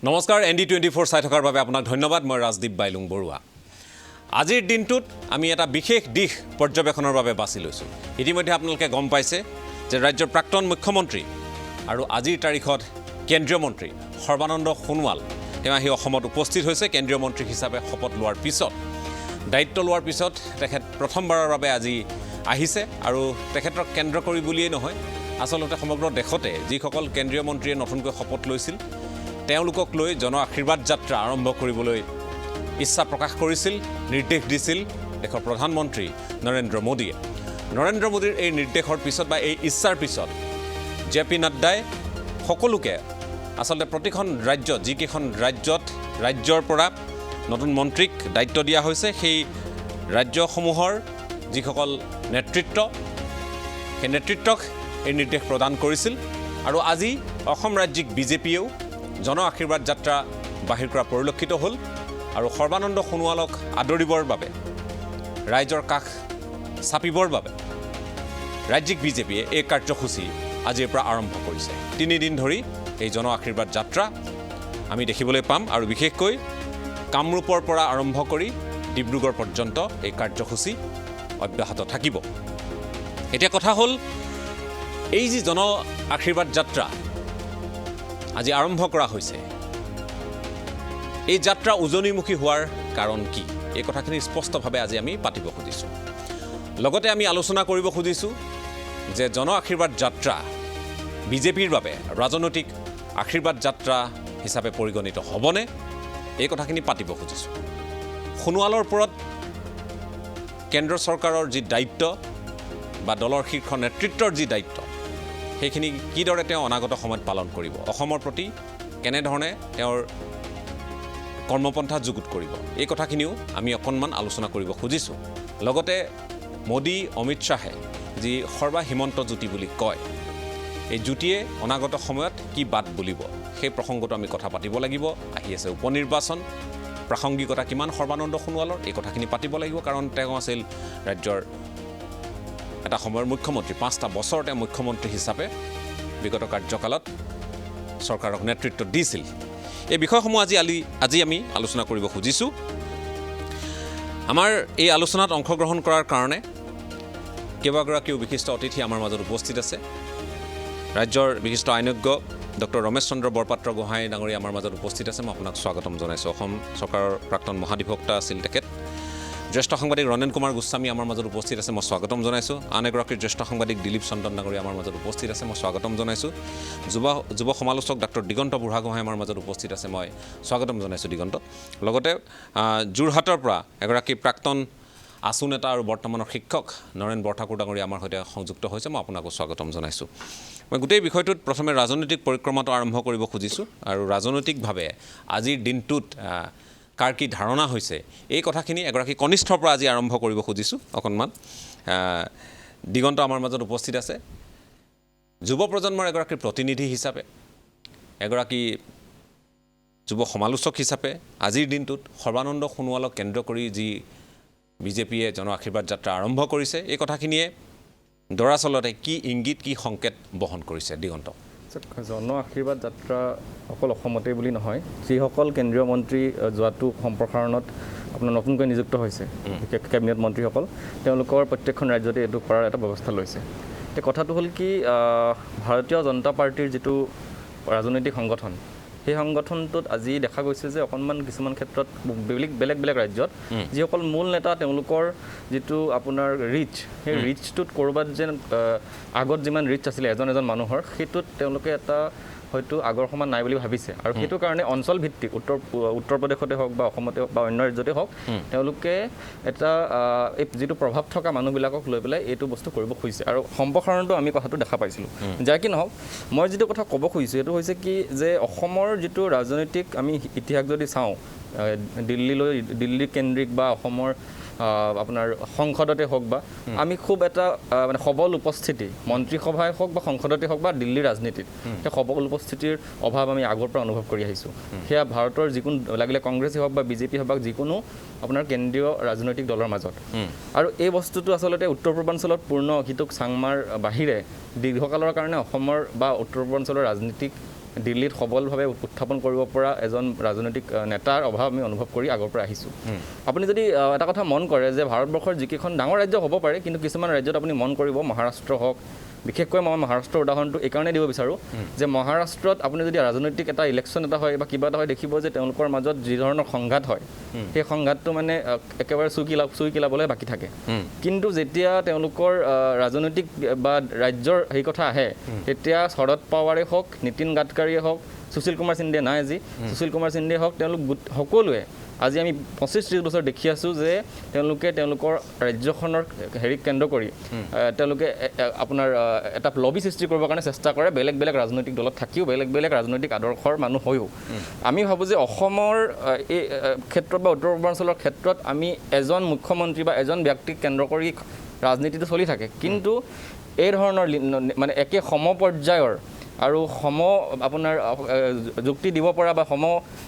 নমস্কাৰ ND24 চাই থকাৰ বাবে আপোনাক ধন্যবাদ মই ৰাজদীপ বাইলুং বৰুৱা আজিৰ দিনটোত আমি এটা বিশেষ দিশ পৰ্যবেক্ষণৰ বাবে বাছি লৈছোঁ ইতিমধ্যে আপোনালোকে গম পাইছে যে ৰাজ্যৰ প্ৰাক্তন মুখ্যমন্ত্ৰী আৰু আজিৰ তাৰিখত কেন্দ্ৰীয় মন্ত্ৰী সৰ্বানন্দ সোণোৱাল তেওঁ আহি অসমত উপস্থিত হৈছে কেন্দ্ৰীয় মন্ত্ৰী হিচাপে শপত লোৱাৰ পিছত দায়িত্ব লোৱাৰ পিছত তেখেত প্ৰথমবাৰৰ বাবে আজি আহিছে আৰু তেখেতক কেন্দ্ৰ কৰি বুলিয়ে নহয় আসলতে সমগ্ৰ দেশতে যিসকল কেন্দ্ৰীয় মন্ত্ৰীয়ে নতুনকৈ শপত লৈছিল তেওঁলোকক লৈ জন আশীৰ্বাদ যাত্ৰা আৰম্ভ কৰিবলৈ ইচ্ছা প্ৰকাশ কৰিছিল নিৰ্দেশ দিছিল দেশৰ প্ৰধানমন্ত্ৰী নৰেন্দ্ৰ মোদীয়ে নৰেন্দ্ৰ মোদীৰ এই নিৰ্দেশৰ পিছত বা এই ইচ্ছাৰ পিছত জেপি নাড্ডাই সকলোকে আসলতে প্ৰতিখন ৰাজ্যত যিকেইখন ৰাজ্যৰ পৰা নতুন মন্ত্ৰীক দায়িত্ব দিয়া হৈছে সেই ৰাজ্যসমূহৰ যিসকল নেতৃত্ব সেই নেতৃত্বক এই নিৰ্দেশ প্ৰদান কৰিছিল আৰু আজি অসম ৰাজ্যিক বিজেপিয়েও জন আশীৰ্বাদ যাত্ৰা বাহিৰ কৰা পৰিলক্ষিত হ'ল আৰু সৰ্বানন্দ সোণোৱালক আদৰিবৰ বাবে ৰাইজৰ কাষ চাপিবৰ বাবে ৰাজ্যিক বিজেপিয়ে এই কাৰ্যসূচী আজিৰ পৰা আৰম্ভ কৰিছে 3 দিন ধৰি এই জন আশীৰ্বাদ যাত্ৰা আমি দেখিবলৈ পাম আৰু বিশেষকৈ কামৰূপৰ পৰা আৰম্ভ কৰি ডিব্ৰুগড় পৰ্যন্ত এই কাৰ্যসূচী অব্যাহত থাকিব এতিয়া কথা হ'ল এই যি জন আশীৰ্বাদ যাত্ৰা আজি আৰম্ভ কৰা হৈছে এই যাত্ৰা উজনিমুখী হোৱাৰ কাৰণ কি এই কথাখিনি স্পষ্টভাৱে আজি আমি পাতিব খুজিছোঁ লগতে আমি আলোচনা কৰিব খুজিছোঁ যে জন আশীৰ্বাদ যাত্ৰা বিজেপিৰ বাবে ৰাজনৈতিক আশীৰ্বাদ যাত্ৰা হিচাপে পৰিগণিত হ'বনে এই কথাখিনি পাতিব খুজিছোঁ সোণোৱালৰ ওপৰত কেন্দ্ৰ চৰকাৰৰ যি দায়িত্ব বা দলৰ শীৰ্ষ নেতৃত্বৰ যি দায়িত্ব সেইখিনি কিদৰে তেওঁ অনাগত সময়ত পালন কৰিব অসমৰ প্ৰতি কেনেধৰণে তেওঁৰ কৰ্মপন্থা যুগুত কৰিব এই কথাখিনিও আমি অকণমান আলোচনা কৰিব খুজিছোঁ লগতে মোদী অমিত শ্বাহে যি সৰ্বা হিমন্ত জ্যোতি বুলি কয় এই জ্যোতিয়ে অনাগত সময়ত কি বাট বুলিব সেই প্ৰসংগটো আমি কথা পাতিব লাগিব আহি আছে উপনিৰ্বাচন প্ৰাসংগিকতা কিমান সৰ্বানন্দ সোণোৱালৰ এই কথাখিনি পাতিব লাগিব কাৰণ তেওঁ আছিল ৰাজ্যৰ এটা সময়ৰ মুখ্যমন্ত্ৰী 5টা বছৰ তেওঁ মুখ্যমন্ত্ৰী হিচাপে বিগত কাৰ্যকালত চৰকাৰক নেতৃত্ব দিছিল এই বিষয়সমূহ আজি আমি আলোচনা কৰিব খুজিছোঁ আমাৰ এই আলোচনাত অংশগ্ৰহণ কৰাৰ কাৰণে কেইবাগৰাকীও বিশিষ্ট অতিথি আমাৰ মাজত উপস্থিত আছে ৰাজ্যৰ বিশিষ্ট আইনজ্ঞ ডক্টৰ ৰমেশ চন্দ্ৰ বৰপাত্ৰ গোহাঁই ডাঙৰীয়া আমাৰ মাজত উপস্থিত আছে মই আপোনাক স্বাগতম জনাইছোঁ অসম চৰকাৰৰ প্ৰাক্তন মহাধিবক্তা আছিল তেখেত জ্যেষ্ঠ সাংবাদিক ৰণেন কুমাৰ গোস্বামী আমাৰ মাজত উপস্থিত আছে মই স্বাগতম জনাইছোঁ আন এগৰাকী জ্যেষ্ঠ সাংবাদিক দিলীপ চন্দন ডাঙৰীয়া আমাৰ মাজত উপস্থিত আছে মই স্বাগতম জনাইছোঁ যুৱ সমালোচক ডক্টৰ দিগন্ত বুঢ়াগোহাঁই আমাৰ মাজত উপস্থিত আছে মই স্বাগতম জনাইছোঁ দিগন্ত লগতে যোৰহাটৰ পৰা এগৰাকী প্ৰাক্তন আছু নেতা আৰু বৰ্তমানৰ শিক্ষক নৰেন বৰঠাকুৰ ডাঙৰীয়া আমাৰ সৈতে সংযুক্ত হৈছে মই আপোনাকো স্বাগতম জনাইছোঁ মই গোটেই বিষয়টোত প্ৰথমে ৰাজনৈতিক পৰিক্ৰমাটো আৰম্ভ কৰিব খুজিছোঁ আৰু ৰাজনৈতিকভাৱে আজিৰ দিনটোত কাৰ কি ধাৰণা হৈছে এই কথাখিনি এগৰাকী কনিষ্ঠৰ পৰা আজি আৰম্ভ কৰিব খুজিছোঁ অকণমান দিগন্ত আমাৰ মাজত উপস্থিত আছে যুৱ প্ৰজন্মৰ এগৰাকী প্ৰতিনিধি হিচাপে এগৰাকী যুৱ সমালোচক হিচাপে আজিৰ দিনটোত সৰ্বানন্দ সোণোৱালক কেন্দ্ৰ কৰি যি বিজেপিয়ে জন আশীৰ্বাদ যাত্ৰা আৰম্ভ কৰিছে এই কথাখিনিয়ে দৰাচলতে কি ইংগিত কি সংকেত বহন কৰিছে দিগন্ত জন আশীৰ্বাদ যাত্ৰা অকল অসমতেই বুলি নহয় যিসকল কেন্দ্ৰীয় মন্ত্ৰী যোৱাটো সম্প্ৰসাৰণত আপোনাৰ নতুনকৈ নিযুক্ত হৈছে কেবিনেট মন্ত্ৰীসকল তেওঁলোকৰ প্ৰত্যেকখন ৰাজ্যতে এইটো কৰাৰ এটা ব্যৱস্থা লৈছে এতিয়া কথাটো হ'ল কি ভাৰতীয় জনতা পাৰ্টীৰ যিটো ৰাজনৈতিক সংগঠন সেই সংগঠনটোত আজি দেখা গৈছে যে অকণমান কিছুমান ক্ষেত্ৰত বেলেগ ৰাজ্যত যিসকল মূল নেতা তেওঁলোকৰ যিটো আপোনাৰ ৰিচ সেই ৰিচটোত ক'ৰবাত যেন আগত যিমান ৰিচ আছিলে এজন মানুহৰ সেইটোত তেওঁলোকে এটা হয়তো আগৰ সমান নাই বুলি ভাবিছে আৰু সেইটো কাৰণে অঞ্চল ভিত্তিক উত্তৰ প্ৰদেশতে হওক বা অসমতে হওক বা অন্য ৰাজ্যতে হওক তেওঁলোকে এটা এই যিটো প্ৰভাৱ থকা মানুহবিলাকক লৈ পেলাই এইটো বস্তু কৰিব খুজিছে আৰু সম্প্ৰসাৰণটো আমি কথাটো দেখা পাইছিলোঁ যাৰ কি নহওক মই যিটো কথা ক'ব খুজিছোঁ এইটো হৈছে কি যে অসমৰ যিটো ৰাজনৈতিক আমি ইতিহাস যদি চাওঁ দিল্লী কেন্দ্ৰিক বা অসমৰ আপোনাৰ সংসদতে হওক বা আমি খুব এটা মানে সবল উপস্থিতি মন্ত্ৰীসভাই হওক বা সংসদতে হওক বা দিল্লীৰ ৰাজনীতিত সেই সবল উপস্থিতিৰ অভাৱ আমি আগৰ পৰা অনুভৱ কৰি আহিছোঁ সেয়া ভাৰতৰ যিকোনো লাগিলে কংগ্ৰেছেই হওক বা বিজেপি হওক বা যিকোনো আপোনাৰ কেন্দ্ৰীয় ৰাজনৈতিক দলৰ মাজত আৰু এই বস্তুটো আচলতে উত্তৰ পূৰ্বাঞ্চলত পূৰ্ণ অহিতুক চাংমাৰ বাহিৰে দীৰ্ঘকালৰ কাৰণে অসমৰ বা উত্তৰ পূৰ্বাঞ্চলৰ ৰাজনীতিক দিল্লীত সবলভাৱে উত্থাপন কৰিব পৰা এজন ৰাজনৈতিক নেতাৰ অভাৱ আমি অনুভৱ কৰি আগৰ পৰা আহিছোঁ আপুনি যদি এটা কথা মন কৰে যে ভাৰতবৰ্ষৰ যিকেইখন ডাঙৰ ৰাজ্য হ'ব পাৰে কিন্তু কিছুমান ৰাজ্যত আপুনি মন কৰিব মহাৰাষ্ট্ৰ হওক বিশেষকৈ মই মহাৰাষ্ট্ৰৰ উদাহৰণটো এইকাৰণে দিব বিচাৰোঁ যে মহাৰাষ্ট্ৰত আপুনি যদি ৰাজনৈতিক এটা ইলেকশ্যন এটা হয় বা কিবা এটা হয় দেখিব যে তেওঁলোকৰ মাজত যি ধৰণৰ সংঘাত হয় সেই সংঘাতটো মানে একেবাৰে চুই কিলাবলৈ বাকী থাকে কিন্তু যেতিয়া তেওঁলোকৰ ৰাজনৈতিক বা ৰাজ্যৰ সেই কথা আহে তেতিয়া শৰদ পাৱাৰে হওক নীতিন গাডকাৰীয়ে হওক সুশীল কুমাৰ সিন্ধে নাই আজি সুশীল কুমাৰ সিন্ধে হওক তেওঁলোক সকলোৱে আজি আমি 25-30 বছৰ দেখি আছোঁ যে তেওঁলোকে তেওঁলোকৰ ৰাজ্যখনৰ হেৰিক কেন্দ্ৰ কৰি তেওঁলোকে আপোনাৰ এটা লবি সৃষ্টি কৰিবৰ কাৰণে চেষ্টা কৰে বেলেগ বেলেগ ৰাজনৈতিক দলত থাকিও বেলেগ বেলেগ ৰাজনৈতিক আদৰ্শৰ মানুহ হৈও আমি ভাবোঁ যে অসমৰ এই ক্ষেত্ৰত বা উত্তৰ পূৰ্বাঞ্চলৰ ক্ষেত্ৰত আমি এজন মুখ্যমন্ত্ৰী বা এজন ব্যক্তিক কেন্দ্ৰ কৰি ৰাজনীতিটো চলি থাকে কিন্তু এই ধৰণৰ মানে একে সমপৰ্যায়ৰ আৰু আপোনাৰ যুক্তি দিব পৰা বা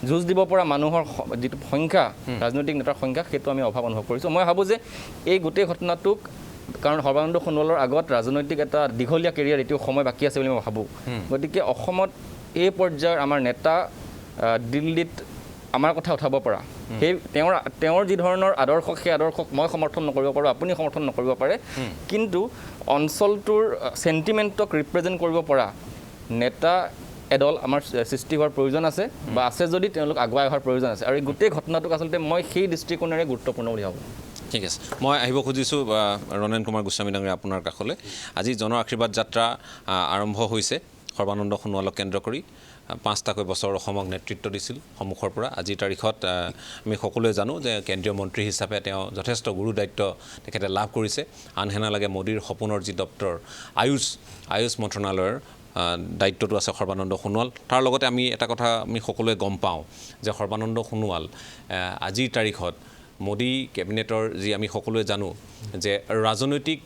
যুঁজ দিব পৰা মানুহৰ যিটো সংখ্যা ৰাজনৈতিক নেতাৰ সংখ্যা সেইটো আমি অভাৱ অনুভৱ কৰিছোঁ মই ভাবোঁ যে এই গোটেই ঘটনাটোক কাৰণ সৰ্বানন্দ সোণোৱালৰ আগত ৰাজনৈতিক এটা দীঘলীয়া কেৰিয়াৰ এতিয়াও সময় বাকী আছে বুলি মই ভাবোঁ গতিকে অসমত এই পৰ্যায়ৰ আমাৰ নেতা দিল্লীত আমাৰ কথা উঠাব পৰা সেই তেওঁৰ যি ধৰণৰ আদৰ্শ সেই আদৰ্শক মই সমৰ্থন নকৰিব পাৰোঁ আপুনি সমৰ্থন নকৰিব পাৰে কিন্তু অঞ্চলটোৰ চেণ্টিমেণ্টক ৰিপ্ৰেজেণ্ট কৰিব পৰা নেতা এদল আমাৰ সৃষ্টি হোৱাৰ প্ৰয়োজন আছে বা আছে যদি তেওঁলোক আগুৱাই অহাৰ প্ৰয়োজন আছে আৰু এই গোটেই ঘটনাটোক আচলতে মই সেই দৃষ্টিকোণেৰে গুৰুত্বপূৰ্ণ বুলি ভাবোঁ ঠিক আছে মই আহিব খুজিছোঁ ৰণেন কুমাৰ গোস্বামী ডাঙৰীয়া আপোনাৰ কাষলৈ আজি জন আশীৰ্বাদ যাত্ৰা আৰম্ভ হৈছে সৰ্বানন্দ সোণোৱালক কেন্দ্ৰ কৰি 5টাকৈ বছৰ অসমক নেতৃত্ব দিছিল সন্মুখৰ পৰা আজিৰ তাৰিখত আমি সকলোৱে জানো যে কেন্দ্ৰীয় মন্ত্ৰী হিচাপে তেওঁ যথেষ্ট গুৰু দায়িত্ব তেখেতে লাভ কৰিছে আনহে নালাগে মোদীৰ সপোনৰ যি দপ্তৰ আয়ুষ মন্ত্ৰণালয়ৰ দায়িত্বটো আছে সৰ্বানন্দ সোণোৱাল তাৰ লগতে আমি এটা কথা আমি সকলোৱে গম পাওঁ যে সৰ্বানন্দ সোণোৱাল আজিৰ তাৰিখত মোদী কেবিনেটৰ যি আমি সকলোৱে জানো যে ৰাজনৈতিক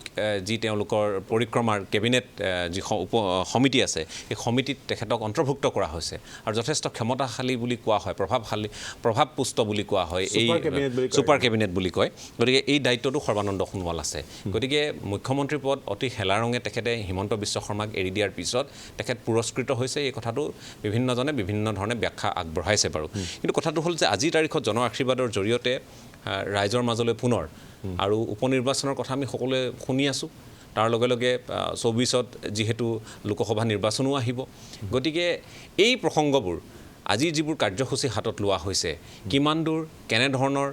যি তেওঁলোকৰ পৰিক্ৰমাৰ কেবিনেট যি সমিতি আছে এই সমিতিত তেখেতক অন্তৰ্ভুক্ত কৰা হৈছে আৰু যথেষ্ট ক্ষমতাশালী বুলি কোৱা হয় প্ৰভাৱপুষ্ট বুলি কোৱা হয় এই ছুপাৰ কেবিনেট বুলি কয় গতিকে এই দায়িত্বটো সৰ্বানন্দ সোণোৱাল আছে গতিকে মুখ্যমন্ত্ৰী পদ অতি হেলাৰঙে তেখেতে হিমন্ত বিশ্ব শৰ্মাক এৰি দিয়াৰ পিছত তেখেত পুৰস্কৃত হৈছে এই কথাটো বিভিন্নজনে বিভিন্ন ধৰণে ব্যাখ্যা আগবঢ়াইছে বাৰু কিন্তু কথাটো হ'ল যে আজিৰ তাৰিখত জন আশীৰ্বাদৰ জৰিয়তে ৰাইজৰ মাজলৈ পুনৰ আৰু উপনিৰ্বাচনৰ কথা আমি সকলোৱে শুনি আছোঁ তাৰ লগে লগে 24ত যিহেতু লোকসভা নিৰ্বাচনো আহিব গতিকে এই প্ৰসংগবোৰ আজি যিবোৰ কাৰ্যসূচী হাতত লোৱা হৈছে কিমান দূৰ কেনেধৰণৰ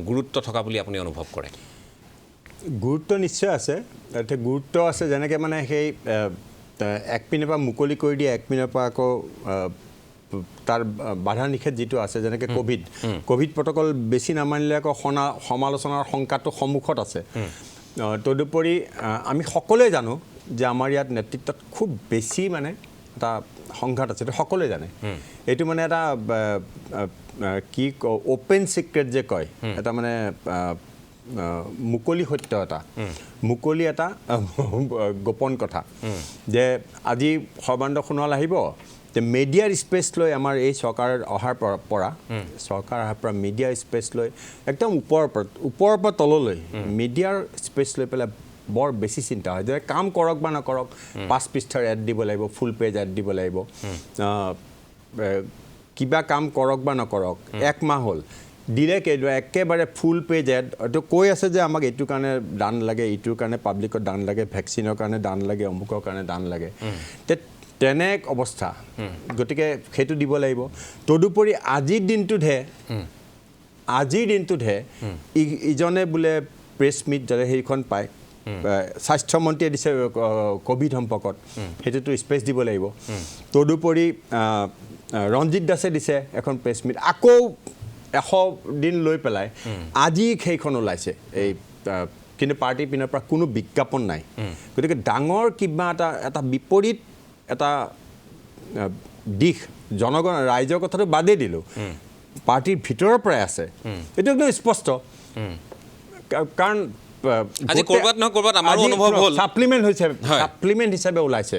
গুৰুত্ব থকা বুলি আপুনি অনুভৱ কৰে গুৰুত্ব নিশ্চয় আছে তাতে গুৰুত্ব আছে যেনেকৈ মানে সেই এক পিনৰ পৰা মুকলি কৰি দিয়ে এক পিনৰ পৰা আকৌ তাৰ বাধা নিষেধ যিটো আছে যেনেকৈ কোভিড প্ৰট'কল বেছি নামানিলে আকৌ সমালোচনাৰ শংকাটো সন্মুখত আছে তদুপৰি আমি সকলোৱে জানো যে আমাৰ ইয়াত নেতৃত্বত খুব বেছি মানে এটা সংঘাত আছে এইটো সকলোৱে জানে এইটো মানে এটা কি অ'পেন চিক্ৰেট যে কয় এটা মানে মুকলি সত্য এটা মুকলি এটা গোপন কথা যে আজি সৰ্বানন্দ সোণোৱাল আহিব যে মিডিয়াৰ স্পেচ লৈ আমাৰ এই চৰকাৰ অহাৰ পৰা মিডিয়াৰ স্পেচ লৈ একদম ওপৰৰ পৰা তললৈ মিডিয়াৰ স্পেচ লৈ পেলাই বৰ বেছি চিন্তা হয় যে কাম কৰক বা নকৰক 5 পৃষ্ঠাৰ এড দিব লাগিব ফুল পেজ এড দিব লাগিব কিবা কাম কৰক বা নকৰক এক মাহ হ'ল দিলে একেবাৰে ফুল পেজ এড এইটো কৈ আছে যে আমাক এইটোৰ কাৰণে দান লাগে এইটোৰ কাৰণে পাব্লিকৰ দান লাগে ভেকচিনৰ কাৰণে দান লাগে অমুকৰ কাৰণে দান লাগে তেনে অৱস্থা গতিকে সেইটো দিব লাগিব তদুপৰি আজিৰ দিনটোতহে ইজনে বোলে প্ৰেছ মিট যাতে সেইখন পায় স্বাস্থ্যমন্ত্ৰীয়ে দিছে কোভিড সম্পৰ্কত সেইটোতো স্পেচ দিব লাগিব তদুপৰি ৰঞ্জিত দাসে দিছে এখন প্ৰেছ মিট আকৌ 100 দিন লৈ পেলাই আজি সেইখন ওলাইছে এই কিন্তু পাৰ্টিৰ পিনৰ পৰা কোনো বিজ্ঞাপন নাই গতিকে ডাঙৰ কিবা এটা বিপৰীত এটা দিশ জনগণ ৰাইজৰ কথাটো বাদেই দিলোঁ পাৰ্টিৰ ভিতৰৰ পৰাই আছে এইটো একদম স্পষ্ট কাৰণ আজি কৰবাত নহয় কৰবাত আমাৰ অনুভৱ হ'ল সাপ্লিমেণ্ট হিচাপে ওলাইছে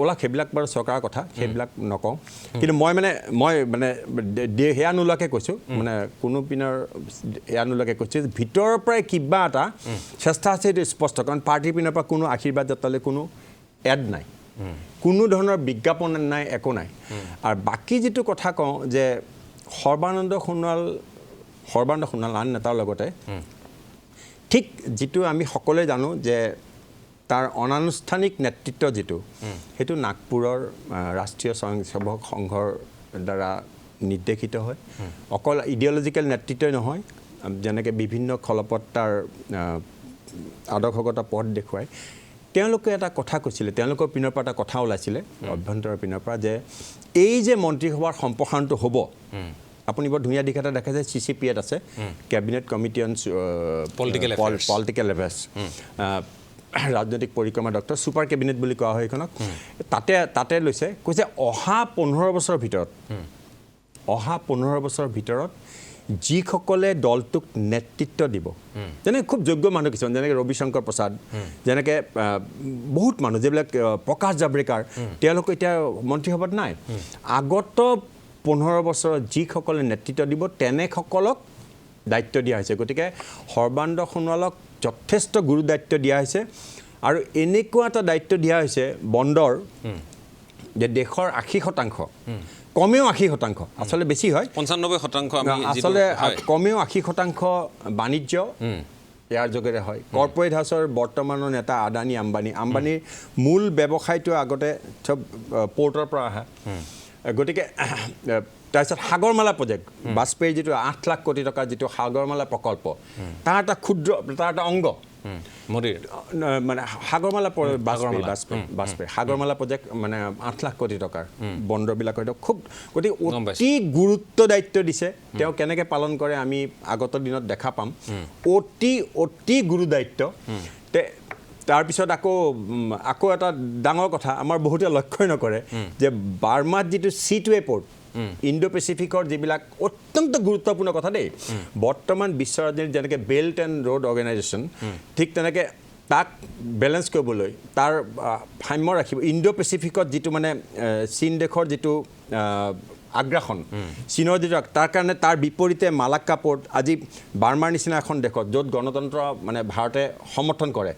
ওলা সেইবিলাক বাৰু চৰকাৰৰ কথা সেইবিলাক নকওঁ কিন্তু মই মানে সেয়া নোলোৱাকৈ কৈছোঁ মানে কোনো পিনৰ সেয়া নোলোৱাকৈ কৈছোঁ ভিতৰৰ পৰাই কিবা এটা চেষ্টা আছে এইটো স্পষ্ট কাৰণ পাৰ্টিৰ পিনৰ পৰা কোনো আশীৰ্বাদ যাত্ৰালৈ কোনো এড নাই কোনো ধৰণৰ বিজ্ঞাপন নাই, একো নাই। আৰু বাকী যিটো কথা কওঁ যে সৰ্বানন্দ সোণোৱাল আন নেতাৰ লগতে ঠিক যিটো আমি সকলোৱে জানো যে তাৰ অনানুষ্ঠানিক নেতৃত্ব যিটো সেইটো নাগপুৰৰ ৰাষ্ট্ৰীয় স্বয়ংসেৱক সংঘৰ দ্বাৰা নিৰ্দেশিত হয়। অকল ইডিঅলজিকেল নেতৃত্বই নহয়, যেনেকৈ বিভিন্ন খলপত্তাৰ আদৰ্শগত পথ দেখুৱাই তেওঁলোকে এটা কথা কৈছিলে, তেওঁলোকৰ পিনৰ পৰা এটা কথা ওলাইছিলে অভ্যন্তৰৰ পিনৰ পৰা যে এই যে মন্ত্ৰীসভাৰ সম্প্ৰসাৰণটো হ'ব, আপুনি বৰ ধুনীয়া দিশ এটা দেখাইছে, CCPত আছে, cabinet committee on political affairs, ৰাজনৈতিক পৰিক্ৰমা দপ্তৰ, ছুপাৰ কেবিনেট বুলি কোৱা হয় সেইখনক। তাতে লৈছে, কৈছে অহা 15 বছৰৰ ভিতৰত যিসকলে দলটোক নেতৃত্ব দিব, যেনেকৈ খুব যোগ্য মানুহ কিছুমান, যেনেকৈ ৰবিশংকৰ প্ৰসাদ, যেনেকৈ বহুত মানুহ যিবিলাক প্ৰকাশ জাভ্ৰেকাৰ, তেওঁলোক এতিয়া মন্ত্ৰীসভাত নাই। আগত 15 বছৰত যিসকলে নেতৃত্ব দিব তেনেসকলক দায়িত্ব দিয়া হৈছে। গতিকে সৰ্বানন্দ সোণোৱালক যথেষ্ট গুৰু দায়িত্ব দিয়া হৈছে। আৰু এনেকুৱা এটা দায়িত্ব দিয়া হৈছে বন্দৰ যে দেশৰ 80%, কমেও 80%, আচলতে বেছি হয় 95%, আচলতে কমেও 80% বাণিজ্য ইয়াৰ যোগেৰে হয়। কৰ্পৰেট হাউচৰ বৰ্তমানৰ নেতা আদানী আম্বানীৰ মূল ব্যৱসায়টো আগতে চব পৰ্টৰ পৰা আহে। গতিকে তাৰপিছত সাগৰমালা প্ৰজেক্ট, বাজপেয়ীৰ যিটো 8 লাখ কোটি টকাৰ যিটো সাগৰমালা প্ৰকল্প, তাৰ এটা অংগ মোদীৰ মানে সাগৰমালা বাজপেয়ী সাগৰমালা প্ৰজেক্ট মানে 8 লাখ কোটি টকাৰ বন্দৰবিলাকৰ খুব, গতিকে অতি গুৰুত্ব দায়িত্ব দিছে। তেওঁ কেনেকৈ পালন কৰে আমি আগত দিনত দেখা পাম। অতি গুৰু দায়িত্ব। তাৰপিছত আকৌ এটা ডাঙৰ কথা আমাৰ বহুতে লক্ষ্যই নকৰে যে বাৰ্মাত যিটো C2 এয়াৰপৰ্ট, ইণ্ডো পেচিফিকৰ যিবিলাক অত্যন্ত গুৰুত্বপূৰ্ণ কথা দেই, বৰ্তমান বিশ্ব ৰাজনীতিত যেনেকৈ বেল্ট এণ্ড ৰোড অৰ্গেনাইজেশ্যন, ঠিক তেনেকৈ তাক বেলেঞ্চ কৰিবলৈ তাৰ সাম্য ৰাখিব। ইণ্ডো পেচিফিকত যিটো মানে চীন দেশৰ যিটো আগ্ৰাসন, চীনৰ যিটো, তাৰ কাৰণে তাৰ বিপৰীতে মালাক্কা পৰ্ট, আজি বাৰ্মাৰ নিচিনা এখন দেশত য'ত গণতন্ত্ৰ মানে ভাৰতে সমৰ্থন কৰে,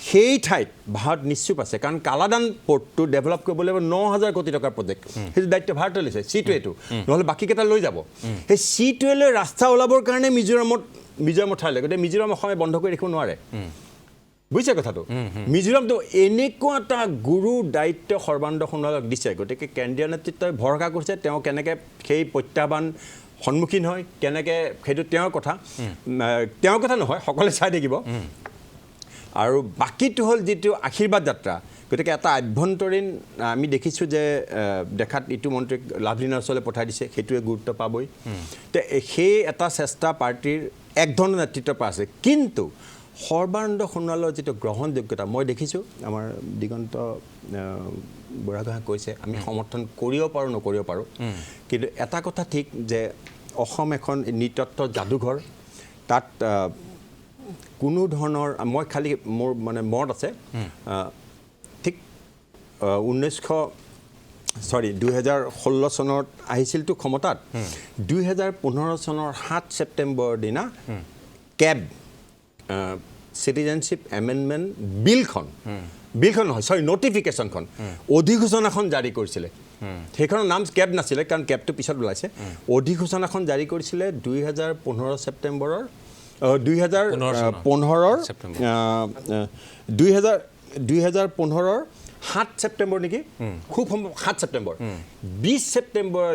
সেই ঠাইত ভাৰত নিশ্চুপ আছে। কাৰণ কালাদান পৰ্টটো ডেভেলপ কৰিবলৈ 9,000 কোটি টকাৰ প্ৰজেক্ট, সেইটো দায়িত্ব ভাৰতে লৈছে, C2টো, নহ'লে বাকীকেইটা লৈ যাব। সেই C2লৈ ৰাস্তা ওলাবৰ কাৰণে মিজোৰামত ঠাই লয়। গতিকে মিজোৰাম অসমে বন্ধ কৰি ৰাখিব নোৱাৰে, বুজিছে কথাটো। মিজোৰামটো এনেকুৱা এটা গুৰু দায়িত্ব সৰ্বানন্দ সোণোৱালক দিছে। গতিকে কেন্দ্ৰীয় নেতৃত্বই ভৰসা কৰিছে, তেওঁ কেনেকৈ সেই প্ৰত্যাহ্বান সন্মুখীন হয়, কেনেকৈ, সেইটো তেওঁৰ কথা নহয়, সকলোৱে চাই থাকিব। আৰু বাকীটো হ'ল যিটো আশীৰ্বাদ যাত্ৰা। গতিকে এটা আভ্যন্তৰীণ আমি দেখিছোঁ যে দেখাত ইটো মন্ত্ৰীক লাভলীনাৰ ওচৰলৈ পঠাই দিছে, সেইটোৱে গুৰুত্ব পাবই। সেই এটা চেষ্টা পাৰ্টীৰ একধৰণৰ নেতৃত্বৰ পৰা আছে। কিন্তু সৰ্বানন্দ সোণোৱালৰ যিটো গ্ৰহণযোগ্যতা মই দেখিছোঁ, আমাৰ দিগন্ত বুঢ়াগোহাঁই কৈছে আমি সমৰ্থন কৰিব পাৰোঁ নকৰিব পাৰোঁ, কিন্তু এটা কথা ঠিক যে অসম এখন নৃতত্ব যাদুঘৰ, তাত কোনো ধৰণৰ, মই খালি মোৰ মানে মনত আছে ঠিক 2016 চনত আহিছিলতো ক্ষমতাত, 2015 চনৰ 7 ছেপ্টেম্বৰৰ দিনা কেব চিটিজেনশ্বিপ এমেণ্ডমেণ্ট বিলখন নহয়, নটিফিকেশ্যনখন, অধিসূচনাখন জাৰি কৰিছিলে। সেইখনৰ নাম কেব নাছিলে, কাৰণ কেবটো পিছত ওলাইছে। অধিসূচনাখন জাৰি কৰিছিলে 2015 ছেপ্টেম্বৰৰ 2015ৰ 7 ছেপ্টেম্বৰ নেকি, খুব সম্ভৱ 7 ছেপ্টেম্বৰ। 20 ছেপ্টেম্বৰৰ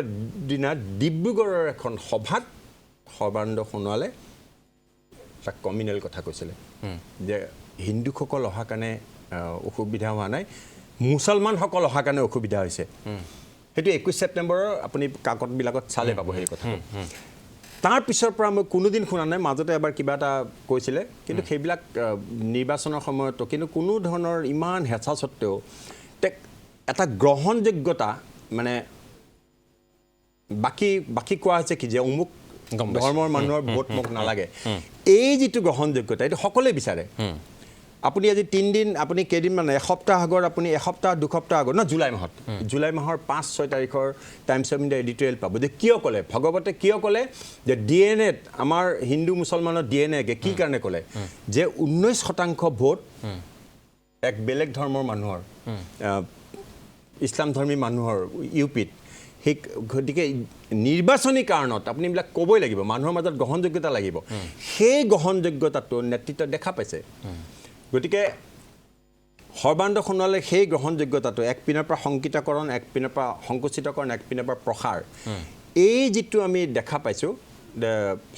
দিনা ডিব্ৰুগড়ৰ এখন সভাত সৰ্বানন্দ সোণোৱালে এটা কমিউনেল কথা কৈছিলে যে হিন্দুসকল অহাৰ কাৰণে অসুবিধা হোৱা নাই, মুছলমানসকল অহাৰ কাৰণে অসুবিধা হৈছে। সেইটো 21 ছেপ্টেম্বৰৰ আপুনি কাকতবিলাকত চালে পাব সেই কথা। তাৰ পিছৰ পৰা মই কোনোদিন শুনা নাই, মাজতে এবাৰ কিবা এটা কৈছিলে, কিন্তু সেইবিলাক নিৰ্বাচনৰ সময়তো, কিন্তু কোনো ধৰণৰ ইমান হেঁচা স্বত্বেও এটা গ্ৰহণযোগ্যতা, মানে বাকী কোৱা হৈছে কি যে অমুক ধৰ্মৰ মানুহৰ ভোট মোক নালাগে, এই যিটো গ্ৰহণযোগ্যতা এইটো সকলোৱে বিচাৰে। আপুনি আজি 3 দিন, আপুনি কেইদিনমান, এসপ্তাহ আগৰ, আপুনি দুসপ্তাহ আগৰ জুলাই মাহৰ 5-6 তাৰিখৰ টাইমছ অফ ইণ্ডিয়া এডিটৰিয়েল পাব যে কিয় ক'লে ভগৱতে, কিয় ক'লে যে DNA-ত আমাৰ হিন্দু মুছলমানৰ DNA-কে কি কাৰণে ক'লে যে 19% ভোট এক বেলেগ ধৰ্মৰ মানুহৰ ইছলামধৰ্মী মানুহৰ ইউপিত সেই গতিকে নিৰ্বাচনী কাৰণত আপুনি এইবিলাক ক'বই লাগিব মানুহৰ মাজত গ্ৰহণযোগ্যতা লাগিব সেই গ্ৰহণযোগ্যতাটো নেতৃত্বত দেখা পাইছে গতিকে সৰ্বানন্দ সোণোৱালে সেই গ্ৰহণযোগ্যতাটো এক পিনৰ পৰা সংকিতকৰণ এক পিনৰ পৰা সংকুচিতকৰণ এক পিনৰ পৰা প্ৰসাৰ এই যিটো আমি দেখা পাইছোঁ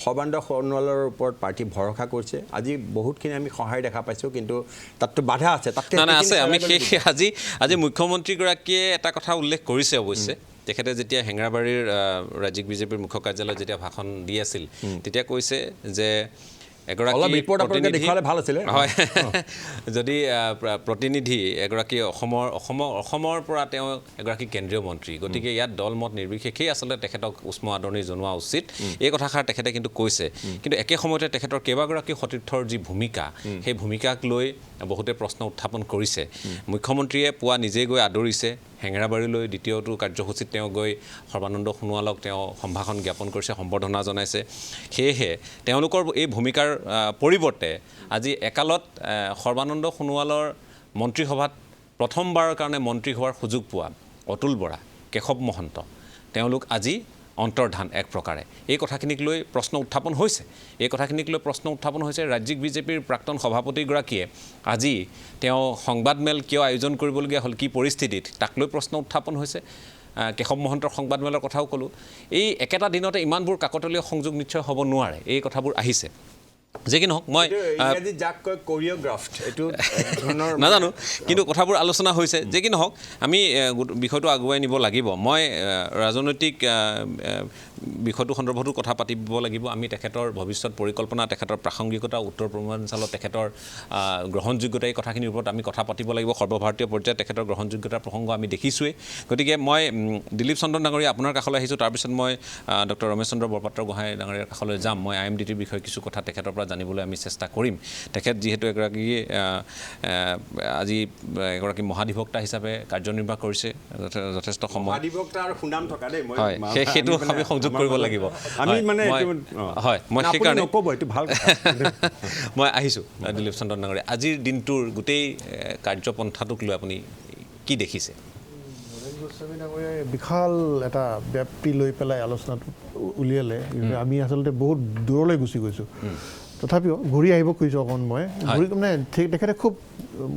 সৰ্বানন্দ সোণোৱালৰ ওপৰত পাৰ্টি ভৰসা কৰিছে আজি বহুতখিনি আমি সহায় দেখা পাইছোঁ কিন্তু তাততো বাধা আছে তাতকৈ আছে আমি সেই আজি মুখ্যমন্ত্ৰীগৰাকীয়ে এটা কথা উল্লেখ কৰিছে অৱশ্যে তেখেতে যেতিয়া হেঙেৰাবাৰীৰ ৰাজ্যিক বিজেপিৰ মুখ্য কাৰ্যালয়ত যেতিয়া ভাষণ দি আছিল তেতিয়া কৈছে যে এগৰাকী প্ৰতিনিধি ভাল আছিলে হয় যদি প্ৰতিনিধি এগৰাকী অসমৰ পৰা তেওঁ এগৰাকী কেন্দ্ৰীয় মন্ত্ৰী গতিকে ইয়াত দল মত নিৰ্বিশেষেই আচলতে তেখেতক উষ্ম আদৰণি জনোৱা উচিত এই কথাষাৰ তেখেতে কিন্তু কৈছে কিন্তু একে সময়তে তেখেতৰ কেইবাগৰাকী সতীৰ্থৰ যি ভূমিকা সেই ভূমিকাক লৈ বহুতে প্ৰশ্ন উত্থাপন কৰিছে মুখ্যমন্ত্ৰীয়ে পুৱা নিজেই গৈ আদৰিছে হেঙেৰাবাৰীলৈ দ্বিতীয়টো কাৰ্যসূচীত তেওঁ গৈ সৰ্বানন্দ সোণোৱালক তেওঁ সম্ভাষণ জ্ঞাপন কৰিছে সম্বৰ্ধনা জনাইছে সেয়েহে তেওঁলোকৰ এই ভূমিকাৰ পৰিৱৰ্তে আজি একালত সৰ্বানন্দ সোণোৱালৰ মন্ত্ৰীসভাত প্ৰথমবাৰৰ কাৰণে মন্ত্ৰী হোৱাৰ সুযোগ পোৱা অতুল বৰা কেশৱ মহন্ত তেওঁলোক আজি অন্তৰ্ধান এক প্ৰকাৰে এই কথাখিনিক লৈ প্ৰশ্ন উত্থাপন হৈছে ৰাজ্যিক বিজেপিৰ প্ৰাক্তন সভাপতিগৰাকীয়ে আজি তেওঁ সংবাদমেল কিয় আয়োজন কৰিবলগীয়া হ'ল কি পৰিস্থিতিত তাক লৈ প্ৰশ্ন উত্থাপন হৈছে কেশৱ মহন্তৰ সংবাদমেলৰ কথাও ক'লোঁ এই একেটা দিনতে ইমানবোৰ কাকতলীয় সংযোগ নিশ্চয় হ'ব নোৱাৰে এই কথাবোৰ আহিছে যে কি নহওক মই নাজানো কিন্তু কথাবোৰ আলোচনা হৈছে যে কি নহওক আমি বিষয়টো আগুৱাই নিব লাগিব মই ৰাজনৈতিক বিষয়টো সন্দৰ্ভতো কথা পাতিব লাগিব আমি তেখেতৰ ভৱিষ্যত পৰিকল্পনা তেখেতৰ প্ৰাসংগিকতা উত্তৰ পূৰ্বাঞ্চলত তেখেতৰ গ্ৰহণযোগ্যতা এই কথাখিনিৰ ওপৰত আমি কথা পাতিব লাগিব সৰ্বভাৰতীয় পৰ্যায়ত তেখেতৰ গ্ৰহণযোগ্যতাৰ প্ৰসংগ আমি দেখিছোৱেই গতিকে মই দিলীপ চন্দ্ৰ ডাঙৰীয়া আপোনাৰ কাষলৈ আহিছোঁ তাৰপিছত মই ডক্টৰ ৰমেশ চন্দ্ৰ বৰপাত্ৰ গোহাঁই ডাঙৰীয়াৰ কাষলৈ যাম মই IMDTৰ বিষয়ে কিছু কথা তেখেতৰ পৰা জানিবলৈ আমি চেষ্টা কৰিম তেখেত যিহেতু আজি এগৰাকী মহাধিবক্তা হিচাপে কাৰ্যনিৰ্বাহ কৰিছে যথেষ্ট সময় হয় সেইটো আমি সংযোগ কৰিব লাগিব হয় মই সেইকাৰণে মই আহিছোঁ দিলীপ চন্দ্ৰ ডাঙৰীয়া আজিৰ দিনটোৰ গোটেই কাৰ্যপন্থাটোক লৈ আপুনি কি দেখিছে গোস্বামী ডাঙৰীয়াই বিশাল এটা ব্যাপ্তি লৈ পেলাই আলোচনাটো উলিয়ালে আমি আচলতে বহুত দূৰলৈ গুচি গৈছোঁ তথাপিও ঘূৰি আহিব খুজিছোঁ অকণ মই মানে তেখেতে খুব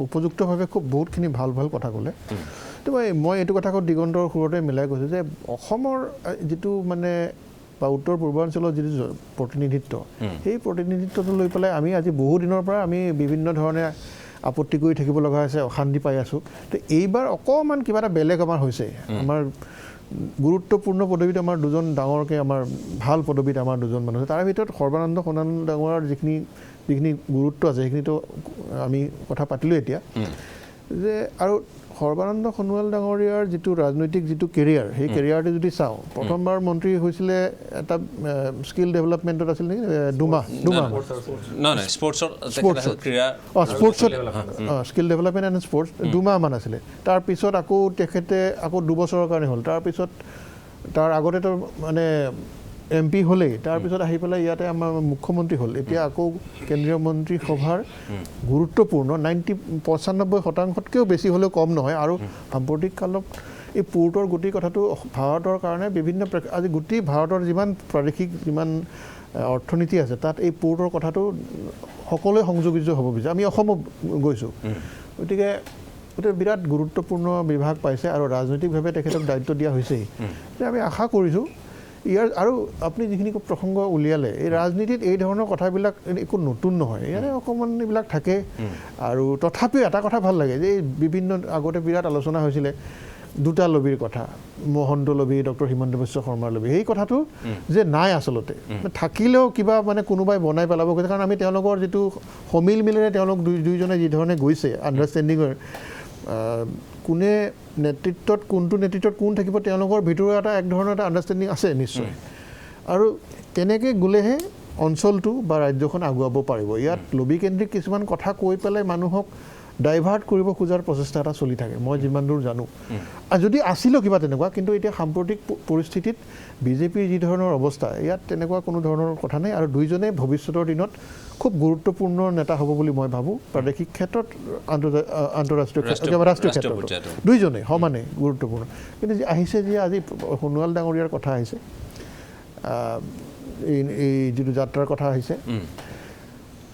উপযুক্তভাৱে খুব বহুতখিনি ভাল কথা ক'লে তো মই এইটো কথা দিগন্তৰ সুৰতে মিলাই কৈছোঁ যে অসমৰ যিটো মানে বা উত্তৰ পূৰ্বাঞ্চলৰ যিটো প্ৰতিনিধিত্ব সেই প্ৰতিনিধিত্বটো লৈ পেলাই আমি আজি বহুদিনৰ পৰা আমি বিভিন্ন ধৰণে আপত্তি কৰি থাকিব লগা হৈছে অশান্তি পাই আছোঁ তো এইবাৰ অকণমান কিবা এটা বেলেগ আমাৰ হৈছে আমাৰ গুৰুত্বপূৰ্ণ পদবীত আমাৰ দুজন ডাঙৰকৈ আমাৰ ভাল পদবীত আমাৰ দুজন মানুহ আছে তাৰ ভিতৰত সৰ্বানন্দ সোণোৱাল ডাঙৰীয়াৰ যিখিনি গুৰুত্ব আছে সেইখিনিতো আমি কথা পাতিলোঁ এতিয়া যে আৰু সৰ্বানন্দ সোণোৱাল ডাঙৰীয়াৰ যিটো ৰাজনৈতিক যিটো কেৰিয়াৰ সেই কেৰিয়াৰটো যদি চাওঁ প্ৰথমবাৰ মন্ত্ৰী হৈছিলে এটা স্কিল ডেভেলপমেণ্টত আছিল নেকি স্কিল ডেভেলপমেণ্ট এণ্ড স্পৰ্টছ 2 মাহমান আছিলে তাৰপিছত আকৌ তেখেতে আকৌ 2 বছৰৰ কাৰণে হ'ল তাৰপিছত তাৰ আগতেতো মানে MP হ'লেই তাৰপিছত আহি পেলাই ইয়াতে আমাৰ মুখ্যমন্ত্ৰী হ'ল এতিয়া আকৌ কেন্দ্ৰীয় মন্ত্ৰীসভাৰ গুৰুত্বপূৰ্ণ 95-95%তকৈও বেছি হ'লেও কম নহয় আৰু সাম্প্ৰতিক কালত এই পোৰ্টৰ গোটেই কথাটো ভাৰতৰ কাৰণে বিভিন্ন আজি গোটেই ভাৰতৰ যিমান প্ৰাদেশিক যিমান অৰ্থনীতি আছে তাত এই পোৰ্টৰ কথাটো সকলোৱে সংযোজিত হ'ব বিচাৰে আমি অসমত গৈছোঁ গতিকে বিৰাট গুৰুত্বপূৰ্ণ বিভাগ পাইছে আৰু ৰাজনৈতিকভাৱে তেখেতক দায়িত্ব দিয়া হৈছেই আমি আশা কৰিছোঁ ইয়াৰ আৰু আপুনি যিখিনি প্ৰসংগ উলিয়ালে এই ৰাজনীতিত এই ধৰণৰ কথাবিলাক একো নতুন নহয় ইয়াৰে অকণমান এইবিলাক থাকে আৰু তথাপিও এটা কথা ভাল লাগে যে বিভিন্ন আগতে বিৰাট আলোচনা হৈছিলে 2টা লবিৰ কথা মহন্ত লবি ডক্টৰ হিমন্ত বিশ্ব শৰ্মাৰ লবি সেই কথাটো যে নাই আচলতে থাকিলেও কিবা মানে কোনোবাই বনাই পেলাব গৈছে কাৰণ আমি তেওঁলোকৰ যিটো সমিল মিলেৰে তেওঁলোক দুইজনে যিধৰণে গৈছে আণ্ডাৰষ্টেণ্ডিঙৰ কোনে নেতৃত্বত কোনটো নেতৃত্বত কোন থাকিব তেওঁলোকৰ ভিতৰত এক ধৰণৰ এটা আণ্ডাৰষ্টেণ্ডিং আছে নিশ্চয় আৰু তেনেকৈ গ'লেহে অঞ্চলটো বা ৰাজ্যখন আগুৱাব পাৰিব ইয়াত লবিকেন্দ্ৰিক কিছুমান কথা কৈ পেলাই মানুহক ডাইভাৰ্ট কৰিব খোজাৰ প্ৰচেষ্টা এটা চলি থাকে মই যিমান দূৰ জানো আৰু যদি আছিলো কিবা তেনেকুৱা কিন্তু এতিয়া সাম্প্ৰতিক পৰিস্থিতিত বিজেপিৰ যি ধৰণৰ অৱস্থা ইয়াত তেনেকুৱা কোনো ধৰণৰ কথা নাই আৰু দুইজনে ভৱিষ্যতৰ দিনত খুব গুৰুত্বপূৰ্ণ নেতা হ'ব বুলি মই ভাবোঁ প্ৰাদেশিক ক্ষেত্ৰত আন্তঃৰাষ্ট্ৰীয় ক্ষেত্ৰত দুইজনে সমানে গুৰুত্বপূৰ্ণ কিন্তু আহিছে যে আজি সোণোৱাল ডাঙৰীয়াৰ কথা আহিছে এই যিটো যাত্ৰাৰ কথা আহিছে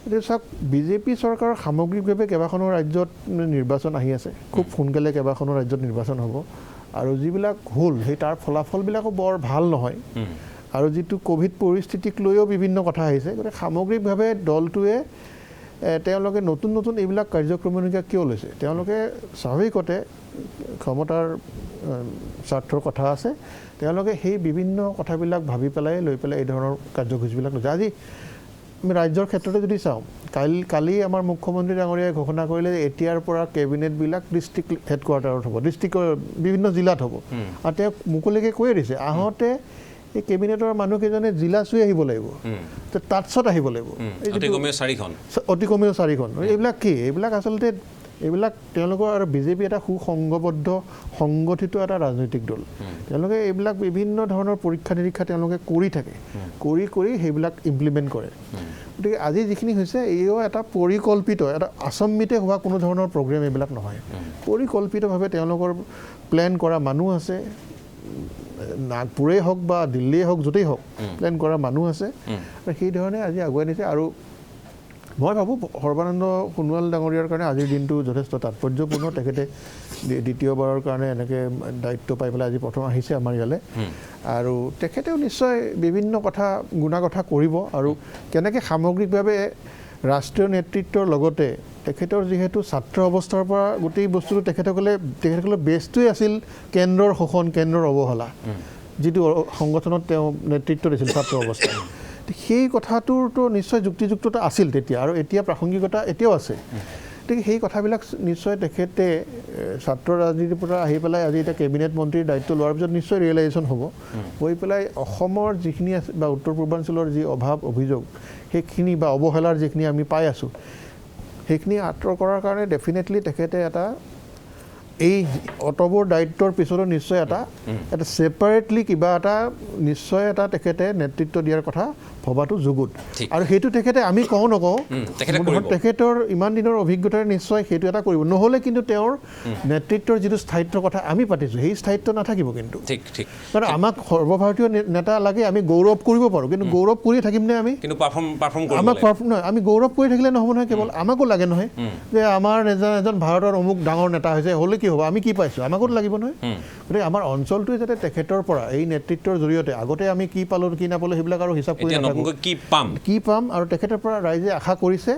এতিয়া চাওক বিজেপি চৰকাৰৰ সামগ্ৰিকভাৱে কেইবাখনো ৰাজ্যত নিৰ্বাচন আহি আছে খুব সোনকালে কেইবাখনো ৰাজ্যত নিৰ্বাচন হ'ব আৰু যিবিলাক হ'ল সেই তাৰ ফলাফলবিলাকো বৰ ভাল নহয় আৰু যিটো কোভিড পৰিস্থিতিক লৈও বিভিন্ন কথা আহিছে গতিকে সামগ্ৰিকভাৱে দলটোৱে তেওঁলোকে নতুন নতুন এইবিলাক কাৰ্যক্ৰমণিকা কিয় লৈছে তেওঁলোকে স্বাভাৱিকতে ক্ষমতাৰ স্বাৰ্থৰ কথা আছে তেওঁলোকে সেই বিভিন্ন কথাবিলাক ভাবি পেলাই লৈ পেলাই এই ধৰণৰ কাৰ্যসূচীবিলাক লৈছে আজি আমি ৰাজ্যৰ ক্ষেত্ৰতে যদি চাওঁ কালি আমাৰ মুখ্যমন্ত্ৰী ডাঙৰীয়াই ঘোষণা কৰিলে যে এতিয়াৰ পৰা কেবিনেটবিলাক ডিষ্ট্ৰিক্ট হেডকোৱাৰ্টাৰত হ'ব ডিষ্ট্ৰিক্টৰ বিভিন্ন জিলাত হ'ব আৰু তেওঁ মুকলিকৈ কৈয়ে দিছে আহোঁতে এই কেবিনেটৰ মানুহকেইজনে জিলা চুই আহিব লাগিব তাতছত আহিব লাগিব অতি কমেও 4খন এইবিলাক কি এইবিলাক আচলতে এইবিলাক তেওঁলোকৰ আৰু বিজেপি এটা সুসংঘবদ্ধ সংগঠিত এটা ৰাজনৈতিক দল তেওঁলোকে এইবিলাক বিভিন্ন ধৰণৰ পৰীক্ষা নিৰীক্ষা তেওঁলোকে কৰি থাকে কৰি সেইবিলাক ইমপ্লিমেণ্ট কৰে গতিকে আজি যিখিনি হৈছে এইও এটা পৰিকল্পিত এটা আচম্বিতে হোৱা কোনো ধৰণৰ প্ৰগ্ৰেম এইবিলাক নহয় পৰিকল্পিতভাৱে তেওঁলোকৰ প্লেন কৰা মানুহ আছে নাগপুৰেই হওক বা দিল্লীয়ে হওক য'তেই হওক প্লেন কৰা মানুহ আছে আৰু সেইধৰণে আজি আগুৱাই নিছে আৰু মই ভাবোঁ সৰ্বানন্দ সোণোৱাল ডাঙৰীয়াৰ কাৰণে আজিৰ দিনটো যথেষ্ট তাৎপৰ্যপূৰ্ণ তেখেতে দ্বিতীয়বাৰৰ কাৰণে এনেকৈ দায়িত্ব পাই পেলাই আজি প্ৰথম আহিছে আমাৰ ইয়ালৈ আৰু তেখেতেও নিশ্চয় বিভিন্ন গুণাকথা কৰিব আৰু কেনেকৈ সামগ্ৰিকভাৱে ৰাষ্ট্ৰীয় নেতৃত্বৰ লগতে তেখেতৰ যিহেতু ছাত্ৰ অৱস্থাৰ পৰা গোটেই বস্তুটো তেখেতসকলে বেছটোৱেই আছিল কেন্দ্ৰৰ শোষণ কেন্দ্ৰৰ অৱহেলা যিটো সংগঠনত তেওঁ নেতৃত্ব দিছিল ছাত্ৰ অৱস্থাত সেই কথাটোৰতো নিশ্চয় যুক্তিযুক্ততা আছিল তেতিয়া আৰু এতিয়া প্ৰাসংগিকতা এতিয়াও আছে গতিকে সেই কথাবিলাক নিশ্চয় তেখেতে ছাত্ৰ ৰাজনীতিৰ পৰা আহি পেলাই আজি এতিয়া কেবিনেট মন্ত্ৰীৰ দায়িত্ব লোৱাৰ পিছত নিশ্চয় ৰিয়েলাইজেশ্যন হ'ব হৈ পেলাই অসমৰ যিখিনি আছে বা উত্তৰ পূৰ্বাঞ্চলৰ যি অভাৱ অভিযোগ সেইখিনি বা অৱহেলাৰ যিখিনি আমি পাই আছোঁ সেইখিনি আঁতৰ কৰাৰ কাৰণে ডেফিনেটলি তেখেতে এটা এই অটবৰ দায়িত্বৰ পিছতো নিশ্চয় এটা ছেপাৰেটলি কিবা এটা নিশ্চয় এটা তেখেতে নেতৃত্ব দিয়াৰ কথা ভবাটো যুগুত আৰু সেইটো তেখেতে আমি কওঁ নকওঁ তেখেতৰ ইমান দিনৰ অভিজ্ঞতাৰে নিশ্চয় সেইটো এটা কৰিব নহ'লে কিন্তু তেওঁৰ নেতৃত্বৰ যিটো স্থায়িত্বৰ কথা আমি পাতিছোঁ সেই স্থায়িত্ব নাথাকিব কিন্তু কাৰণ আমাক সৰ্বভাৰতীয় নেতা লাগে আমি গৌৰৱ কৰিব পাৰোঁ কিন্তু গৌৰৱ কৰি থাকিমনে আমি আমাক নহয় আমি গৌৰৱ কৰি থাকিলে নহ'ব নহয় কেৱল আমাকো লাগে নহয় যে আমাৰ এজন ভাৰতৰ অমুক ডাঙৰ নেতা হৈছে হ'লে কি হ'ব আমি কি পাইছোঁ আমাকো লাগিব নহয় গতিকে আমাৰ অঞ্চলটোৱে যাতে তেখেতৰ পৰা এই নেতৃত্বৰ জৰিয়তে আগতে আমি কি পালোঁ কি নাপালোঁ সেইবিলাক আৰু হিচাপ কৰি কি পাম আৰু তেখেতৰ পৰা ৰাইজে আশা কৰিছে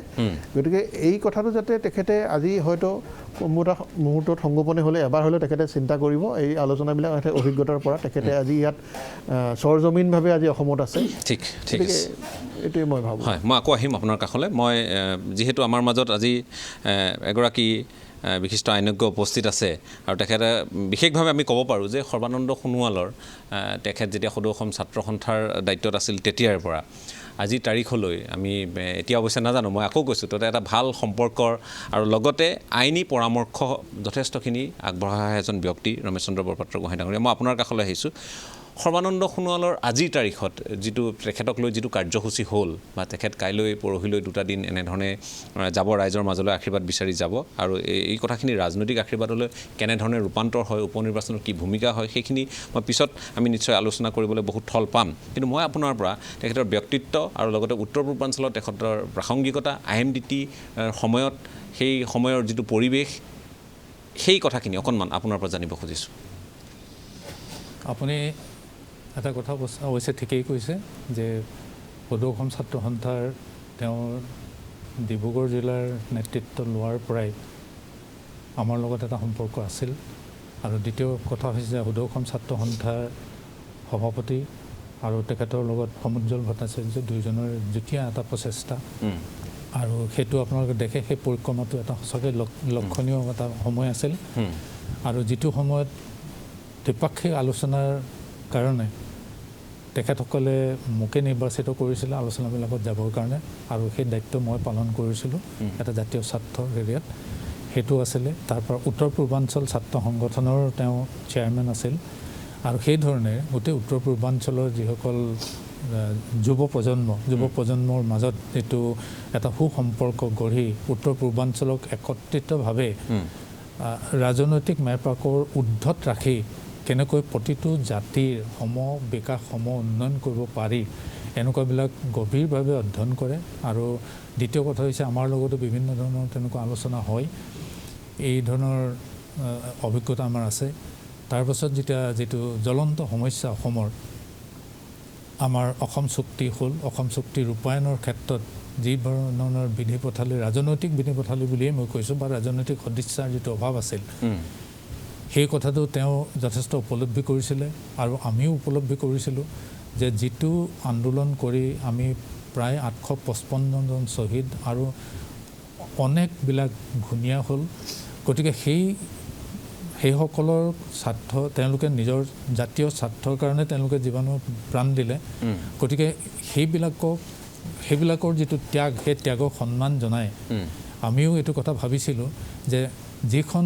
গতিকে এই কথাটো যাতে তেখেতে আজি হয়তো মুহূৰ্তত সংগোপনে হ'লে এবাৰ হ'লেও তেখেতে চিন্তা কৰিব এই আলোচনাবিলাক অভিজ্ঞতাৰ পৰা তেখেতে আজি ইয়াত সৰজমিনভাৱে আজি অসমত আছে ঠিক এইটোৱে মই ভাবোঁ হয় মই আকৌ আহিম আপোনাৰ কাষলৈ মই যিহেতু আমাৰ মাজত আজি এগৰাকী বিশিষ্ট আইনজ্ঞ উপস্থিত আছে আৰু তেখেতে বিশেষভাৱে আমি ক'ব পাৰোঁ যে সৰ্বানন্দ সোণোৱালৰ তেখেত যেতিয়া সদৌ অসম ছাত্ৰ সন্থাৰ দায়িত্বত আছিল তেতিয়াৰ পৰা আজিৰ তাৰিখলৈ আমি এতিয়া অৱশ্যে নাজানো মই আকৌ কৈছোঁ তাতে এটা ভাল সম্পৰ্কৰ আৰু লগতে আইনী পৰামৰ্শ যথেষ্টখিনি আগবঢ়া এজন ব্যক্তি ৰমেশ চন্দ্ৰ বৰপাত্ৰ গোহাঁই ডাঙৰীয়া মই আপোনাৰ কাষলৈ আহিছোঁ সৰ্বানন্দ সোণোৱালৰ আজিৰ তাৰিখত যিটো তেখেতক লৈ যিটো কাৰ্যসূচী হ'ল বা তেখেত কাইলৈ পৰহিলৈ 2টা দিন এনেধৰণে যাব ৰাইজৰ মাজলৈ আশীৰ্বাদ বিচাৰি যাব আৰু এই কথাখিনি ৰাজনৈতিক আশীৰ্বাদলৈ কেনেধৰণে ৰূপান্তৰ হয় উপনিৰ্বাচনৰ কি ভূমিকা হয় সেইখিনি মই পিছত আমি নিশ্চয় আলোচনা কৰিবলৈ বহুত থল পাম কিন্তু মই আপোনাৰ পৰা তেখেতৰ ব্যক্তিত্ব আৰু লগতে উত্তৰ পূৰ্বাঞ্চলত তেখেতৰ প্ৰাসংগিকতা IMDT সময়ত সেই সময়ৰ যিটো পৰিৱেশ সেই কথাখিনি অকণমান আপোনাৰ পৰা জানিব খুজিছোঁ আপুনি এটা কথা অৱশ্যে ঠিকেই কৈছে যে সদৌ অসম ছাত্ৰ সন্থাৰ তেওঁৰ ডিব্ৰুগড় জিলাৰ নেতৃত্ব লোৱাৰ পৰাই আমাৰ লগত এটা সম্পৰ্ক আছিল আৰু দ্বিতীয় কথা হৈছে যে সদৌ অসম ছাত্ৰ সন্থাৰ সভাপতি আৰু তেখেতৰ লগত সমুজ্জ্বল ভট্টাচাৰ্য দুয়োজনৰ যুটীয়া এটা প্ৰচেষ্টা আৰু সেইটো আপোনালোকে দেখে সেই পৰিক্ৰমাটো এটা সঁচাকৈ লক্ষণীয় এটা সময় আছিল আৰু যিটো সময়ত দ্বিপাক্ষিক আলোচনাৰ কাৰণে তেখেতসকলে মোকে নিৰ্বাচিত কৰিছিলে আলোচনাবিলাকত যাবৰ কাৰণে আৰু সেই দায়িত্ব মই পালন কৰিছিলোঁ এটা জাতীয় স্বাৰ্থৰ এৰিয়াত সেইটো আছিলে। তাৰপৰা উত্তৰ পূৰ্বাঞ্চল ছাত্ৰ সংগঠনৰ তেওঁ চেয়াৰমেন আছিল। আৰু সেই ধৰণে গোটেই উত্তৰ পূৰ্বাঞ্চলৰ যিসকল যুৱ প্ৰজন্মৰ মাজত এইটো এটা সুসম্পৰ্ক গঢ়ি উত্তৰ পূৰ্বাঞ্চলক একত্ৰিতভাৱে ৰাজনৈতিক মেৰপাকৰ ঊৰ্ধত ৰাখি কেনেকৈ প্ৰতিটো জাতিৰ বিকাশ উন্নয়ন কৰিব পাৰি এনেকুৱাবিলাক গভীৰভাৱে অধ্যয়ন কৰে। আৰু দ্বিতীয় কথা হৈছে আমাৰ লগতো বিভিন্ন ধৰণৰ তেনেকুৱা আলোচনা হয়। এই ধৰণৰ অভিজ্ঞতা আমাৰ আছে। তাৰপাছত যিটো জ্বলন্ত সমস্যা অসমৰ, আমাৰ অসম চুক্তি হ'ল, অসম চুক্তি ৰূপায়ণৰ ক্ষেত্ৰত যি ধৰণৰ বিধি পথালি, ৰাজনৈতিক বিধি পথালি বুলিয়ে মই কৈছোঁ, বা ৰাজনৈতিক সদিচ্ছাৰ যিটো অভাৱ আছিল, সেই কথাটো তেওঁ যথেষ্ট উপলব্ধি কৰিছিলে। আৰু আমিও উপলব্ধি কৰিছিলোঁ যে যিটো আন্দোলন কৰি আমি প্ৰায় 855 জন শ্বহীদ আৰু অনেকবিলাক ঘূণীয়া হ'ল। গতিকে সেইসকলৰ স্বাৰ্থ, তেওঁলোকে নিজৰ জাতীয় স্বাৰ্থৰ কাৰণে তেওঁলোকে জীৱনৰ প্ৰাণ দিলে। গতিকে সেইবিলাকৰ যিটো ত্যাগ, সেই ত্যাগক সন্মান জনাই আমিও এইটো কথা ভাবিছিলোঁ যে যিখন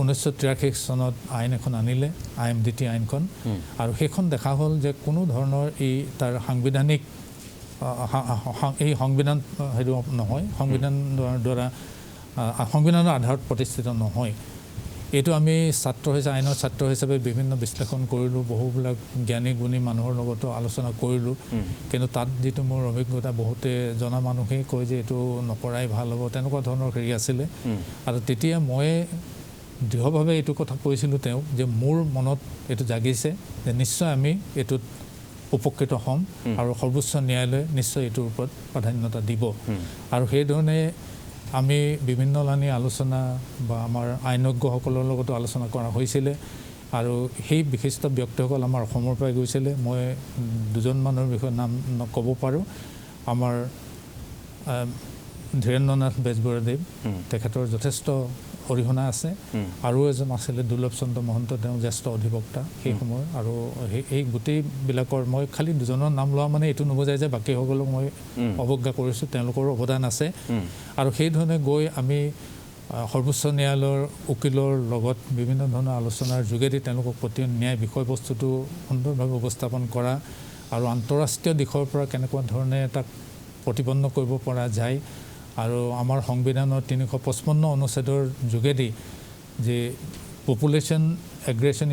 1983 চনত আইন এখন আনিলে, IMDT আইনখন, আৰু সেইখন দেখা হ'ল যে কোনো ধৰণৰ তাৰ সাংবিধানিক সংবিধান হেৰি নহয়, সংবিধানৰ আধাৰত প্ৰতিষ্ঠিত নহয়। এইটো আমি আইনৰ ছাত্ৰ হিচাপে বিভিন্ন বিশ্লেষণ কৰিলোঁ, বহুবিলাক জ্ঞানী গুণী মানুহৰ লগতো আলোচনা কৰিলোঁ। কিন্তু তাত যিটো মোৰ অভিজ্ঞতা, বহুতে জনা মানুহেই কয় যে এইটো নকৰাই ভাল হ'ব, তেনেকুৱা ধৰণৰ হেৰি আছিলে। আৰু তেতিয়া মই দৃঢ়ভাৱে এইটো কথা কৈছিলোঁ তেওঁক যে মোৰ মনত এইটো জাগিছে যে নিশ্চয় আমি এইটোত উপকৃত হ'ম আৰু সৰ্বোচ্চ ন্যায়ালয়ে নিশ্চয় এইটোৰ ওপৰত প্ৰাধান্যতা দিব। আৰু সেইধৰণে আমি বিভিন্নলানি আলোচনা বা আমাৰ আইনজ্ঞসকলৰ লগতো আলোচনা কৰা হৈছিলে। আৰু সেই বিশিষ্ট ব্যক্তিসকল আমাৰ অসমৰ পৰাই গৈছিলে। মই দুজনমানৰ বিষয়ে নাম ক'ব পাৰোঁ। আমাৰ ধীৰেন্দ্ৰনাথ বেজবৰুৱাদেৱ, তেখেতৰ যথেষ্ট অৰিহণা আছে। আৰু এজন আছিলে দুৰ্লভ চন্দ্ৰ মহন্ত, তেওঁ জ্যেষ্ঠ অধিবক্তা সেই সময়ৰ। আৰু এই গোটেইবিলাকৰ মই খালি দুজনৰ নাম লোৱা মানে এইটো নুবুজায় যে বাকীসকলক মই অৱজ্ঞা কৰিছোঁ, তেওঁলোকৰ অৱদান আছে। আৰু সেইধৰণে গৈ আমি সৰ্বোচ্চ ন্যায়ালয়ৰ উকিলৰ লগত বিভিন্ন ধৰণৰ আলোচনাৰ যোগেদি তেওঁলোকক প্ৰতি ন্যায় বিষয়বস্তুটো সুন্দৰভাৱে উপস্থাপন কৰা আৰু আন্তঃৰাষ্ট্ৰীয় দিশৰ পৰা কেনেকুৱা ধৰণে তাক প্ৰতিপন্ন কৰিব পৰা যায়। আৰু আমাৰ সংবিধানৰ 355 অনুচ্ছেদৰ যোগেদি যে population aggression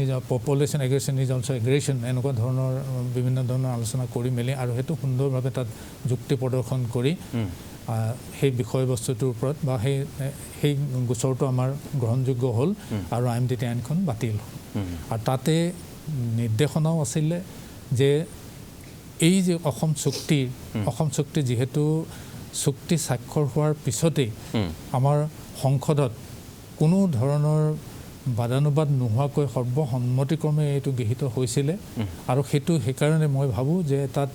is also' aggression, এনেকুৱা ধৰণৰ বিভিন্ন ধৰণৰ আলোচনা কৰি মেলি আৰু সেইটো সুন্দৰভাৱে তাত যুক্তি প্ৰদৰ্শন কৰি সেই বিষয়বস্তুটোৰ ওপৰত বা সেই গোচৰটো আমাৰ গ্ৰহণযোগ্য হ'ল আৰু IMDT আইনখন বাতিল হ'ল। আৰু তাতে নিৰ্দেশনাও আছিলে যে এই যে অসম চুক্তি যিহেতু চুক্তি স্বাক্ষৰ হোৱাৰ পিছতেই আমাৰ সংসদত কোনো ধৰণৰ বাদানুবাদ নোহোৱাকৈ সৰ্বসন্মতিক্ৰমে এইটো গৃহীত হৈছিলে। আৰু সেইকাৰণে মই ভাবোঁ যে তাত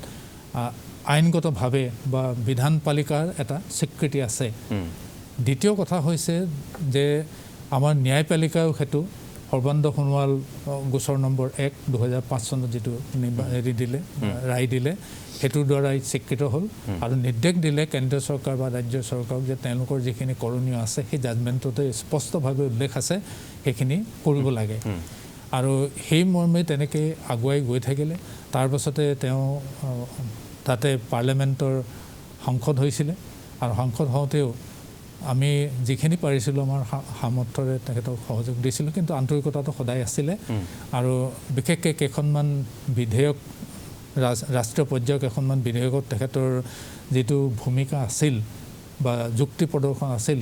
আইনগতভাৱে বা বিধানপালিকাৰ এটা স্বীকৃতি আছে। দ্বিতীয় কথা হৈছে যে আমাৰ ন্যায়পালিকাও সেইটো সৰ্বানন্দ সোণোৱাল গোচৰ নম্বৰ 1 2005 চনত যিটো ৰায় দিলে, সেইটোৰ দ্বাৰাই স্বীকৃত হ'ল। আৰু নিৰ্দেশ দিলে কেন্দ্ৰীয় চৰকাৰ বা ৰাজ্য চৰকাৰক যে তেওঁলোকৰ যিখিনি কৰণীয় আছে সেই জাজমেণ্টতে স্পষ্টভাৱে উল্লেখ আছে, সেইখিনি কৰিব লাগে। আৰু সেই মৰ্মে তেনেকৈ আগুৱাই গৈ থাকিলে। তাৰপাছতে তেওঁ তাতে পাৰ্লিয়ামেণ্টৰ সাংসদ হৈছিলে। আৰু সাংসদ হওঁতেও আমি যিখিনি পাৰিছিলোঁ আমাৰ সামৰ্থ্যৰে তেখেতক সহযোগ দিছিলোঁ, কিন্তু আন্তৰিকতাটো সদায় আছিলে। আৰু বিশেষকৈ কেইখনমান বিধেয়ক, ৰাষ্ট্ৰীয় পৰ্যায়ৰ কেইখনমান বিধেয়কত তেখেতৰ যিটো ভূমিকা আছিল বা যুক্তি প্ৰদৰ্শন আছিল,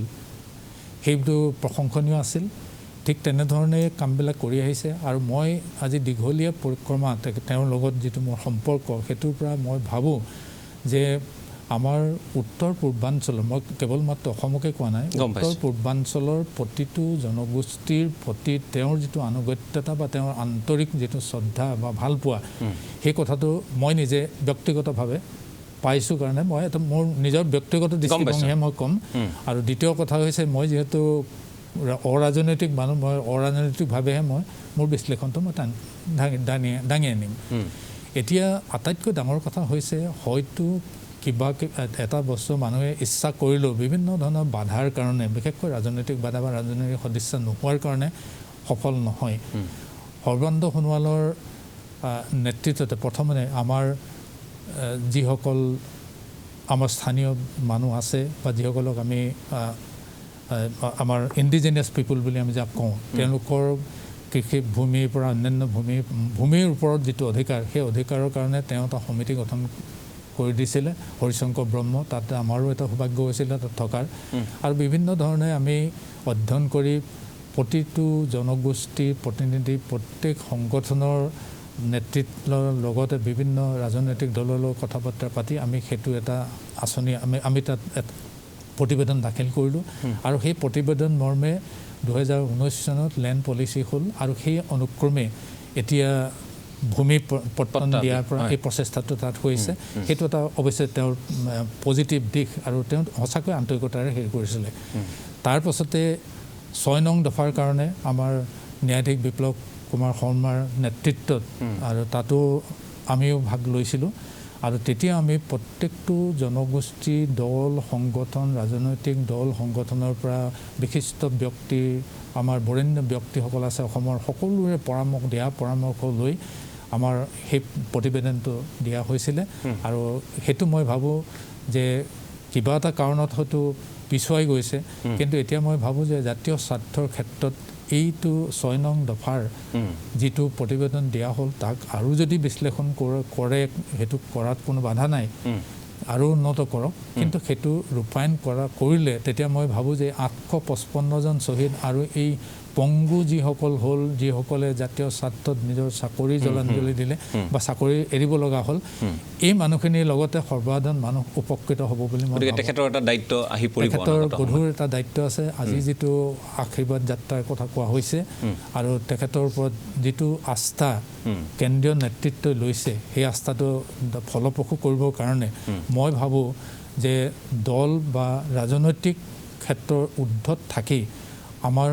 সেইটো প্ৰশংসনীয় আছিল। ঠিক তেনেধৰণে কামবিলাক কৰি আহিছে। আৰু মই আজি দীঘলীয়া পৰিক্ৰমা তেওঁৰ লগত যিটো মোৰ সম্পৰ্ক, সেইটোৰ পৰা মই ভাবোঁ যে আমাৰ উত্তৰ পূৰ্বাঞ্চলৰ, মই কেৱল মাত্ৰ অসমকে কোৱা নাই, উত্তৰ পূৰ্বাঞ্চলৰ প্ৰতিটো জনগোষ্ঠীৰ প্ৰতি তেওঁৰ যিটো আনুগত্যতা বা তেওঁৰ আন্তৰিক যিটো শ্ৰদ্ধা বা ভালপোৱা, সেই কথাটো মই নিজে ব্যক্তিগতভাৱে পাইছোঁ কাৰণে মই এটা মোৰ নিজৰ ব্যক্তিগত দৃষ্টিভংগীহে মই ক'ম। আৰু দ্বিতীয় কথা হৈছে মই যিহেতু অৰাজনৈতিক মানুহ, মই অৰাজনৈতিকভাৱেহে মোৰ বিশ্লেষণটো মই দাঙি আনিম। এতিয়া আটাইতকৈ ডাঙৰ কথা হৈছে হয়তো কিবা এটা বস্তু মানুহে ইচ্ছা কৰিলেও বিভিন্ন ধৰণৰ বাধাৰ কাৰণে, বিশেষকৈ ৰাজনৈতিক বাধা বা ৰাজনৈতিক সদিচ্ছা নোহোৱাৰ কাৰণে সফল নহয়। সৰ্বানন্দ সোণোৱালৰ নেতৃত্বতে প্ৰথমে আমাৰ যিসকল আমাৰ স্থানীয় মানুহ আছে বা যিসকলক আমি আমাৰ ইণ্ডিজিনিয়াছ পিপুল বুলি আমি যাক কওঁ, তেওঁলোকৰ কৃষি ভূমিৰ পৰা অন্যান্য ভূমিৰ ওপৰত যিটো অধিকাৰ, সেই অধিকাৰৰ কাৰণে তেওঁ এটা সমিতি গঠন কৰি দিছিলে, হৰিশংকৰ ব্ৰহ্ম। তাতে আমাৰো এটা সৌভাগ্য হৈছিলে তাত থকাৰ। আৰু বিভিন্ন ধৰণে আমি অধ্যয়ন কৰি প্ৰতিটো জনগোষ্ঠীৰ প্ৰতিনিধি, প্ৰত্যেক সংগঠনৰ নেতৃত্বৰ লগতে বিভিন্ন ৰাজনৈতিক দলৰ লগত কথা বতৰা পাতি আমি সেইটো এটা আঁচনি আমি তাত প্ৰতিবেদন দাখিল কৰিলোঁ। আৰু সেই প্ৰতিবেদন মৰ্মে 2019 চনত লেণ্ড পলিচি হ'ল। আৰু সেই অনুক্ৰমে এতিয়া ভূমি পট্টন দিয়াৰ পৰা এই প্ৰচেষ্টাটো তাত হৈছে। সেইটো এটা অৱশ্যে তেওঁৰ পজিটিভ দিশ আৰু তেওঁ সঁচাকৈ আন্তৰিকতাৰে হেৰি কৰিছিলে। তাৰপাছতে 6 নং দফাৰ কাৰণে আমাৰ ন্যায়াধীশ বিপ্লৱ কুমাৰ শৰ্মাৰ নেতৃত্বত আৰু তাতো আমিও ভাগ লৈছিলোঁ। আৰু তেতিয়া আমি প্ৰত্যেকটো জনগোষ্ঠী, দল, সংগঠন, ৰাজনৈতিক দল সংগঠনৰ পৰা বিশিষ্ট ব্যক্তি, আমাৰ বৰেণ্য ব্যক্তিসকল আছে অসমৰ, সকলোৰে পৰামৰ্শ লৈ আমাৰ সেই প্ৰতিবেদনটো দিয়া হৈছিলে। আৰু সেইটো মই ভাবোঁ যে কিবা এটা কাৰণত হয়তো পিছুৱাই গৈছে, কিন্তু এতিয়া মই ভাবোঁ যে জাতীয় স্বাৰ্থৰ ক্ষেত্ৰত এইটো 6 নং দফাৰ যিটো প্ৰতিবেদন দিয়া হ'ল, তাক আৰু যদি বিশ্লেষণ কৰে সেইটো কৰাত কোনো বাধা নাই, আৰু উন্নত কৰক। কিন্তু সেইটো ৰূপায়ণ কৰিলে তেতিয়া মই ভাবোঁ যে 855জন শ্বহীদ আৰু এই পংগু যিসকল হ'ল, যিসকলে জাতীয় স্বাৰ্থত নিজৰ চাকৰি জলাঞ্জলি দিলে বা চাকৰি এৰিব লগা হ'ল, এই মানুহখিনিৰ লগতে সৰ্বসাধাৰণ মানুহ উপকৃত হ'ব বুলি মই ভাবোঁ। তেখেতৰ এটা দায়িত্ব আহি পৰিব, তেখেতৰ গধুৰ এটা দায়িত্ব আছে। আজি যিটো আশীৰ্বাদ যাত্ৰাৰ কথা কোৱা হৈছে আৰু তেখেতৰ ওপৰত যিটো আস্থা কেন্দ্ৰীয় নেতৃত্বই লৈছে, সেই আস্থাটো ফলপ্ৰসূ কৰিবৰ কাৰণে মই ভাবোঁ যে দল বা ৰাজনৈতিক ক্ষেত্ৰৰ ঊৰ্ধত থাকি আমাৰ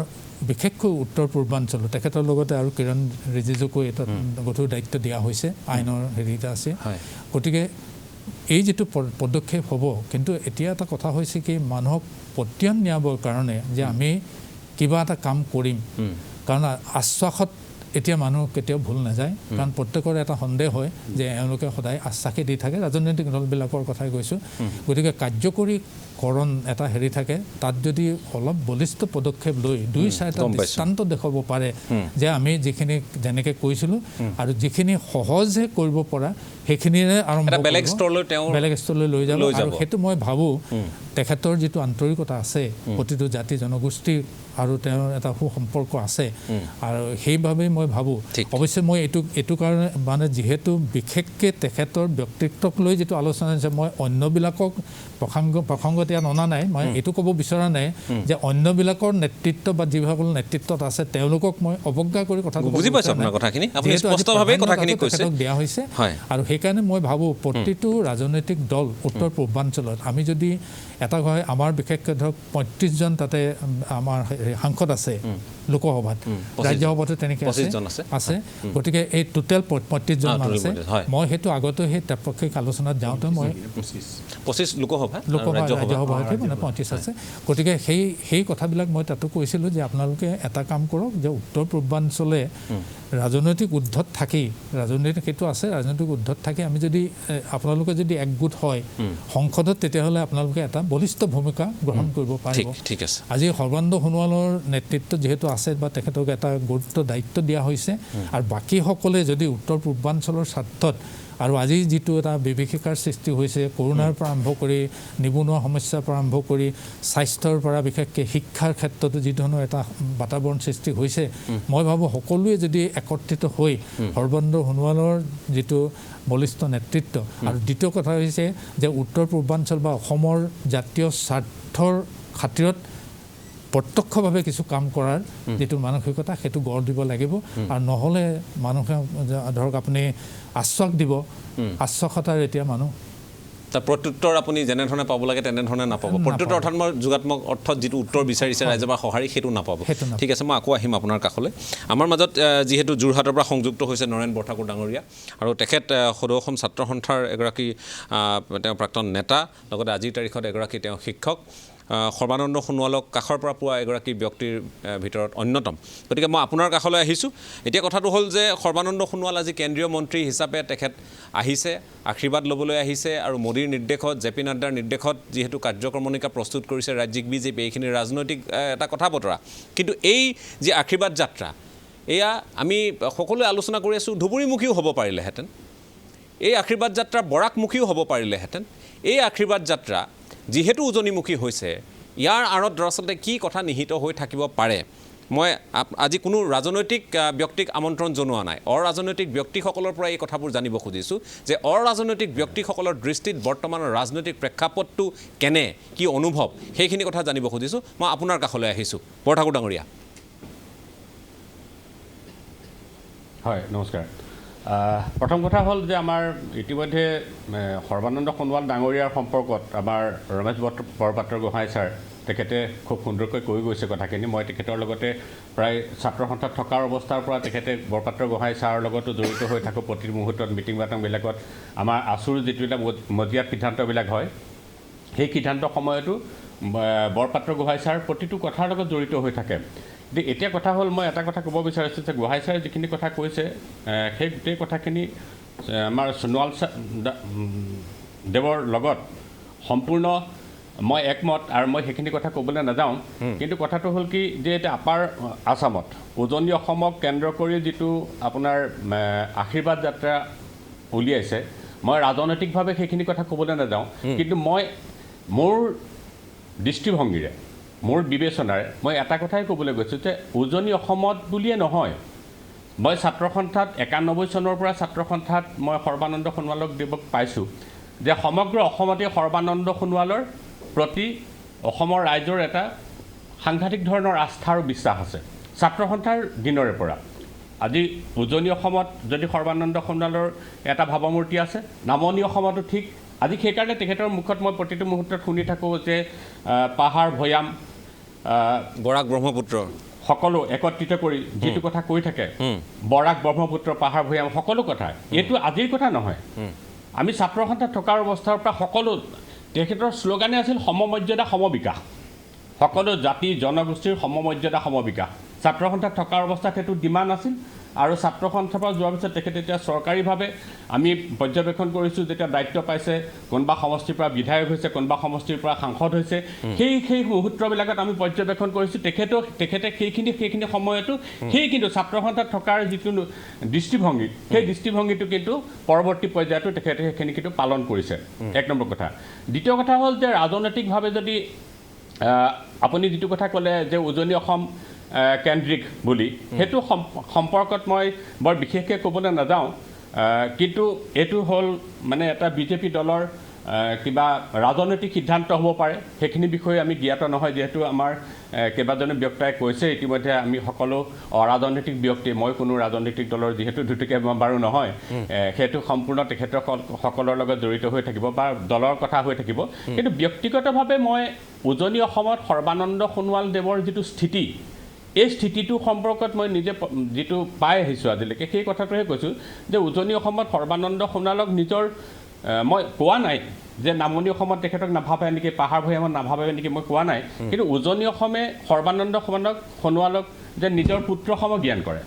বিশেষকৈ উত্তৰ পূৰ্বাঞ্চল, তেখেতৰ লগতে আৰু কিৰণ ৰিজিজুকো এটা গধুৰ দায়িত্ব দিয়া হৈছে, আইনৰ হেৰি এটা আছে। গতিকে এই যিটো পদক্ষেপ হ'ব, কিন্তু এতিয়া এটা কথা হৈছে কি, মানুহক পতিয়ন নিয়াবৰ কাৰণে যে আমি কিবা এটা কাম কৰিম, কাৰণ আশ্বাসত এতিয়া মানুহ কেতিয়াও ভুল নাযায়। কাৰণ প্ৰত্যেকৰে এটা সন্দেহ হয় যে এওঁলোকে সদায় আশ্বাসে দি থাকে, ৰাজনৈতিক দলবিলাকৰ কথাই কৈছোঁ। গতিকে কাৰ্যকৰীকৰণ এটা হেৰি থাকে, তাত যদি অলপ বলিষ্ঠ পদক্ষেপ লৈ দুই চাৰিটা দৃষ্টান্ত দেখুৱাব পাৰে যে আমি যিখিনি যেনেকৈ কৈছিলোঁ আৰু যিখিনি সহজে কৰিব পৰা সেইখিনিৰে আৰম্ভ বেলেগ স্তৰলৈ লৈ যাব। আৰু সেইটো মই ভাবোঁ তেখেতৰ যিটো আন্তৰিকতা আছে প্ৰতিটো জাতি জনগোষ্ঠীৰ আৰু তেওঁৰ এটা সুসম্পৰ্ক আছে। আৰু সেইবাবেই মই ভাবোঁ, অৱশ্যে মই এইটো কাৰণে মানে যিহেতু বিশেষকৈ তেখেতৰ ব্যক্তিত্বক লৈ যিটো আলোচনা হৈছে, মই অন্যবিলাকক প্ৰসংগত ইয়াত অনা নাই। মই এইটো ক'ব বিচৰা নাই যে অন্যবিলাকৰ নেতৃত্ব বা যিসকল নেতৃত্বত আছে তেওঁলোকক মই অৱজ্ঞা কৰি কথাটো বুজি পাইছোঁ আপোনাৰ কথাখিনি, আপুনি স্পষ্টভাৱে কথাখিনি কৈছে, দিয়া হৈছে। আৰু সেইকাৰণে মই ভাবোঁ প্ৰতিটো ৰাজনৈতিক দল উত্তৰ পূৰ্বাঞ্চলত আমি যদি এটা হয়, আমাৰ বিশেষকৈ ধৰক 35জন তাতে আমাৰ সাংসদ আছে লোকসভাত, ৰাজ্যসভাতো তেনেকৈ আছে। গতিকে এই টোটেল 35জন মান আছে। মই সেইটো আগতে সেই ত্ৰিপাক্ষিক আলোচনাত যাওঁতে মই 25 লোকসভা ৰাজ্যসভাতে মানে 35 আছে। গতিকে সেই কথাবিলাক মই তাতো কৈছিলোঁ যে আপোনালোকে এটা কাম কৰক যে উত্তৰ পূৰ্বাঞ্চলে ৰাজনৈতিক ঊৰ্ধত থাকি, ৰাজনৈতিক সেইটো আছে, ৰাজনৈতিক ঊৰ্ধত থাকি আমি যদি আপোনালোকে যদি একগোট হয় সংসদত, তেতিয়াহ'লে আপোনালোকে এটা বলিষ্ঠ ভূমিকা গ্ৰহণ কৰিব পাৰিব। ঠিক আছে। আজি সৰ্বানন্দ সোণোৱালৰ নেতৃত্ব যিহেতু আছে বা তেখেতক এটা গুৰুত্ব দায়িত্ব দিয়া হৈছে, আৰু বাকীসকলে যদি উত্তৰ পূৰ্বাঞ্চলৰ স্বাৰ্থত, আৰু আজি যিটো এটা বিভীষিকাৰ সৃষ্টি হৈছে, কৰোণাৰ পৰা আৰম্ভ কৰি নিবনুৱা সমস্যাৰ পৰা আৰম্ভ কৰি স্বাস্থ্যৰ পৰা বিশেষকৈ শিক্ষাৰ ক্ষেত্ৰতো যি ধৰণৰ এটা বাতাবৰণ সৃষ্টি হৈছে, মই ভাবোঁ সকলোৱে যদি একত্ৰিত হৈ সৰ্বানন্দ সোণোৱালৰ যিটো বলিষ্ঠ নেতৃত্ব, আৰু দ্বিতীয় কথা হৈছে যে উত্তৰ পূৰ্বাঞ্চল বা অসমৰ জাতীয় স্বাৰ্থৰ খাতিৰত প্ৰত্যক্ষভাৱে কিছু কাম কৰাৰ যিটো মানসিকতা, সেইটো গঢ় দিব লাগিব। আৰু নহ'লে মানুহে ধৰক আপুনি আশ্বাস দিব, আশ্বাসতাৰ এতিয়া মানুহ তাৰ প্ৰত্যুত্তৰ আপুনি যেনেধৰণে পাব লাগে তেনেধৰণে নাপাব প্ৰত্যুত্তৰ অৰ্থাৎ মই যোগাত্মক অৰ্থত যিটো উত্তৰ বিচাৰিছে ৰাইজে বা সঁহাৰি সেইটো নাপাব ঠিক আছে মই আকৌ আহিম আপোনাৰ কাষলৈ আমাৰ মাজত যিহেতু যোৰহাটৰ পৰা সংযুক্ত হৈছে নৰেন বৰঠাকুৰ ডাঙৰীয়া আৰু তেখেত সদৌ অসম ছাত্ৰ সন্থাৰ এগৰাকী তেওঁ প্ৰাক্তন নেতা লগতে আজিৰ তাৰিখত এগৰাকী তেওঁ শিক্ষক সৰ্বানন্দ সোণোৱালক কাষৰ পৰা পোৱা এগৰাকী ব্যক্তিৰ ভিতৰত অন্যতম গতিকে মই আপোনাৰ কাষলৈ আহিছোঁ এতিয়া কথাটো হ'ল যে সৰ্বানন্দ সোণোৱাল আজি কেন্দ্ৰীয় মন্ত্ৰী হিচাপে তেখেত আহিছে আশীৰ্বাদ ল'বলৈ আহিছে আৰু মোদীৰ নিৰ্দেশত জেপি নাড্ডাৰ নিৰ্দেশত যিহেতু কাৰ্যক্ৰমণিকা প্ৰস্তুত কৰিছে ৰাজ্যিক বিজেপি এইখিনি ৰাজনৈতিক এটা কথা বতৰা কিন্তু এই যি আশীৰ্বাদ যাত্ৰা এয়া আমি সকলোৱে আলোচনা কৰি আছোঁ ধুবুৰীমুখীও হ'ব পাৰিলেহেঁতেন এই আশীৰ্বাদ যাত্ৰা বৰাকমুখীও হ'ব পাৰিলেহেঁতেন এই আশীৰ্বাদ যাত্ৰা যিহেতু উজনিমুখী হৈছে ইয়াৰ আঁৰত দৰাচলতে কি কথা নিহিত হৈ থাকিব পাৰে মই আজি কোনো ৰাজনৈতিক ব্যক্তিক আমন্ত্ৰণ জনোৱা নাই অৰাজনৈতিক ব্যক্তিসকলৰ পৰা এই কথাবোৰ জানিব খুজিছোঁ যে অৰাজনৈতিক ব্যক্তিসকলৰ দৃষ্টিত বৰ্তমানৰ ৰাজনৈতিক প্ৰেক্ষাপটটো কেনে কি অনুভৱ সেইখিনি কথা জানিব খুজিছোঁ মই আপোনাৰ কাষলৈ আহিছোঁ বৰঠাকুৰ ডাঙৰীয়া হয় নমস্কাৰ প্ৰথম কথা হ'ল যে আমাৰ ইতিমধ্যে সৰ্বানন্দ সোণোৱাল ডাঙৰীয়াৰ সম্পৰ্কত আমাৰ ৰমেশ বৰপাত্ৰ গোহাঁই ছাৰ তেখেতে খুব সুন্দৰকৈ কৈ গৈছে কথাখিনি মই তেখেতৰ লগতে প্ৰায় ছাত্ৰ সন্থাত থকাৰ অৱস্থাৰ পৰা তেখেতে বৰপাত্ৰ গোহাঁই ছাৰৰ লগতো জড়িত হৈ থাকোঁ প্ৰতি মুহূৰ্তত মিটিং বাটংবিলাকত আমাৰ আছুৰ যিটোবিলাক মজিয়াত সিদ্ধান্তবিলাক হয় সেই সিদ্ধান্তৰ সময়তো বৰপাত্ৰ গোহাঁই ছাৰ প্ৰতিটো কথাৰ লগত জড়িত হৈ থাকে কিন্তু এতিয়া কথা হ'ল মই এটা কথা ক'ব বিচাৰিছোঁ যে গোহাঁই ছাৰে যিখিনি কথা কৈছে সেই গোটেই কথাখিনি আমাৰ সোণোৱাল দেৱৰ লগত সম্পূৰ্ণ মই একমত আৰু মই সেইখিনি কথা ক'বলৈ নাযাওঁ কিন্তু কথাটো হ'ল কি যে এতিয়া আপাৰ আছামত উজনি অসমক কেন্দ্ৰ কৰি যিটো আপোনাৰ আশীৰ্বাদ যাত্ৰা উলিয়াইছে মই ৰাজনৈতিকভাৱে সেইখিনি কথা ক'বলৈ নাযাওঁ কিন্তু মই মোৰ দৃষ্টিভংগীৰে মোৰ বিবেচনাৰে মই এটা কথাই ক'বলৈ গৈছোঁ যে উজনি অসমত বুলিয়ে নহয় মই ছাত্ৰ সন্থাত 91 চনৰ পৰা ছাত্ৰ সন্থাত মই সৰ্বানন্দ সোণোৱালক দেৱক পাইছোঁ যে সমগ্ৰ অসমতে সৰ্বানন্দ সোণোৱালৰ প্ৰতি অসমৰ ৰাইজৰ এটা সাংঘাতিক ধৰণৰ আস্থা আৰু বিশ্বাস আছে ছাত্ৰ সন্থাৰ দিনৰে পৰা আজি উজনি অসমত যদি সৰ্বানন্দ সোণোৱালৰ এটা ভাৱমূৰ্তি আছে নামনি অসমতো ঠিক আজি সেইকাৰণে তেখেতৰ মুখত মই প্ৰতিটো মুহূৰ্তত শুনি থাকোঁ যে পাহাৰ ভৈয়াম বৰাক ব্ৰহ্মপুত্ৰ সকলো একত্ৰিত কৰি যিটো কথা কৈ থাকে বৰাক ব্ৰহ্মপুত্ৰ পাহাৰ ভৈয়াম সকলো কথা এইটো আজিৰ কথা নহয় আমি ছাত্ৰ সন্থাত থকাৰ অৱস্থাৰ পৰা সকলো তেখেতৰ শ্লোগানে আছিল সমমৰ্যাদা সমবিকাশ সকলো জাতি জনগোষ্ঠীৰ সমমৰ্যাদা সমবিকাশ ছাত্ৰ সন্থাত থকাৰ অৱস্থাত সেইটো ডিমাণ্ড আছিল আৰু ছাত্ৰ সন্থাৰ পৰা যোৱাৰ পিছত তেখেতে এতিয়া চৰকাৰীভাৱে আমি পৰ্যবেক্ষণ কৰিছোঁ যেতিয়া দায়িত্ব পাইছে কোনোবা সমষ্টিৰ পৰা বিধায়ক হৈছে কোনোবা সমষ্টিৰ পৰা সাংসদ হৈছে সেই মুহূৰ্তবিলাকত আমি পৰ্যবেক্ষণ কৰিছোঁ তেখেতে সেইখিনি সময়তো সেই কিন্তু ছাত্ৰ সন্থাত থকাৰ যিটো দৃষ্টিভংগী সেই দৃষ্টিভংগীটো কিন্তু পৰৱৰ্তী পৰ্যায়তো তেখেতে সেইখিনি কিন্তু পালন কৰিছে এক নম্বৰ কথা দ্বিতীয় কথা হ'ল যে ৰাজনৈতিকভাৱে যদি আপুনি যিটো কথা ক'লে যে উজনি অসম কেন্দ্ৰিক বুলি সেইটো সম্পৰ্কত মই বৰ বিশেষকৈ ক'বলৈ নাযাওঁ কিন্তু এইটো হ'ল মানে এটা বিজেপি দলৰ কিবা ৰাজনৈতিক সিদ্ধান্ত হ'ব পাৰে সেইখিনি বিষয়ে আমি জ্ঞাত নহয় যিহেতু আমাৰ কেইবাজনো ব্যক্তিয়ে কৈছে ইতিমধ্যে আমি সকলো অৰাজনৈতিক ব্যক্তি মই কোনো ৰাজনৈতিক দলৰ যিহেতু দুটকীয়া বাৰু নহয় সেইটো সম্পূৰ্ণ তেখেতৰ সকলৰ লগত জড়িত হৈ থাকিব বা দলৰ কথা হৈ থাকিব কিন্তু ব্যক্তিগতভাৱে মই উজনি অসমত সৰ্বানন্দ সোণোৱাল দেৱৰ যিটো স্থিতি এই স্থিতিটো সম্পৰ্কত মই নিজে যিটো পাই আহিছোঁ আজিলৈকে সেই কথাটোহে কৈছোঁ যে উজনি অসমত সৰ্বানন্দ সোণোৱালক নিজৰ মই কোৱা নাই যে নামনি অসমত তেখেতক নাভাবে নেকি পাহাৰ ভৈয়ামত নাভাবে নেকি মই কোৱা নাই কিন্তু উজনি অসমে সৰ্বানন্দ সোণোৱালক যে নিজৰ পুত্ৰ সম জ্ঞান কৰে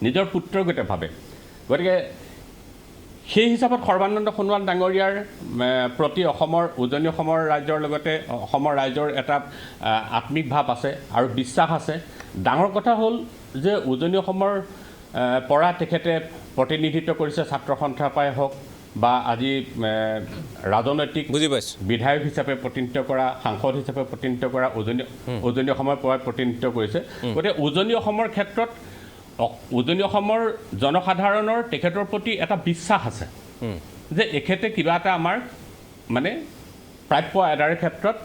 নিজৰ পুত্ৰৰ গতে ভাবে গতিকে সেই হিচাপত সৰ্বানন্দ সোণোৱাল ডাঙৰীয়াৰ প্ৰতি উজনি অসমৰ ৰাজ্যৰ লগতে অসমৰ ৰাইজৰ এটা আত্মিক ভাৱ আছে আৰু বিশ্বাস আছে ডাঙৰ কথা হ'ল যে উজনি অসমৰ পৰা তেখেতে প্ৰতিনিধিত্ব কৰিছে ছাত্ৰ সন্থাৰ পৰাই হওক বা আজি ৰাজনৈতিক বিধায়ক হিচাপে প্ৰতিনিধিত্ব কৰা সাংসদ হিচাপে প্ৰতিনিধিত্ব কৰা উজনি অসমৰ পৰাই প্ৰতিনিধিত্ব কৰিছে গতিকে উজনি অসমৰ ক্ষেত্ৰত উজনি অসমৰ জনসাধাৰণৰ তেখেতৰ প্ৰতি এটা বিশ্বাস আছে যে এখেতে কিবা এটা আমাৰ মানে প্ৰাপ্য আদায়ৰ ক্ষেত্ৰত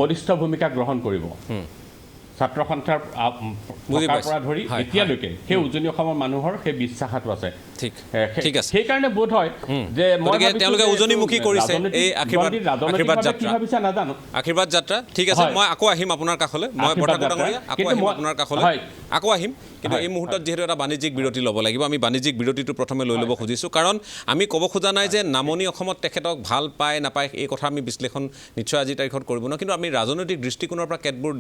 বলিষ্ঠ ভূমিকা গ্ৰহণ কৰিব ছাত্ৰ সন্থাৰ পৰা ধৰি এতিয়ালৈকে সেই উজনি অসমৰ মানুহৰ সেই বিশ্বাসটো আছে ঠিক ঠিক আছে সেইকাৰণে বোধ হয় যে গতিকে তেওঁলোকে উজনিমুখী কৰিছে এই আশীৰ্বাদ যাত্ৰা কি ভাবিছে নাজানো আশীৰ্বাদ যাত্ৰা ঠিক আছে মই আকৌ আহিম আপোনাৰ কাষলৈ মই বৰঠাকুৰ ডাঙৰীয়া আকৌ আহিম আপোনাৰ কাষলৈ আকৌ আহিম কিন্তু এই মুহূৰ্তত যিহেতু এটা বাণিজ্যিক বিৰতি ল'ব লাগিব আমি বাণিজ্যিক বিৰতিটো প্ৰথমে লৈ ল'ব খুজিছোঁ কাৰণ আমি ক'ব খোজা নাই যে নামনি অসমত তেখেতক ভাল পায় নাপায় এই কথা আমি বিশ্লেষণ নিশ্চয় আজিৰ তাৰিখত কৰিব নোৱাৰোঁ কিন্তু আমি ৰাজনৈতিক দৃষ্টিকোণৰ পৰা কেতবোৰ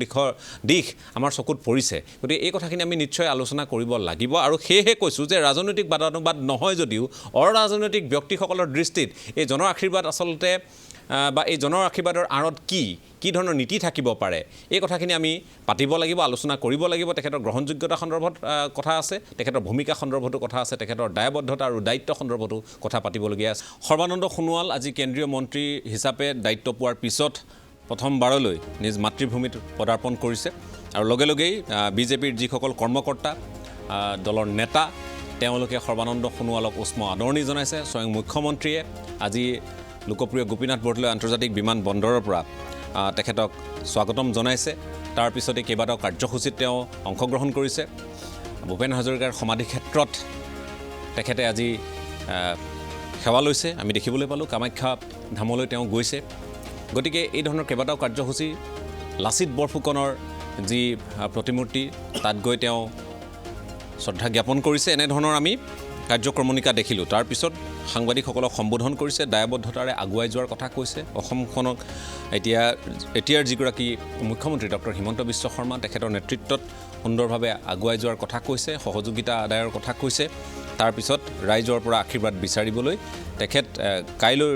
দিশ আমাৰ চকুত পৰিছে গতিকে এই কথাখিনি আমি নিশ্চয় আলোচনা কৰিব লাগিব আৰু সেয়েহে কৈছোঁ যে ৰাজনৈতিক বাদানুবাদ নহয় যদিও অৰাজনৈতিক ব্যক্তিসকলৰ দৃষ্টিত এই জন আশীৰ্বাদ আচলতে বা এই জনৰ আশীৰ্বাদৰ আঁৰত কি ধৰণৰ নীতি থাকিব পাৰে এই কথাখিনি আমি পাতিব লাগিব আলোচনা কৰিব লাগিব তেখেতৰ গ্ৰহণযোগ্যতা সন্দৰ্ভত কথা আছে তেখেতৰ ভূমিকা সন্দৰ্ভতো কথা আছে তেখেতৰ দায়বদ্ধতা আৰু দায়িত্ব সন্দৰ্ভতো কথা পাতিবলগীয়া আছে সৰ্বানন্দ সোণোৱাল আজি কেন্দ্ৰীয় মন্ত্ৰী হিচাপে দায়িত্ব পোৱাৰ পিছত প্ৰথমবাৰলৈ নিজ মাতৃভূমিত পদাৰ্পণ কৰিছে আৰু লগে লগেই বিজেপিৰ যিসকল কৰ্মকৰ্তা দলৰ নেতা তেওঁলোকে সৰ্বানন্দ সোণোৱালক উষ্ম আদৰণি জনাইছে স্বয়ং মুখ্যমন্ত্ৰীয়ে আজি লোকপ্ৰিয় গোপীনাথ বৰদলৈ আন্তৰ্জাতিক বিমান বন্দৰৰ পৰা তেখেতক স্বাগতম জনাইছে তাৰপিছতে কেইবাটাও কাৰ্যসূচীত তেওঁ অংশগ্ৰহণ কৰিছে ভূপেন হাজৰিকাৰ সমাধি ক্ষেত্ৰত তেখেতে আজি সেৱা লৈছে আমি দেখিবলৈ পালোঁ কামাখ্যা ধামলৈ তেওঁ গৈছে গতিকে এই ধৰণৰ কেইবাটাও কাৰ্যসূচী লাচিত বৰফুকনৰ যি প্ৰতিমূৰ্তি তাত গৈ তেওঁ শ্ৰদ্ধা জ্ঞাপন কৰিছে এনেধৰণৰ আমি কাৰ্যক্ৰমণিকা দেখিলোঁ তাৰপিছত সাংবাদিকসকলক সম্বোধন কৰিছে দায়বদ্ধতাৰে আগুৱাই যোৱাৰ কথা কৈছে অসমখনক এতিয়াৰ যিগৰাকী মুখ্যমন্ত্ৰী ডক্টৰ হিমন্ত বিশ্ব শৰ্মা তেখেতৰ নেতৃত্বত সুন্দৰভাৱে আগুৱাই যোৱাৰ কথা কৈছে সহযোগিতা আদায়ৰ কথা কৈছে তাৰপিছত ৰাইজৰ পৰা আশীৰ্বাদ বিচাৰিবলৈ তেখেত কাইলৈ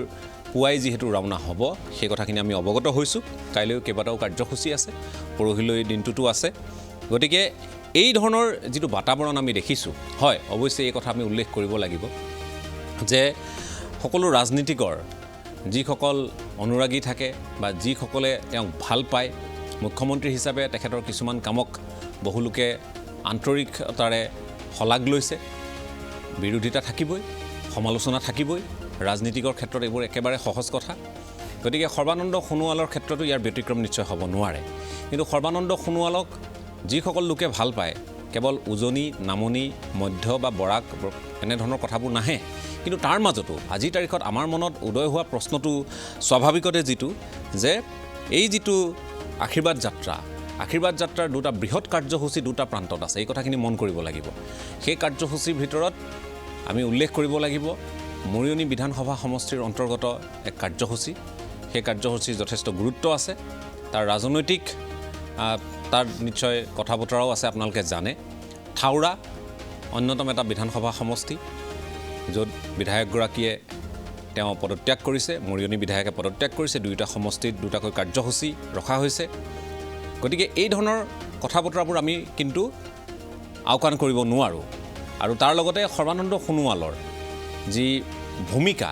পুৱাই যিহেতু ৰাওনা হ'ব সেই কথাখিনি আমি অৱগত হৈছোঁ কাইলৈ কেইবাটাও কাৰ্যসূচী আছে পৰহিলৈ দিনটোতো আছে গতিকে এই ধৰণৰ যিটো বাতাবৰণ আমি দেখিছোঁ হয় অৱশ্যে এই কথা আমি উল্লেখ কৰিব লাগিব যে সকলো ৰাজনীতিকৰ যিসকল অনুৰাগী থাকে বা যিসকলে তেওঁক ভাল পায় মুখ্যমন্ত্ৰী হিচাপে তেখেতৰ কিছুমান কামক বহুলোকে আন্তৰিকতাৰে শলাগ লৈছে বিৰোধিতা থাকিবই সমালোচনা থাকিবই ৰাজনীতিকৰ ক্ষেত্ৰত এইবোৰ একেবাৰে সহজ কথা গতিকে সৰ্বানন্দ সোণোৱালৰ ক্ষেত্ৰতো ইয়াৰ ব্যতিক্ৰম নিশ্চয় হ'ব নোৱাৰে কিন্তু সৰ্বানন্দ সোণোৱালক যিসকল লোকে ভাল পায় কেৱল উজনি নামনি মধ্য বা বৰাক এনেধৰণৰ কথাবোৰ নাহে কিন্তু তাৰ মাজতো আজিৰ তাৰিখত আমাৰ মনত উদয় হোৱা প্ৰশ্নটো স্বাভাৱিকতে যিটো যে এই যিটো আশীৰ্বাদ যাত্ৰাৰ দুটা বৃহৎ কাৰ্যসূচী দুটা প্ৰান্তত আছে এই কথাখিনি মন কৰিব লাগিব সেই কাৰ্যসূচীৰ ভিতৰত আমি উল্লেখ কৰিব লাগিব মৰিয়নি বিধানসভা সমষ্টিৰ অন্তৰ্গত এক কাৰ্যসূচী সেই কাৰ্যসূচীৰ যথেষ্ট গুৰুত্ব আছে তাৰ ৰাজনৈতিক তাৰ নিশ্চয় কথা বতৰাও আছে আপোনালোকে জানে থাউৰা অন্যতম এটা বিধানসভা সমষ্টি য'ত বিধায়কগৰাকীয়ে তেওঁ পদত্যাগ কৰিছে মৰিয়নি বিধায়কে পদত্যাগ কৰিছে দুয়োটা সমষ্টিত দুটাকৈ কাৰ্যসূচী ৰখা হৈছে গতিকে এই ধৰণৰ কথা বতৰাবোৰ আমি কিন্তু আওকাণ কৰিব নোৱাৰোঁ আৰু তাৰ লগতে সৰ্বানন্দ সোণোৱালৰ যি ভূমিকা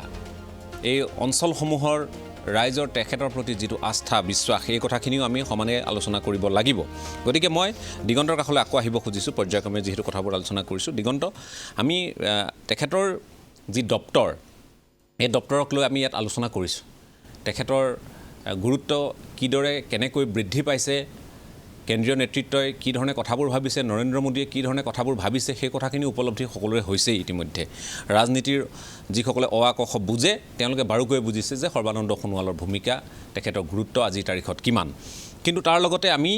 এই অঞ্চলসমূহৰ ৰাইজৰ তেখেতৰ প্ৰতি যিটো আস্থা বিশ্বাস এই কথাখিনিও আমি সমানে আলোচনা কৰিব লাগিব গতিকে মই দিগন্তৰ কাষলৈ আকৌ আহিব খুজিছোঁ পৰ্যায়ক্ৰমে যিহেতু কথাবোৰ আলোচনা কৰিছোঁ দিগন্ত আমি তেখেতৰ যি দপ্তৰ এই দপ্তৰক লৈ আমি ইয়াত আলোচনা কৰিছোঁ তেখেতৰ গুৰুত্ব কিদৰে কেনেকৈ বৃদ্ধি পাইছে কেন্দ্ৰীয় নেতৃত্বই কি ধৰণে কথাবোৰ ভাবিছে নৰেন্দ্ৰ মোদীয়ে কি ধৰণে কথাবোৰ ভাবিছে সেই কথাখিনি উপলব্ধি সকলোৰে হৈছেই ইতিমধ্যে ৰাজনীতিৰ যিসকলে অ আ ক খ বুজে তেওঁলোকে বাৰুকৈ বুজিছে যে সৰ্বানন্দ সোণোৱালৰ ভূমিকা তেখেতৰ গুৰুত্ব আজিৰ তাৰিখত কিমান কিন্তু তাৰ লগতে আমি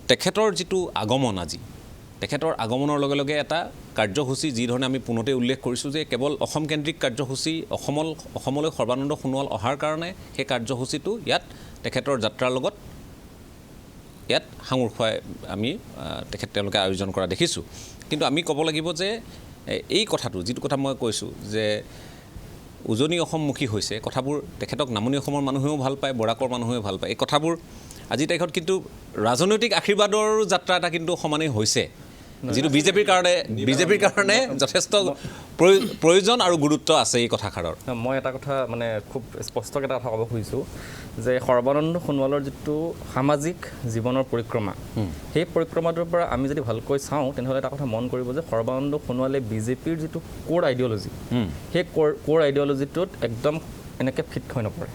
তেখেতৰ যিটো আগমন আজি তেখেতৰ আগমনৰ লগে লগে এটা কাৰ্যসূচী যি ধৰণে আমি পুনতে উল্লেখ কৰিছোঁ যে কেৱল অসম কেন্দ্ৰিক কাৰ্যসূচী অসমলৈ সৰ্বানন্দ সোণোৱাল অহাৰ কাৰণে সেই কাৰ্যসূচীটো ইয়াত তেখেতৰ যাত্ৰাৰ লগত ইয়াত সাঙুৰ খুৱাই আমি তেওঁলোকে আয়োজন কৰা দেখিছোঁ কিন্তু আমি ক'ব লাগিব যে এই কথাটো যিটো কথা মই কৈছোঁ যে উজনি অসমমুখী হৈছে কথাবোৰ তেখেতক নামনি অসমৰ মানুহেও ভাল পায় বৰাকৰ মানুহেও ভাল পায় এই কথাবোৰ আজিৰ তাৰিখত কিন্তু ৰাজনৈতিক আশীৰ্বাদৰ যাত্ৰা এটা কিন্তু সমানেই হৈছে যিটো বিজেপিৰ কাৰণে যথেষ্ট প্ৰয়োজন আৰু গুৰুত্ব আছে এই কথাষাৰৰ মই এটা কথা মানে খুব স্পষ্টকৈ এটা কথা ক'ব খুজিছোঁ যে সৰ্বানন্দ সোণোৱালৰ যিটো সামাজিক জীৱনৰ পৰিক্ৰমা সেই পৰিক্ৰমাটোৰ পৰা আমি যদি ভালকৈ চাওঁ তেনেহ'লে এটা কথা মন কৰিব যে সৰ্বানন্দ সোণোৱালে বিজেপিৰ যিটো ক'ৰ আইডিঅ'লজি সেই ক'ৰ আইডিঅ'লজিটোত একদম এনেকৈ ফিট হৈ নপৰে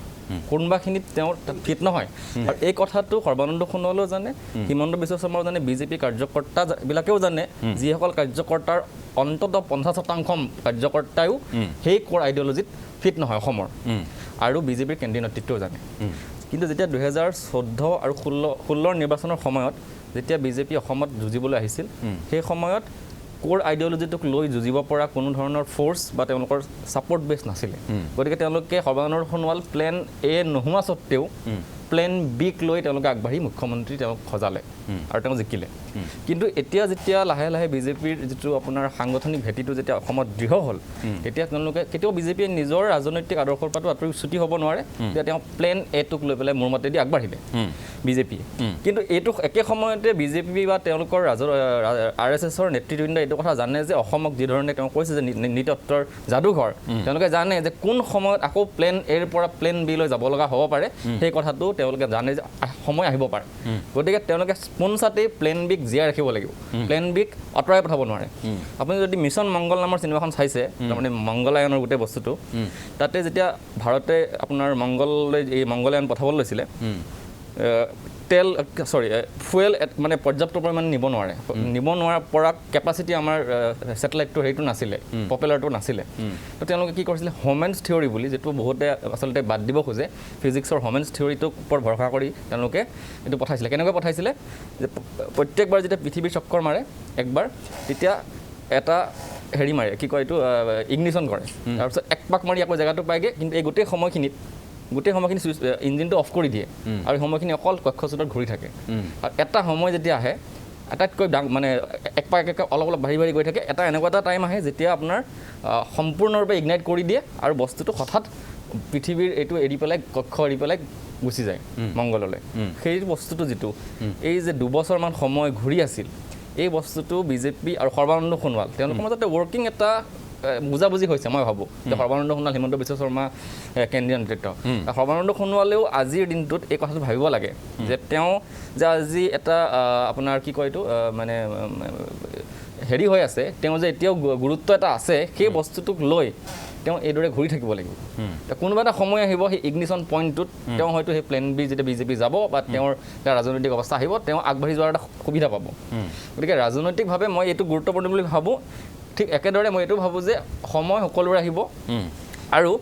কোনোবাখিনিত তেওঁ ফিট নহয় আৰু এই কথাটো সৰ্বানন্দ সোণোৱালেও জানে হিমন্ত বিশ্ব শৰ্মাও জানে বিজেপি কাৰ্যকৰ্তাবিলাকেও জানে যিসকল কাৰ্যকৰ্তাৰ অন্ততঃ 50% কাৰ্যকৰ্তায়ো সেই কোৰ আইডিঅলজিত ফিট নহয় অসমৰ আৰু বিজেপিৰ কেন্দ্ৰীয় নেতৃত্বও জানে কিন্তু যেতিয়া 2014 আৰু 16 নিৰ্বাচনৰ সময়ত যেতিয়া বিজেপি অসমত যুঁজিবলৈ আহিছিল সেই সময়ত কোৰ আইডিঅলজিটোক লৈ যুঁজিব পৰা কোনো ধৰণৰ ফ'ৰ্চ বা তেওঁলোকৰ ছাপৰ্ট বেছ নাছিলে গতিকে তেওঁলোকে সৰ্বানন্দ সোণোৱাল প্লেন এ নোহোৱা স্বত্তেও প্লেন বিক লৈ তেওঁলোকে আগবাঢ়ি মুখ্যমন্ত্ৰী তেওঁক সজালে আৰু তেওঁ জিকিলে কিন্তু এতিয়া যেতিয়া লাহে লাহে বিজেপিৰ যিটো আপোনাৰ সাংগঠনিক ভেটিটো যেতিয়া অসমত দৃঢ় হ'ল তেতিয়া তেওঁলোকে কেতিয়াও বিজেপিয়ে নিজৰ ৰাজনৈতিক আদৰ্শৰ পৰা আঁতৰি ছুটি হ'ব নোৱাৰে তেতিয়া তেওঁ প্লেন এটোক লৈ পেলাই মোৰ মতেদি আগবাঢ়িলে বিজেপিয়ে কিন্তু এইটো একে সময়তে বিজেপি বা তেওঁলোকৰ RSSৰ নেতৃবৃন্দ এইটো কথা জানে যে অসমক যিধৰণে তেওঁ কৈছে যে নৃতত্বৰ যাদুঘৰ তেওঁলোকে জানে যে কোন সময়ত আকৌ প্লেন এৰ পৰা প্লেন বি লৈ যাব লগা হ'ব পাৰে সেই কথাটো তেওঁলোকে জানে যে সময় আহিব পাৰে গতিকে তেওঁলোকে পোনচাতেই প্লেন বিক জীয়াই ৰাখিব লাগিব প্লেন বিক আঁতৰাই পঠাব নোৱাৰে আপুনি যদি মিছন মংগল নামৰ চিনেমাখন চাইছে তাৰমানে মংগলায়নৰ গোটেই বস্তুটো তাতে যেতিয়া ভাৰতে আপোনাৰ মংগললৈ এই মংগলায়ন পঠাবলৈ লৈছিলে ফুৱেল মানে পৰ্যাপ্ত পৰিমাণে নিব নোৱাৰাৰ পৰা কেপাচিটি আমাৰ ছেটেলাইটটো হেৰিটো নাছিলে পপুলাৰটো নাছিলে তো তেওঁলোকে কি কৰিছিলে হোমেন্স থিয়ৰী বুলি যিটো বহুতে আচলতে বাদ দিব খোজে ফিজিক্সৰ হোমেন্স থিয়ৰীটোৰ ওপৰত ভৰসা কৰি তেওঁলোকে এইটো পঠাইছিলে কেনেকৈ পঠাইছিলে যে প্ৰত্যেকবাৰ যেতিয়া পৃথিৱীৰ চক্কৰ মাৰে একবাৰ তেতিয়া এটা হেৰি মাৰে কি কয় এইটো ইগনিশ্যন কৰে তাৰপিছত এক পাক মাৰি আকৌ জেগাটো পায়গৈ কিন্তু এই গোটেই সময়খিনি ইঞ্জিনটো অফ কৰি দিয়ে আৰু সময়খিনি অকল কক্ষপথত ঘূৰি থাকে আৰু এটা সময় যেতিয়া আহে আটাইতকৈ মানে এক পাক অলপ বাঢ়ি গৈ থাকে এটা এনেকুৱা এটা টাইম আহে যেতিয়া আপোনাৰ সম্পূৰ্ণৰূপে ইগনাইট কৰি দিয়ে আৰু বস্তুটো হঠাৎ পৃথিৱীৰ এইটো এৰি পেলাই কক্ষ এৰি পেলাই গুচি যায় মংগললৈ সেই বস্তুটো যিটো এই যে 2 বছৰমান সময় ঘূৰি আছিল এই বস্তুটো বিজেপি আৰু সৰ্বানন্দ সোণোৱাল তেওঁলোকৰ মাজতে ৱৰ্কিং এটা বুজাবুজি হৈছে মই ভাবোঁ যে সৰ্বানন্দ সোণোৱাল হিমন্ত বিশ্ব শৰ্মা কেন্দ্ৰীয় নেতৃত্ব সৰ্বানন্দ সোণোৱালেও আজিৰ দিনটোত এই কথাটো ভাবিব লাগে যে তেওঁ যে আজি এটা আপোনাৰ কি কয় এইটো মানে হেৰি হৈ আছে তেওঁ যে এতিয়াও গুৰুত্ব এটা আছে সেই বস্তুটোক লৈ তেওঁ এইদৰে ঘূৰি থাকিব লাগিব কোনোবা এটা সময় আহিব সেই ইগনিশ্যন পইণ্টটোত তেওঁ হয়তো সেই প্লেন বি যেতিয়া বিজেপি যাব বা তেওঁৰ এটা ৰাজনৈতিক অৱস্থা আহিব তেওঁ আগবাঢ়ি যোৱাৰ এটা সুবিধা পাব গতিকে ৰাজনৈতিকভাৱে মই এইটো গুৰুত্বপূৰ্ণ বুলি ভাবোঁ ঠিক একেদৰে মই এইটো ভাবোঁ যে সময় সকলোৰে আহিব আৰু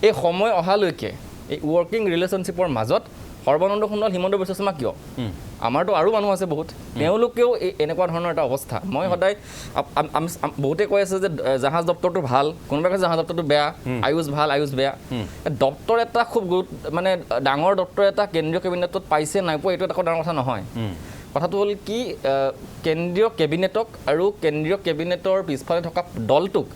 এই সময় অহালৈকে এই ৱৰ্কিং ৰিলেশ্যনশ্বিপৰ মাজত সৰ্বানন্দ সোণোৱাল হিমন্ত বিশ্ব শৰ্মা কিয় আমাৰতো আৰু মানুহ আছে বহুত তেওঁলোকেও এই এনেকুৱা ধৰণৰ এটা অৱস্থা মই সদায় বহুতে কৈ আছে যে জাহাজ দপ্তৰটো ভাল কোনোবাই কৈছে জাহাজ দপ্তৰটো বেয়া আয়ুষ ভাল আয়ুষ বেয়া দপ্তৰ এটা খুব মানে ডাঙৰ দপ্তৰ এটা কেন্দ্ৰীয় কেবিনেটত পাইছে নাই পোৱা এইটো এটা ডাঙৰ কথা নহয় কথাটো হ'ল কি কেন্দ্ৰীয় কেবিনেটক আৰু কেন্দ্ৰীয় কেবিনেটৰ পিছফালে থকা দলটোক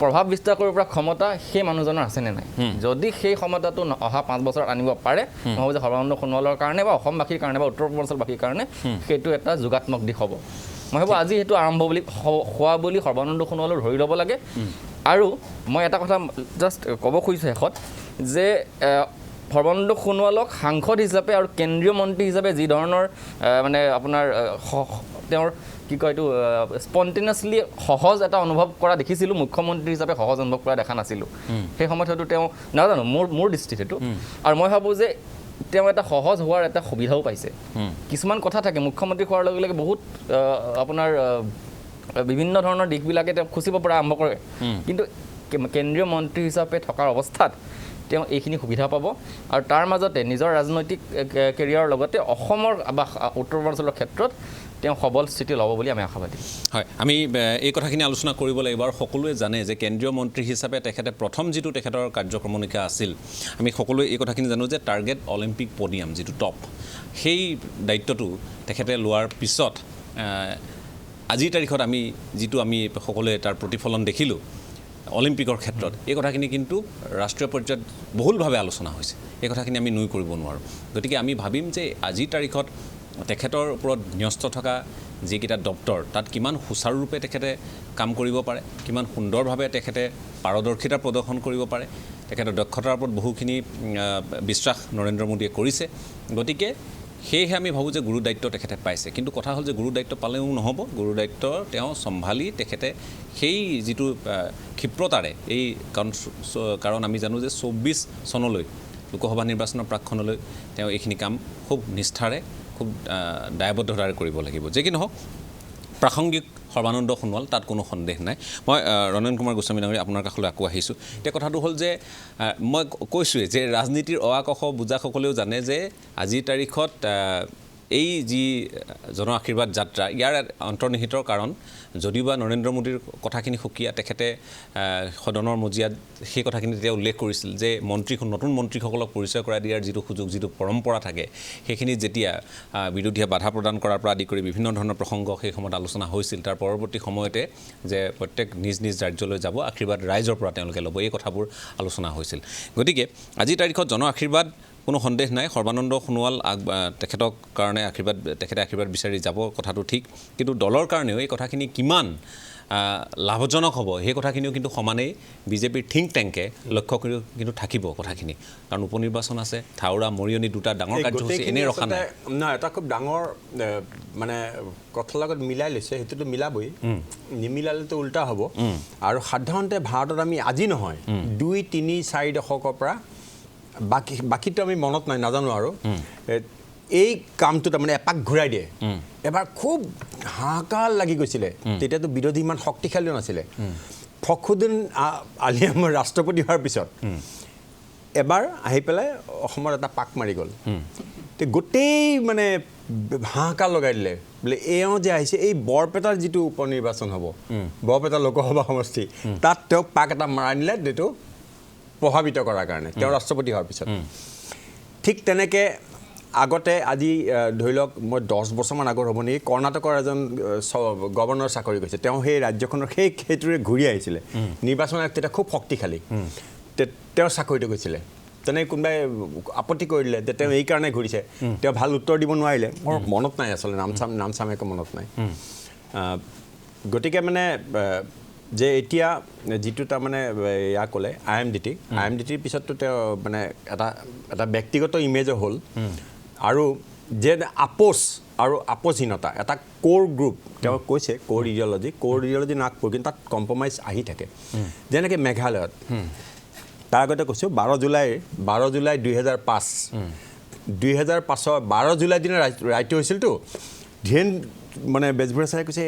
প্ৰভাৱ বিস্তাৰ কৰিব পৰা ক্ষমতা সেই মানুহজনৰ আছেনে নাই যদি সেই ক্ষমতাটো অহা 5 বছৰত আনিব পাৰে মই ভাবোঁ যে সৰ্বানন্দ সোণোৱালৰ কাৰণে বা অসমবাসীৰ কাৰণে বা উত্তৰ পূৰ্বাঞ্চলবাসীৰ কাৰণে সেইটো এটা যোগাত্মক দিশ হ'ব মই ভাবোঁ আজি সেইটো আৰম্ভ বুলি হোৱা বুলি সৰ্বানন্দ সোণোৱালৰ ধৰি ল'ব লাগে আৰু মই এটা কথা জাষ্ট ক'ব খুজিছোঁ শেষত যে সৰ্বানন্দ সোণোৱালক সাংসদ হিচাপে আৰু কেন্দ্ৰীয় মন্ত্ৰী হিচাপে যি ধৰণৰ মানে আপোনাৰ তেওঁৰ কি কয় এইটো স্পণ্টেনিয়াছলি সহজ এটা অনুভৱ কৰা দেখিছিলোঁ মুখ্যমন্ত্ৰী হিচাপে সহজ অনুভৱ কৰা দেখা নাছিলোঁ সেই সময়ত হয়তো তেওঁ নাজানো মোৰ দৃষ্টিত সেইটো আৰু মই ভাবোঁ যে তেওঁ এটা সহজ হোৱাৰ এটা সুবিধাও পাইছে কিছুমান কথা থাকে মুখ্যমন্ত্ৰী হোৱাৰ লগে লগে বহুত আপোনাৰ বিভিন্ন ধৰণৰ দিশবিলাকে তেওঁ খুচিব পৰা আৰম্ভ কৰে কিন্তু কেন্দ্ৰীয় মন্ত্ৰী হিচাপে থকাৰ অৱস্থাত তেওঁ এইখিনি সুবিধা পাব আৰু তাৰ মাজতে নিজৰ ৰাজনৈতিক কেৰিয়াৰৰ লগতে অসমৰ বা উত্তৰ পূৰ্বাঞ্চলৰ ক্ষেত্ৰত তেওঁ সবল স্থিতি ল'ব বুলি আমি আশাবাদী হয় আমি এই কথাখিনি আলোচনা কৰিব লাগিব আৰু সকলোৱে জানে যে কেন্দ্ৰীয় মন্ত্ৰী হিচাপে তেখেতে প্ৰথম যিটো তেখেতৰ কাৰ্যক্ৰমণিকা আছিল আমি সকলোৱে এই কথাখিনি জানো যে টাৰ্গেট অলিম্পিক পডিয়াম যিটো টপ সেই দায়িত্বটো তেখেতে লোৱাৰ পিছত আজিৰ তাৰিখত আমি যিটো আমি সকলোৱে তাৰ প্ৰতিফলন দেখিলোঁ অলিম্পিকৰ ক্ষেত্ৰত এই কথাখিনি কিন্তু ৰাষ্ট্ৰীয় পৰ্যায়ত বহুলভাৱে আলোচনা হৈছে এই কথাখিনি আমি নুই কৰিব নোৱাৰোঁ গতিকে আমি ভাবিম যে আজিৰ তাৰিখত তেখেতৰ ওপৰত ন্যস্ত থকা যিকেইটা দপ্তৰ তাত কিমান সুচাৰুৰূপে তেখেতে কাম কৰিব পাৰে কিমান সুন্দৰভাৱে তেখেতে পাৰদৰ্শিতা প্ৰদৰ্শন কৰিব পাৰে তেখেতৰ দক্ষতাৰ ওপৰত বহুখিনি বিশ্বাস নৰেন্দ্ৰ মোদীয়ে কৰিছে গতিকে সেয়েহে আমি ভাবোঁ যে গুৰু দায়িত্ব তেখেতে পাইছে কিন্তু কথা হ'ল যে গুৰু দায়িত্ব পালেও নহ'ব গুৰু দায়িত্ব তেওঁ চম্ভালি তেখেতে সেই যিটো ক্ষিপ্ৰতাৰে এই কাৰণ আমি জানো যে 24 চনলৈ লোকসভা নিৰ্বাচনৰ প্ৰাকখনলৈ তেওঁ এইখিনি কাম খুব নিষ্ঠাৰে খুব দায়বদ্ধতাৰে কৰিব লাগিব যে কি নহওক প্ৰাসংগিক সৰ্বানন্দ সোণোৱাল তাত কোনো সন্দেহ নাই মই ৰণেন কুমাৰ গোস্বামী ডাঙৰীয়া আপোনাৰ কাষলৈ আকৌ আহিছোঁ এতিয়া কথাটো হ'ল যে মই কৈছোঁৱেই যে ৰাজনীতিৰ অ আ ক খ বুজাসকলেও জানে যে আজিৰ তাৰিখত এই যি জন আশীৰ্বাদ যাত্ৰা ইয়াৰ অন্তৰ্নিহিতৰ কাৰণ যদিওবা নৰেন্দ্ৰ মোদীৰ কথাখিনি সুকীয়া তেখেতে সদনৰ মজিয়াত সেই কথাখিনি তেতিয়া উল্লেখ কৰিছিল যে নতুন মন্ত্ৰীসকলক পৰিচয় কৰাই দিয়াৰ যিটো সুযোগ যিটো পৰম্পৰা থাকে সেইখিনি যেতিয়া বিৰোধীয়ে বাধা প্ৰদান কৰাৰ পৰা আদি কৰি বিভিন্ন ধৰণৰ প্ৰসংগ সেই সময়ত আলোচনা হৈছিল তাৰ পৰৱৰ্তী সময়তে যে প্ৰত্যেক নিজ নিজ ৰাজ্যলৈ যাব আশীৰ্বাদ ৰাইজৰ পৰা তেওঁলোকে ল'ব এই কথাবোৰ আলোচনা হৈছিল গতিকে আজিৰ তাৰিখত জন আশীৰ্বাদ কোনো সন্দেহ নাই সৰ্বানন্দ সোণোৱাল তেখেতক কাৰণে তেখেতে আশীৰ্বাদ বিচাৰি যাব কথাটো ঠিক কিন্তু দলৰ কাৰণেও এই কথাখিনি কিমান লাভজনক হ'ব সেই কথাখিনিও কিন্তু সমানেই বিজেপিৰ থিংক টেংকে লক্ষ্য কৰি কিন্তু থাকিব কথাখিনি কাৰণ উপনিৰ্বাচন আছে থাউৰা মৰিয়নি দুটা ডাঙৰ কাৰ্যসূচী এনেই ৰখা নাই নহয় এটা খুব ডাঙৰ মানে কথাৰ লগত মিলাই লৈছে সেইটোতো মিলাবই নিমিলালেতো উল্টা হ'ব আৰু সাধাৰণতে ভাৰতত আমি আজি নহয় 2-3-4 দশকৰ পৰা বাকীটো আমি মনত নাই নাজানো আৰু এই কামটো তাৰমানে এপাক ঘূৰাই দিয়ে এবাৰ খুব হাহাকাৰ লাগি গৈছিলে তেতিয়াতো বিৰোধী ইমান শক্তিশালী নাছিলে ফখৰুদ্দিন আলি আহমেদ ৰাষ্ট্ৰপতি হোৱাৰ পিছত এবাৰ আহি পেলাই অসমৰ এটা পাক মাৰি গ'ল গোটেই মানে হাহাকাৰ লগাই দিলে বোলে এওঁ যে আহিছে এই বৰপেটাৰ যিটো উপনিৰ্বাচন হ'ব বৰপেটা লোকসভা সমষ্টি তাত তেওঁক পাক এটা মাৰাই নিলে যিটো প্ৰভাৱিত কৰাৰ কাৰণে তেওঁ ৰাষ্ট্ৰপতি হোৱাৰ পিছত ঠিক তেনেকৈ আগতে আজি ধৰি লওক মই 10 বছৰমান আগৰ হ'ব নেকি কৰ্ণাটকৰ এজন গভৰ্ণৰ চাকৰি কৰিছে তেওঁ সেই ৰাজ্যখনৰ সেইটোৰে ঘূৰি আহিছিলে নিৰ্বাচন আয়োগ তেতিয়া খুব শক্তিশালী তেওঁ চাকৰিটো গৈছিলে তেনেকৈ কোনোবাই আপত্তি কৰিলে যে তেওঁ এইকাৰণে ঘূৰিছে তেওঁ ভাল উত্তৰ দিব নোৱাৰিলে মোৰ মনত নাই আচলতে নাম চাম একো মনত নাই গতিকে মানে যে এতিয়া যিটো তাৰমানে ইয়াক ক'লে আই এম ডি টিৰ পিছততো তেওঁ মানে এটা ব্যক্তিগত ইমেজো হ'ল আৰু যে আপোচ আৰু আপোচহীনতা এটা কোৰ গ্ৰুপ তেওঁ কৈছে কোৰ ইডিঅ'লজি নাগপুৰ কিন্তু তাত কম্প্ৰমাইজ আহি থাকে যেনেকৈ মেঘালয়ত তাৰ আগতে কৈছোঁ 12 জুলাই 2005 2005 12 জুলাই দিনা ৰাইটো হৈছিলতো ধীৰেন মানে বেজবৰুৱা ছাৰে কৈছে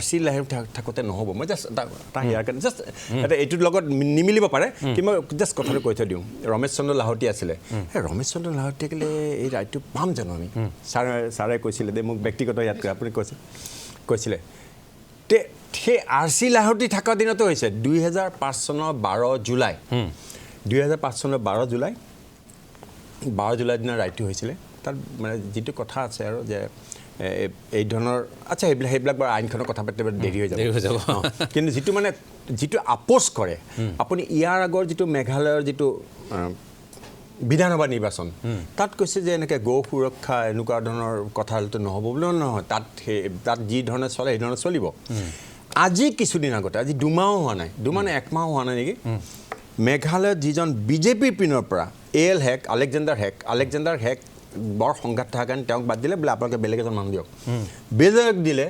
RC লাহিৰ থাকোঁতে নহ'ব মই জাষ্ট এটা ইয়াৰ কাৰণে জাষ্ট এটা এইটোৰ লগত নিমিলিব পাৰে কিন্তু মই জাষ্ট কথাটো কৈ থৈ দিওঁ ৰমেশ চন্দ্ৰ লাহোটী আছিলে ৰমেশ চন্দ্ৰ লাহোটী থাকিলে এই ৰাইটো পাম জানো আমি ছাৰে কৈছিলে দে মোক ব্যক্তিগত ইয়াত আপুনি কৈছিলে তে সেই RC লাহোটী থকা দিনতো হৈছে 2005 চনৰ 12 জুলাই 2005 চনৰ 12 জুলাই দিনা ৰাইটো হৈছিলে তাত মানে যিটো কথা আছে আৰু যে এই ধৰণৰ আচ্ছা সেইবিলাক বাৰু আইনখনৰ কথা পাতিবলৈ দেৰি হৈ যাব কিন্তু যিটো আপোচ কৰে আপুনি ইয়াৰ আগৰ যিটো মেঘালয়ৰ যিটো বিধানসভা নিৰ্বাচন তাত কৈছে যে এনেকৈ গৌ সুৰক্ষা এনেকুৱা ধৰণৰ কথা হ'লেতো নহ'ব বুলিও নহয় তাত যি ধৰণে চলে সেই ধৰণে চলিব আজি কিছুদিন আগতে আজি 2 মাহো হোৱা নাই 2 মানে 1 মাহো হোৱা নাই নেকি মেঘালয়ত যিজন বিজেপিৰ পিনৰ পৰা আলেকজেণ্ডাৰ হেক বৰ সংঘাত থকাৰ কাৰণে তেওঁক বাদ দিলে বোলে আপোনালোকে বেলেগ এজন মানুহ দিয়ক বেলেগ দিলে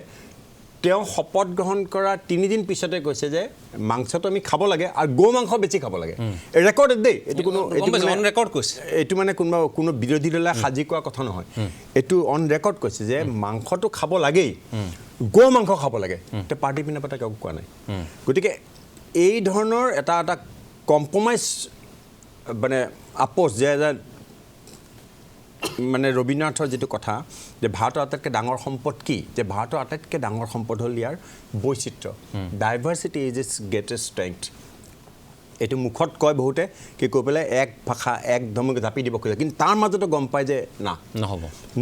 তেওঁ শপত গ্ৰহণ কৰা 3 দিন পিছতে কৈছে যে মাংসটো আমি খাব লাগে আৰু গৌ মাংস বেছি খাব লাগে ৰেকৰ্ডেড দেই এইটো মানে কোনো বিৰোধী দলে সাজি কোৱা কথা নহয় এইটো অন ৰেকৰ্ড কৈছে যে মাংসটো খাব লাগেই গৌ মাংস খাব লাগে তেওঁ পাৰ্টি পিনৰ পৰা তেওঁক কোৱা নাই গতিকে এই ধৰণৰ এটা কম্প্ৰমাইজ মানে আপোচ যে মানে ৰবীন্দ্ৰনাথৰ যিটো কথা যে ভাৰতৰ আটাইতকৈ ডাঙৰ সম্পদ কি যে ভাৰতৰ আটাইতকৈ ডাঙৰ সম্পদ হ'ল ইয়াৰ বৈচিত্ৰ্য diversity is its greatest strength এইটো মুখত কয় বহুতে কি কৈ পেলাই এক ভাষা এক ধৰ্মক জাপি দিব খোজে কিন্তু তাৰ মাজতো গম পায় যে না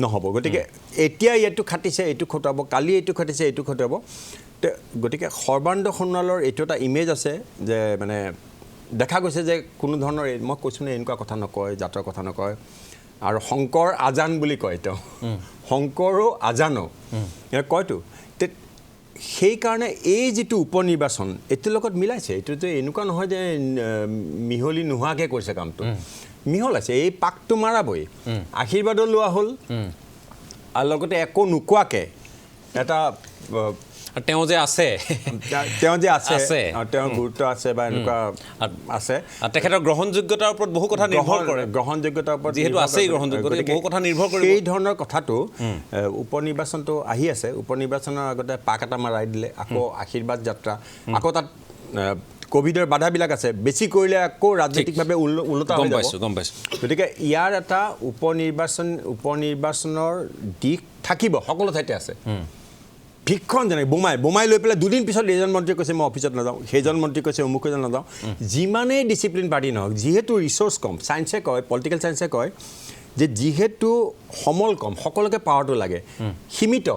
নহ'ব গতিকে এতিয়া এইটো খাটিছে এইটো খটুৱাব কালি এইটো খাটিছে এইটো খটুৱাব গতিকে সৰ্বানন্দ সোণোৱালৰ এইটো এটা ইমেজ আছে যে মানে দেখা গৈছে যে কোনো ধৰণৰ মই কৈছোঁ নে এনেকুৱা কথা নকয় জাতৰ কথা নকয় আৰু শংকৰ আজান বুলি কয় তেওঁ শংকৰো আজানো কয়তো সেইকাৰণে এই যিটো উপনিৰ্বাচন এইটোৰ লগত মিলাইছে এইটোতো এনেকুৱা নহয় যে মিহলি নোহোৱাকৈ কৰিছে কামটো মিহল আছে এই পাকটো মাৰাবই আশীৰ্বাদো লোৱা হ'ল আৰু লগতে একো নোকোৱাকৈ এটা আৰু তেওঁ যে আছে তেওঁ যে আছে আছে। তেওঁৰ গুৰুত্ব আছে বা এনেকুৱা আছে আৰু তেখেতৰ গ্ৰহণযোগ্যতাৰ ওপৰত বহু কথা নিৰ্ভৰ কৰে গ্ৰহণযোগ্যতাৰ ওপৰত যিহেতু আছেই গ্ৰহণযোগ্যতা গতিকে বহু কথা নিৰ্ভৰ কৰিব সেই ধৰণৰ কথাটো উপ নিৰ্বাচনটো আহি আছে উপ নিৰ্বাচনৰ আগতে পাক এটা মাৰাই দিলে আকৌ আশীৰ্বাদ যাত্ৰা আকৌ তাত কোভিডৰ বাধাবিলাক আছে বেছি কৰিলে আকৌ ৰাজনৈতিকভাৱে ওলোটা হৈ যাব গম পাইছোঁ গতিকে ইয়াৰ এটা উপ নিৰ্বাচনৰ দিশ থাকিব সকলো ঠাইতে আছে ভিক্ষণ যেনেকৈ বোমাই লৈ পেলাই দুদিন পিছত এইজন মন্ত্ৰীয়ে কৈছে মই অফিচত নাযাওঁ সেইজন মন্ত্ৰী কৈছে অমুক এজন নাযাওঁ যিমানেই ডিচিপ্লিন পাৰ্টি নহওক যিহেতু ৰিচোৰ্চ কম চায়েন্সে কয় পলিটিকেল চায়েন্সে কয় যে যিহেতু সমল কম সকলোকে পাৱাৰটো লাগে সীমিত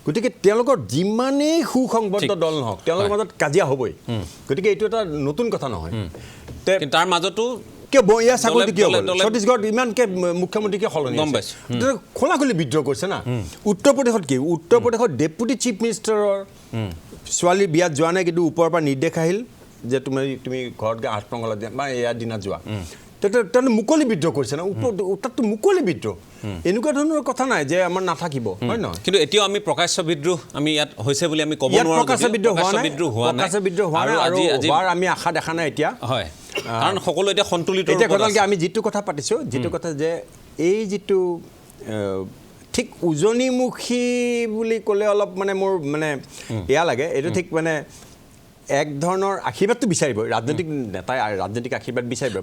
গতিকে তেওঁলোকৰ যিমানেই সুসংবদ্ধ দল নহওক তেওঁলোকৰ মাজত কাজিয়া হ'বই গতিকে এইটো এটা নতুন কথা নহয় কিন্তু তাৰ মাজতো কিয় ইয়াৰ চাকৰিটো কিয় ছত্তীশগড়ত ইমানকৈ মুখ্যমন্ত্ৰীকে সলনি গম পাইছোঁ খোলাখুলি বিদ্ৰোহ কৰিছে না উত্তৰ প্ৰদেশত কি উত্তৰ প্ৰদেশত ডেপুটি চিফ মিনিষ্টাৰৰ ছোৱালীৰ বিয়াত যোৱা নাই কিন্তু ওপৰৰ পৰা নিৰ্দেশ আহিল যে তুমি ঘৰত গৈ 8 মঙলা দিয়া বা এয়া দিনত যোৱা তেতিয়াহ'লে মুকলি বিদ্ৰোহ কৰিছে না তাততো মুকলি বিদ্ৰোহ এনেকুৱা ধৰণৰ কথা নাই যে আমাৰ নাথাকিব হয় নহয় কিন্তু এতিয়াও আমি প্ৰকাশ্য বিদ্ৰোহ আমি ইয়াত হৈছে বুলি আমি ক'ব নোৱাৰোঁ প্ৰকাশ্য বিদ্ৰোহ হোৱা নাই আজি আমি আশা দেখা নাই এতিয়া হয় কাৰণ সকলো এতিয়া সন্তুলিত এতিয়া কথাকে আমি যিটো কথা পাতিছোঁ যিটো কথা যে এই যিটো ঠিক উজনিমুখী বুলি ক'লে অলপ মানে মোৰ মানে এয়া লাগে এইটো ঠিক মানে এক ধৰণৰ আশীৰ্বাদটো বিচাৰিব ৰাজনৈতিক নেতাই ৰাজনৈতিক আশীৰ্বাদ বিচাৰিব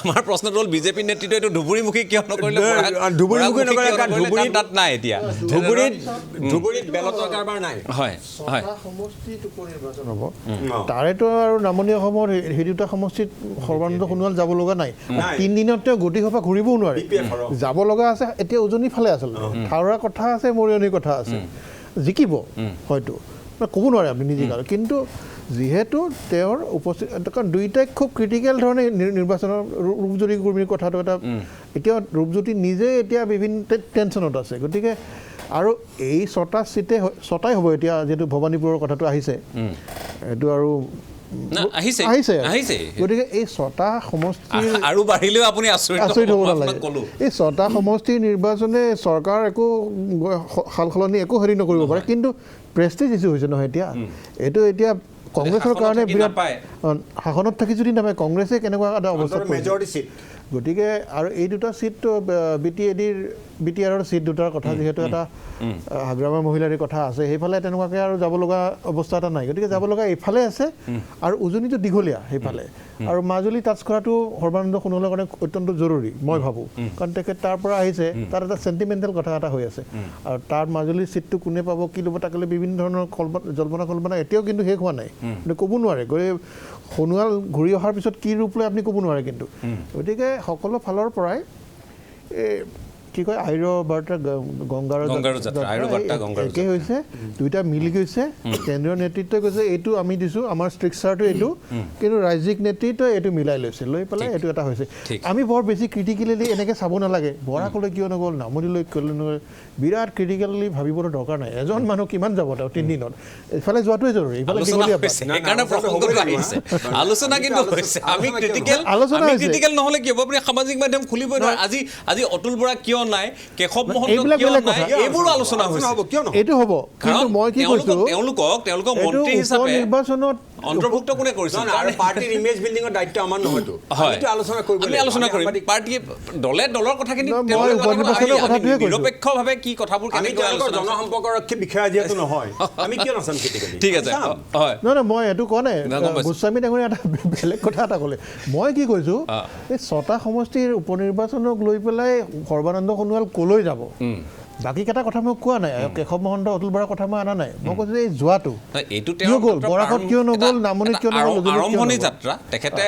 আমাৰ প্ৰশ্নটো হ'ল বিজেপি নেতৃত্ব এইটো ধুবুৰীমুখী কিয় নকৰিলে ধুবুৰীমুখী নকৰিলে কাৰণ তাত নাই এতিয়া ধুবুৰীত বেলটৰ কাৰবাৰ নাই হয় হয় সমষ্টিত উপ নিৰ্বাচন হ'ব তাৰেতো আৰু নামনি অসমৰ সেই দুটা সমষ্টিত সৰ্বানন্দ সোণোৱাল যাব লগা নাই 3 দিনত তেওঁ গতি সভা ঘূৰিবও নোৱাৰে যাব লগা আছে এতিয়া উজনিৰ ফালে আচলতে থাউৰা কথা আছে মৰিয়নিৰ কথা আছে জিকিব হয়তো ক'ব নোৱাৰে আপুনি নিজে কিন্তু যিহেতু তেওঁৰ উপস্থিত কাৰণ দুইটাই খুব ক্ৰিটিকেল ধৰণে নিৰ্বাচনৰ ৰূপজ্যোতি কুৰ্মীৰ কথাটো এটা এতিয়া ৰূপজ্যোতি নিজে এতিয়া বিভিন্ন টেনশ্যনত আছে গতিকে আৰু এই 6টা চিটে 6টাই হ'ব এতিয়া যিহেতু ভৱানীপুৰৰ কথাটো আহিছে এইটো আৰু আহিছে গতিকে এই 6টা সমষ্টিৰ আৰু বাঢ়িলেও আপুনি আচৰিত হ'ব নালাগে এই 6টা সমষ্টিৰ নিৰ্বাচনে চৰকাৰ একো সাল সলনি একো হেৰি নকৰিব পাৰে কিন্তু প্ৰেষ্টিজ ইছ্যু হৈছে নহয় এতিয়া এইটো এতিয়া কংগ্ৰেছৰ কাৰণে বিৰাট শাসনত থাকি যদি নাপায় কংগ্ৰেছে কেনেকুৱা এটা অৱস্থাত পৰিছে গতিকে আৰু এই দুটা চিটটো বি টি আৰৰ চিট দুটাৰ কথা যিহেতু এটা হাগ্ৰামৰ মহিলাৰ কথা আছে সেইফালে তেনেকুৱাকৈ আৰু যাব লগা অৱস্থা এটা নাই গতিকে যাব লগা এইফালে আছে আৰু উজনিটো দীঘলীয়া সেইফালে আৰু মাজুলী টাচ কৰাটো সৰ্বানন্দ সোণোৱালৰ কাৰণে অত্যন্ত জৰুৰী মই ভাবোঁ কাৰণ তেখেত তাৰ পৰা আহিছে তাৰ এটা চেণ্টিমেণ্টেল কথা এটা হৈ আছে আৰু তাৰ মাজুলীৰ চিটটো কোনে পাব কি ল'ব তাকে বিভিন্ন ধৰণৰ জল্পনা কল্পনা এতিয়াও কিন্তু শেষ হোৱা নাই কিন্তু ক'ব নোৱাৰে সোণোৱাল ঘূৰি অহাৰ পিছত কি ৰূপ লয় আপুনি ক'ব নোৱাৰে কিন্তু গতিকে সকলো ফালৰ পৰাই কি কয় আইৰ বাৰ্তা গংগাৰ একে হৈছে দুইটা মিলি গৈছে কেন্দ্ৰীয় নেতৃত্বই কৈছে এইটো আমি দিছোঁ আমাৰ ষ্ট্ৰিকচাৰটো এইটো কিন্তু ৰাজ্যিক নেতৃত্বই এইটো মিলাই লৈছে লৈ পেলাই এইটো এটা হৈছে আমি বৰ বেছি ক্ৰিটিকেলি এনেকৈ চাব নালাগে বৰাকলৈ কিয় নগ'ল নামনিলৈ কিয় নগ'ল বিৰাট ক্ৰিটিকেলি ভাবিবৰ দৰকাৰ নাই এজন মানুহ কিমান যাব তেওঁ 3 দিনত এইফালে যোৱাটোৱে জৰুৰী এইফালে ক্ৰিটিকেল নহ'লে কি হ'ব আপুনি সামাজিক মাধ্যম খুলিবই নোৱাৰে আজি অতুল বৰা কিয় নাই কেশৱ মহন্ত কিয় নাই এইবোৰো আলোচনা হৈছে এইটো হ'ব কিন্তু মই কি কৈছোঁ তেওঁলোকক মন্ত্ৰী হিচাপে নিৰ্বাচনত অন্তৰ্ভুক্ত কোনে কৰিছে পাৰ্টিৰ ইমেজ বিল্ডিঙৰ দায়িত্ব আমাৰ নহয়তো আমি আলোচনা কৰিম পাৰ্টিয়ে দলৰ কথাখিনি নিৰপেক্ষভাৱে কি কথাবোৰ জনসম্পৰ্কৰক্ষী বিষয়া যিহেতু নহয় আমি কিয় নাচাম ঠিক আছে হয় নহয় মই এইটো কোৱা নাই গোস্বামী ডাঙৰীয়া এটা বেলেগ কথা এটা ক'লে মই কি কৈছোঁ এই 6টা সমষ্টিৰ উপ নিৰ্বাচনক লৈ পেলাই সৰ্বানন্দ সোণোৱাল ক'লৈ যাব বাকী কেইটা কথা মই কোৱা নাই কেশৱ মহন্ত অতুল বৰাৰ কথা মই অনা নাই মই কৈছোঁ এই যোৱাটো কিয় গ'ল বৰাকত কিয় নগ'ল নামনিত কিয় নগ'ল আৰম্ভণি যাত্ৰা তেখেতে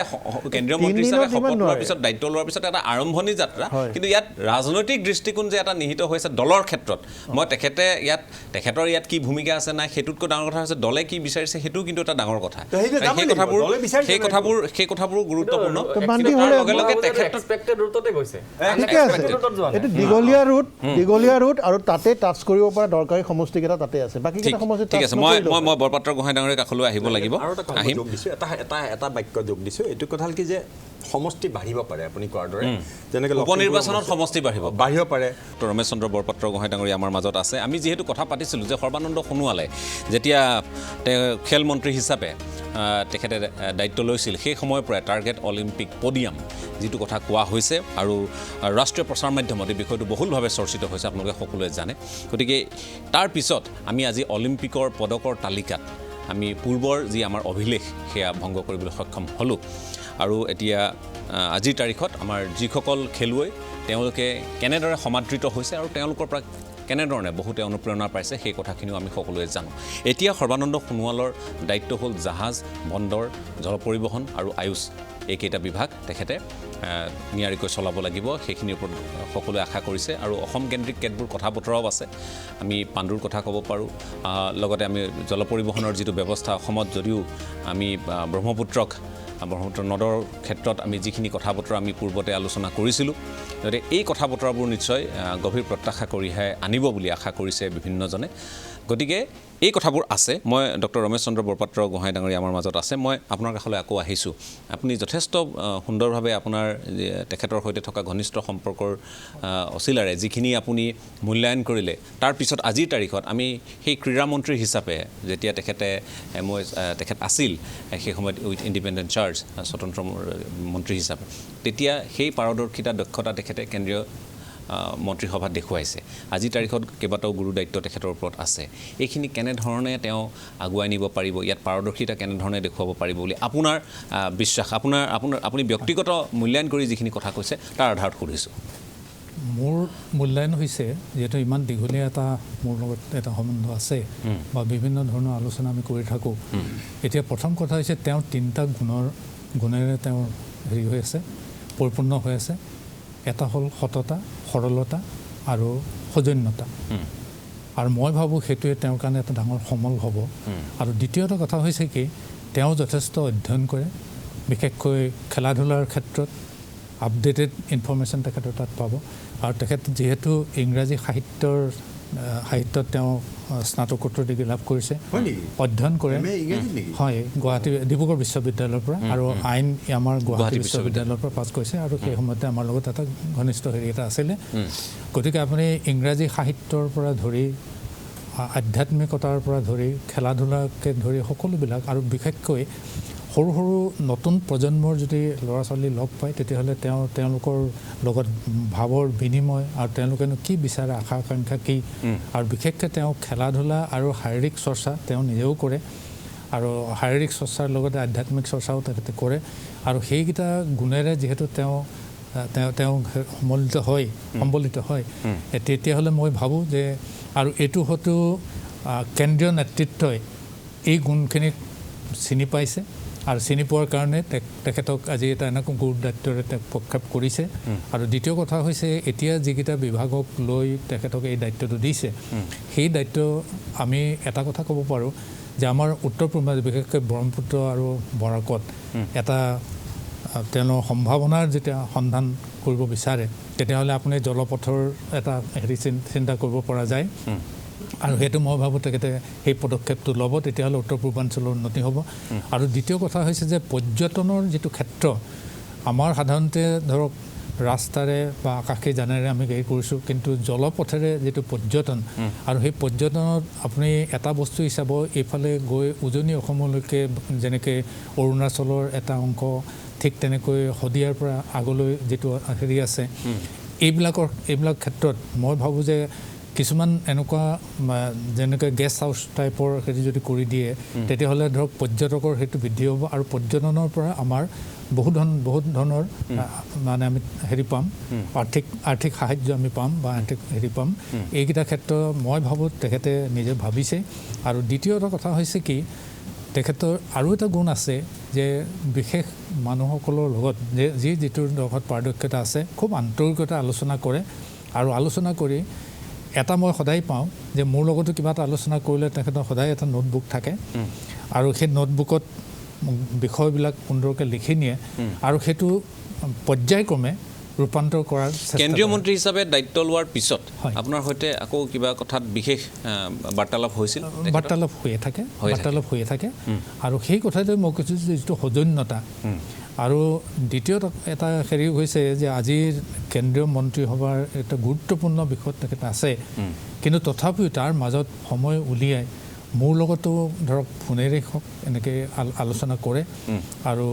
কেন্দ্ৰীয় মন্ত্ৰী হিচাপে শপত লোৱাৰ পিছত দায়িত্ব লোৱাৰ পিছত এটা আৰম্ভণি যাত্ৰা কিন্তু ইয়াত ৰাজনৈতিক দৃষ্টিকোণ যে এটা নিহিত হৈছে দলৰ ক্ষেত্ৰত মই তেখেতৰ ইয়াত কি ভূমিকা আছে নাই সেইটোতকৈ ডাঙৰ কথা হৈছে দলে কি বিচাৰিছে সেইটোও কিন্তু এটা ডাঙৰ কথা সেই কথাবোৰ গুৰুত্বপূৰ্ণ দীঘলীয়া ৰুট আৰু তাতে টাচ কৰিব পৰা দৰকাৰী সমষ্টিকেইটা তাতে আছে বাকীকেইটা সমষ্টি ঠিক আছে মই বৰপাত্ৰ গোহাঁই ডাঙৰীৰ কাষলৈ আহিব লাগিব আৰু এটা কথা যোগ দিছোঁ এটা বাক্য যোগ দিছোঁ এইটো কথা হ'ল কি যে সমষ্টি বাঢ়িব পাৰে আপুনি কোৱাৰ দৰে যেনেকৈ উপনিৰ্বাচনত সমষ্টি বাঢ়িব পাৰে ডক্টৰ ৰমেশ চন্দ্ৰ বৰপাত্ৰ গোহাঁই ডাঙৰী আমাৰ মাজত আছে আমি যিহেতু কথা পাতিছিলোঁ যে সৰ্বানন্দ সোণোৱালে যেতিয়া খেল মন্ত্ৰী হিচাপে তেখেতে দায়িত্ব লৈছিল সেই সময়ৰ পৰাই টাৰ্গেট অলিম্পিক পডিয়াম যিটো কথা কোৱা হৈছে আৰু ৰাষ্ট্ৰীয় প্ৰচাৰ মাধ্যমত এই বিষয়টো বহুলভাৱে চৰ্চিত হৈছে আপোনালোকে সকলোৱে জানে গতিকে তাৰ পিছত আমি আজি অলিম্পিকৰ পদকৰ তালিকাত আমি পূৰ্বৰ যি আমাৰ অভিলেখ সেয়া ভংগ কৰিবলৈ সক্ষম হ'লোঁ আৰু এতিয়া আজিৰ তাৰিখত আমাৰ যিসকল খেলুৱৈ তেওঁলোকে কেনেদৰে সমাদৃত হৈছে আৰু তেওঁলোকৰ পৰা কেনেধৰণে বহুতে অনুপ্ৰেৰণা পাইছে সেই কথাখিনিও আমি সকলোৱে জানো এতিয়া সৰ্বানন্দ সোণোৱালৰ দায়িত্ব হ'ল জাহাজ বন্দৰ জল পৰিবহণ আৰু আয়ুষ এইকেইটা বিভাগ তেখেতে নিয়াৰিকৈ চলাব লাগিব সেইখিনিৰ ওপৰত সকলোৱে আশা কৰিছে আৰু অসম কেন্দ্ৰিক কেতবোৰ কথা বতৰাও আছে আমি পাণ্ডুৰ কথা ক'ব পাৰোঁ লগতে আমি জল পৰিবহণৰ যিটো ব্যৱস্থা অসমত যদিও আমি ব্ৰহ্মপুত্ৰ নদৰ ক্ষেত্ৰত আমি যিখিনি কথা বতৰা আমি পূৰ্বতে আলোচনা কৰিছিলোঁ গতিকে এই কথা বতৰাবোৰ নিশ্চয় গভীৰ প্ৰত্যাশা কৰিহে আনিব বুলি আশা কৰিছে বিভিন্নজনে গতিকে এই কথাবোৰ আছে মই ডক্টৰ ৰমেশ চন্দ্ৰ বৰপাত্ৰ গোহাঁই ডাঙৰী আমাৰ মাজত আছে মই আপোনাৰ কাষলৈ আকৌ আহিছোঁ আপুনি যথেষ্ট সুন্দৰভাৱে আপোনাৰ তেখেতৰ সৈতে থকা ঘনিষ্ঠ সম্পৰ্কৰ অচিলাৰে যিখিনি আপুনি মূল্যায়ন কৰিলে তাৰপিছত আজিৰ তাৰিখত আমি সেই ক্ৰীড়ামন্ত্ৰী হিচাপে যেতিয়া তেখেত আছিল সেই সময়ত উইথ ইণ্ডিপেণ্ডেণ্ট চাৰ্জ স্বতন্ত্ৰ মন্ত্ৰী হিচাপে তেতিয়া সেই পাৰদৰ্শিতা দক্ষতা তেখেতে কেন্দ্ৰীয় মন্ত্ৰীসভাত দেখুৱাইছে আজিৰ তাৰিখত কেইবাটাও গুৰু দায়িত্ব তেখেতৰ ওপৰত আছে এইখিনি কেনেধৰণে তেওঁ আগুৱাই নিব পাৰিব ইয়াত পাৰদৰ্শিতা কেনেধৰণে দেখুৱাব পাৰিব বুলি আপোনাৰ বিশ্বাস আপুনি ব্যক্তিগত মূল্যায়ন কৰি যিখিনি কথা কৈছে তাৰ আধাৰত সুধিছোঁ মোৰ মূল্যায়ন হৈছে যিহেতু ইমান দীঘলীয়া এটা মোৰ লগত এটা সম্বন্ধ আছে বা বিভিন্ন ধৰণৰ আলোচনা আমি কৰি থাকোঁ এতিয়া প্ৰথম কথা হৈছে তেওঁ 3টা গুণেৰে তেওঁৰ হেৰি হৈ আছে পৰিপূৰ্ণ হৈ আছে এটা হ'ল সততা সৰলতা আৰু সৌজন্যতা আৰু মই ভাবোঁ সেইটোৱে তেওঁৰ কাৰণে এটা ডাঙৰ সমল হ'ব আৰু দ্বিতীয়টো কথা হৈছে কি তেওঁ যথেষ্ট অধ্যয়ন কৰে বিশেষকৈ খেলা ধূলাৰ ক্ষেত্ৰত আপডেটেড ইনফৰমেশ্যন তেখেতৰ তাত পাব আৰু তেখেত যিহেতু ইংৰাজী সাহিত্যত তেওঁ স্নাতকোত্তৰ ডিগ্ৰী লাভ কৰিছে অধ্যয়ন কৰে হয় গুৱাহাটী ডিব্ৰুগড় বিশ্ববিদ্যালয়ৰ পৰা আৰু আইন আমাৰ গুৱাহাটী বিশ্ববিদ্যালয়ৰ পৰা পাছ কৰিছে আৰু সেই সময়তে আমাৰ লগত এটা ঘনিষ্ঠ হেৰি এটা আছিলে গতিকে আপুনি ইংৰাজী সাহিত্যৰ পৰা ধৰি আধ্যাত্মিকতাৰ পৰা ধৰি খেলা ধূলাকে ধৰি সকলোবিলাক আৰু বিশেষকৈ সৰু সৰু নতুন প্ৰজন্মৰ যদি ল'ৰা ছোৱালী লগ পায় তেতিয়াহ'লে তেওঁলোকৰ লগত ভাৱৰ বিনিময় আৰু তেওঁলোকেনো কি বিচাৰে আশা আকাংক্ষা কি আৰু বিশেষকৈ তেওঁ খেলা ধূলা আৰু শাৰীৰিক চৰ্চা তেওঁ নিজেও কৰে আৰু শাৰীৰিক চৰ্চাৰ লগতে আধ্যাত্মিক চৰ্চাও তেখেতে কৰে আৰু সেইকেইটা গুণেৰে যিহেতু তেওঁ সম্বলিত হয় তেতিয়াহ'লে মই ভাবোঁ যে আৰু এইটো হয়তো কেন্দ্ৰীয় নেতৃত্বই এই গুণখিনিক চিনি পাইছে আৰু চিনি পোৱাৰ কাৰণে তেখেতক আজি এটা এনেকুৱা গুৰু দায়িত্বৰে প্ৰক্ষেপ কৰিছে আৰু দ্বিতীয় কথা হৈছে এতিয়া যিকেইটা বিভাগক লৈ তেখেতক এই দায়িত্বটো দিছে সেই দায়িত্ব আমি এটা কথা ক'ব পাৰোঁ যে আমাৰ উত্তৰ পূৰ্বাঞ্চল বিশেষকৈ ব্ৰহ্মপুত্ৰ আৰু বৰাকত এটা তেওঁৰ সম্ভাৱনাৰ যেতিয়া সন্ধান কৰিব বিচাৰে তেতিয়াহ'লে আপুনি জলপথৰ এটা হেৰি চিন্তা কৰিব পৰা যায় আৰু সেইটো মই ভাবোঁ তেখেতে সেই পদক্ষেপটো ল'ব তেতিয়াহ'লে উত্তৰ পূৰ্বাঞ্চলৰ উন্নতি হ'ব আৰু দ্বিতীয় কথা হৈছে যে পৰ্যটনৰ যিটো ক্ষেত্ৰ আমাৰ সাধাৰণতে ধৰক ৰাস্তাৰে বা আকাশী যানেৰে আমি হেৰি কৰিছোঁ কিন্তু জলপথেৰে যিটো পৰ্যটন আৰু সেই পৰ্যটনত আপুনি এটা বস্তু হিচাপ এইফালে গৈ উজনি অসমলৈকে যেনেকৈ অৰুণাচলৰ এটা অংশ ঠিক তেনেকৈ শদিয়াৰ পৰা আগলৈ যিটো হেৰি আছে এইবিলাক ক্ষেত্ৰত মই ভাবোঁ যে কিছুমান এনেকুৱা যেনেকৈ গেষ্ট হাউচ টাইপৰ হেৰি যদি কৰি দিয়ে তেতিয়াহ'লে ধৰক পৰ্যটকৰ সেইটো বৃদ্ধি হ'ব আৰু পৰ্যটনৰ পৰা আমাৰ বহুত ধৰণৰ মানে আমি হেৰি পাম আৰ্থিক সাহায্য আমি পাম বা আৰ্থিক হেৰি পাম এইকেইটা ক্ষেত্ৰ মই ভাবোঁ তেখেতে নিজে ভাবিছে আৰু দ্বিতীয় এটা কথা হৈছে কি তেখেতৰ আৰু এটা গুণ আছে যে বিশেষ মানুহসকলৰ লগত যিটোৰ লগত পাৰদৰ্শিতা আছে খুব আন্তৰিকতা আলোচনা কৰে আৰু আলোচনা কৰি এটা মই সদায় পাওঁ যে মোৰ লগতো কিবা এটা আলোচনা কৰিলে তেখেতৰ সদায় এটা নোটবুক থাকে আৰু সেই নোটবুকত বিষয়বিলাক সুন্দৰকৈ লিখি নিয়ে আৰু সেইটো পৰ্যায়ক্ৰমে ৰূপান্তৰ কৰাৰ চেষ্টা কেন্দ্ৰীয় কৰে। মন্ত্ৰী হিচাপে দায়িত্ব লোৱাৰ পিছত হয়। আপোনাৰ সৈতে আকৌ কিবা কথাত বিশেষ বাৰ্তালাপ হৈছিল বাৰ্তালাপ হৈয়ে থাকে আৰু সেই কথাটোৱে মই কৈছোঁ যে যিটো সৌজন্যতা আৰু দ্বিতীয়ত এটা হেৰি হৈছে যে আজিৰ কেন্দ্ৰীয় মন্ত্ৰীসভাৰ এটা গুৰুত্বপূৰ্ণ বিষয়ত তেখেত আছে কিন্তু তথাপিও তাৰ মাজত সময় উলিয়াই মোৰ লগতো ধৰক ফোনেৰে হওক এনেকৈ আলোচনা কৰে আৰু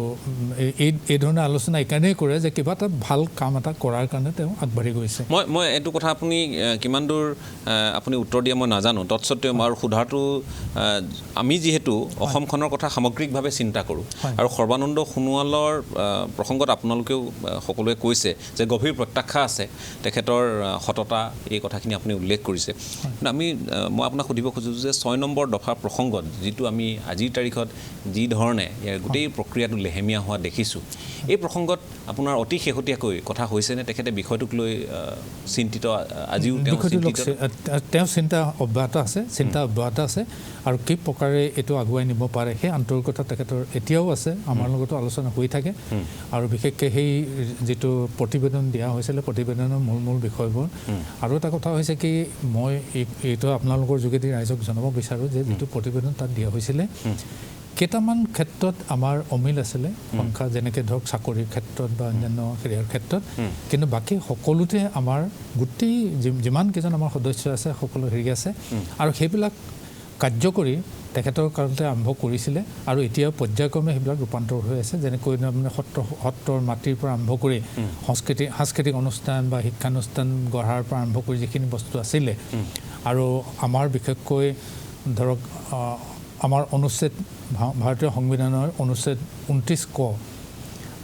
এই ধৰণে আলোচনা এইকাৰণেই কৰে যে কিবা এটা ভাল কাম এটা কৰাৰ কাৰণে তেওঁ আগবাঢ়ি গৈছে মই এইটো কথা আপুনি কিমান দূৰ আপুনি উত্তৰ দিয়ে মই নাজানো তৎসত্ত্বেও আৰু সোধাটো আমি যিহেতু অসমখনৰ কথা সামগ্ৰিকভাৱে চিন্তা কৰোঁ আৰু সৰ্বানন্দ সোণোৱালৰ প্ৰসংগত আপোনালোকেও সকলোৱে কৈছে যে গভীৰ প্ৰত্যাশা আছে তেখেতৰ সততা এই কথাখিনি আপুনি উল্লেখ কৰিছে কিন্তু মই আপোনাক সুধিব খোজোঁ যে 6 নম্বৰ দফা প্ৰসংগত যিটো আমি আজিৰ তাৰিখত যি ধৰণে ইয়াৰ গোটেই প্ৰক্ৰিয়াটো লেহেমীয়া হোৱা দেখিছোঁ এই প্ৰসংগত আপোনাৰ অতি শেহতীয়াকৈ কথা হৈছেনে তেখেতে বিষয়টোক লৈ চিন্তিত আজিও তেওঁ চিন্তা অব্যাহত আছে আৰু কি প্ৰকাৰে এইটো আগুৱাই নিব পাৰে সেই আন্তৰিকতা তেখেতৰ এতিয়াও আছে আমাৰ লগতো আলোচনা হৈ থাকে আৰু বিশেষকৈ সেই যিটো প্ৰতিবেদন দিয়া হৈছিলে প্ৰতিবেদনৰ মূল বিষয়বোৰ আৰু এটা কথা হৈছে কি মই এইটো আপোনালোকৰ যোগেদি ৰাইজক জনাব বিচাৰোঁ যে যিটো প্ৰতিবেদন তাত দিয়া হৈছিলে কেইটামান ক্ষেত্ৰত আমাৰ অমিল আছিলে সংখ্যা যেনেকৈ ধৰক চাকৰিৰ ক্ষেত্ৰত বা অন্যান্য হেৰিয়াৰ ক্ষেত্ৰত কিন্তু বাকী সকলোতে আমাৰ গোটেই যিমানকেইজন আমাৰ সদস্য আছে সকলো হেৰি আছে আৰু সেইবিলাক কাৰ্যকৰী তেখেতৰ কাৰণতে আৰম্ভ কৰিছিলে আৰু এতিয়া পৰ্যায়ক্ৰমে সেইবিলাক ৰূপান্তৰ হৈ আছে যেনেকৈ মানে সত্ৰৰ মাটিৰ পৰা আৰম্ভ কৰি সাংস্কৃতিক অনুষ্ঠান বা শিক্ষানুষ্ঠান গঢ়াৰ পৰা আৰম্ভ কৰি যিখিনি বস্তু আছিলে আৰু আমাৰ বিশেষকৈ ধৰক আমাৰ অনুচ্ছেদ ভাৰতীয় সংবিধানৰ অনুচ্ছেদ 29 ক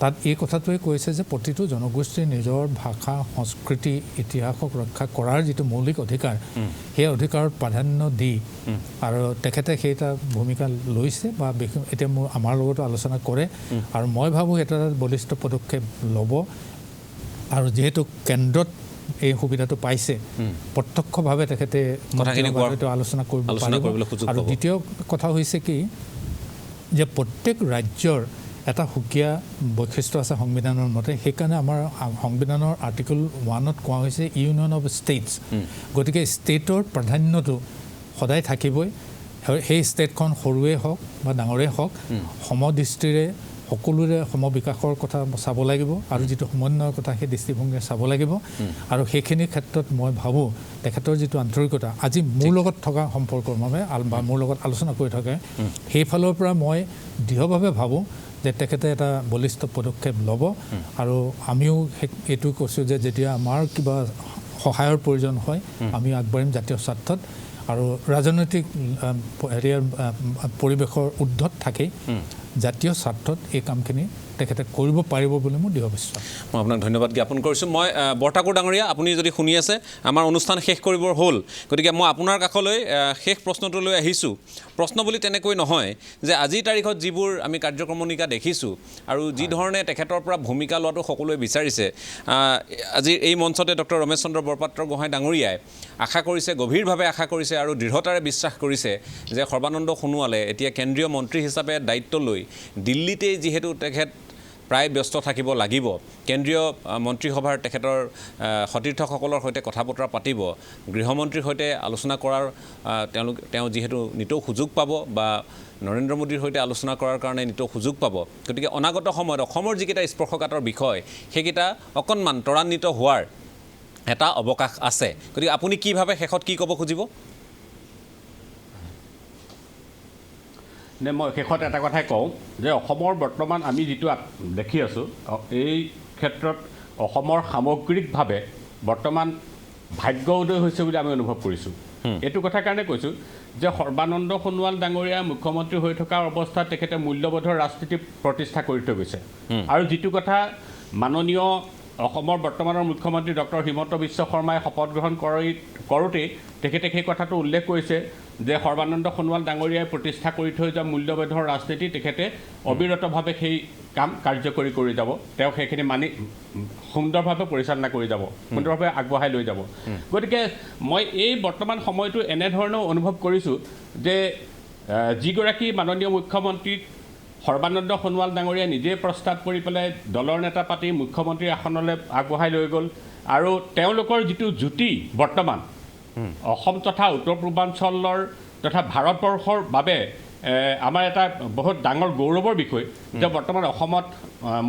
তাত এই কথাটোৱে কৈছে যে প্ৰতিটো জনগোষ্ঠীৰ নিজৰ ভাষা সংস্কৃতি ইতিহাসক ৰক্ষা কৰাৰ যিটো মৌলিক অধিকাৰ সেই অধিকাৰত প্ৰাধান্য দি আৰু তেখেতে সেইটা ভূমিকা লৈছে বা এতিয়া আমাৰ লগতো আলোচনা কৰে আৰু মই ভাবোঁ এটা বলিষ্ঠ পদক্ষেপ ল'ব আৰু যিহেতু কেন্দ্ৰত এই সুবিধাটো পাইছে প্ৰত্যক্ষভাৱে তেখেতে আলোচনা কৰিব আৰু দ্বিতীয় কথা হৈছে কি যে প্ৰত্যেক ৰাজ্যৰ এটা সুকীয়া বৈশিষ্ট্য আছে সংবিধানৰ মতে সেইকাৰণে আমাৰ সংবিধানৰ আৰ্টিকল 1ত কোৱা হৈছে ইউনিয়ন অফ ষ্টেটছ গতিকে ষ্টেটৰ প্ৰাধান্যটো সদায় থাকিবই সেই ষ্টেটখন সৰুৱে হওক বা ডাঙৰেই হওক সমদৃষ্টিৰে সকলোৰে সমবিকাশৰ কথা চাব লাগিব আৰু যিটো সমন্বয়ৰ কথা সেই দৃষ্টিভংগীৰে চাব লাগিব আৰু সেইখিনি ক্ষেত্ৰত মই ভাবোঁ তেখেতৰ যিটো আন্তৰিকতা আজি মোৰ লগত থকা সম্পৰ্কৰ বাবে বা মোৰ লগত আলোচনা কৰি থাকে সেইফালৰ পৰা মই দৃঢ়ভাৱে ভাবোঁ যে তেখেতে এটা বলিষ্ঠ পদক্ষেপ ল'ব আৰু আমিও এইটো কৈছোঁ যে যেতিয়া আমাৰ কিবা সহায়ৰ প্ৰয়োজন হয় আমি আগবাঢ়িম জাতীয় স্বাৰ্থত আৰু ৰাজনৈতিক হেৰিয়াৰ পৰিৱেশৰ ঊৰ্ধত থাকেই জাতীয় স্বাৰ্থত এই কামখিনি তেখেতে কৰিব পাৰিব বুলি মোৰ দৃঢ় বিশ্বাস মই আপোনাক ধন্যবাদ জ্ঞাপন কৰিছোঁ মই বৰঠাকুৰ ডাঙৰীয়া আপুনি যদি শুনি আছে আমাৰ অনুষ্ঠান শেষ কৰিবৰ হ'ল গতিকে মই আপোনাৰ কাষলৈ শেষ প্ৰশ্নটো লৈ আহিছোঁ প্ৰশ্ন বুলি তেনেকৈ নহয় যে আজিৰ তাৰিখত যিবোৰ আমি কাৰ্যক্ৰমণিকা দেখিছোঁ আৰু যি ধৰণে তেখেতৰ পৰা ভূমিকা লোৱাটো সকলোৱে বিচাৰিছে আজিৰ এই মঞ্চতে ডক্টৰ ৰমেশ চন্দ্ৰ বৰপাত্ৰ গোহাঁই ডাঙৰীয়াই আশা কৰিছে গভীৰভাৱে আশা কৰিছে আৰু দৃঢ়তাৰে বিশ্বাস কৰিছে যে সৰ্বানন্দ সোণোৱালে এতিয়া কেন্দ্ৰীয় মন্ত্ৰী হিচাপে দায়িত্ব লৈ দিল্লীতেই যিহেতু তেখেত প্ৰায় ব্যস্ত থাকিব লাগিব কেন্দ্ৰীয় মন্ত্ৰীসভাৰ তেখেতৰ সতীৰ্থসকলৰ সৈতে কথা বতৰা পাতিব গৃহমন্ত্ৰীৰ সৈতে আলোচনা কৰাৰ তেওঁ যিহেতু নিতৌ সুযোগ পাব বা নৰেন্দ্ৰ মোদীৰ সৈতে আলোচনা কৰাৰ কাৰণে নিতৌ সুযোগ পাব গতিকে অনাগত সময়ত অসমৰ যিকেইটা স্পৰ্শকাতৰ বিষয় সেইকেইটা অকণমান ত্বৰান্বিত হোৱাৰ এটা অৱকাশ আছে গতিকে আপুনি কি ভাবে শেষত কি ক'ব খুজিব মই শেষত এটা কথাই কওঁ যে অসমৰ বৰ্তমান আমি যিটো দেখি আছোঁ এই ক্ষেত্ৰত অসমৰ সামগ্ৰিকভাৱে বৰ্তমান ভাগ্য উদয় হৈছে বুলি আমি অনুভৱ কৰিছোঁ এইটো কথাৰ কাৰণে কৈছোঁ যে সৰ্বানন্দ সোণোৱাল ডাঙৰীয়া মুখ্যমন্ত্ৰী হৈ থকাৰ অৱস্থাত তেখেতে মূল্যবোধৰ ৰাজনীতি প্ৰতিষ্ঠা কৰি থৈ গৈছে আৰু যিটো কথা মাননীয় অসমৰ বৰ্তমানৰ মুখ্যমন্ত্ৰী ডক্টৰ হিমন্ত বিশ্ব শৰ্মাই শপত গ্ৰহণ কৰোঁতেই তেখেতে সেই কথাটো উল্লেখ কৰিছে যে সৰ্বানন্দ সোণোৱাল ডাঙৰীয়াই প্ৰতিষ্ঠা কৰি থৈ যোৱা মূল্যবোধৰ ৰাজনীতি তেখেতে অবিৰতভাৱে সেই কাম কাৰ্যকৰী কৰি যাব তেওঁ সেইখিনি মানি সুন্দৰভাৱে পৰিচালনা কৰি যাব সুন্দৰভাৱে আগবঢ়াই লৈ যাব গতিকে মই এই বৰ্তমান সময়টো এনেধৰণেও অনুভৱ কৰিছোঁ যে যিগৰাকী মাননীয় মুখ্যমন্ত্ৰীক সৰ্বানন্দ সোণোৱাল ডাঙৰীয়াই নিজেই প্ৰস্তাৱ কৰি পেলাই দলৰ নেতা পাতি মুখ্যমন্ত্ৰীৰ আসনলৈ আগবঢ়াই লৈ গ'ল আৰু তেওঁলোকৰ যিটো জুতি বৰ্তমান অসম তথা উত্তৰ পূৰ্বাঞ্চলৰ তথা ভাৰতবৰ্ষৰ বাবে আমাৰ এটা বহুত ডাঙৰ গৌৰৱৰ বিষয় যে বৰ্তমান অসমত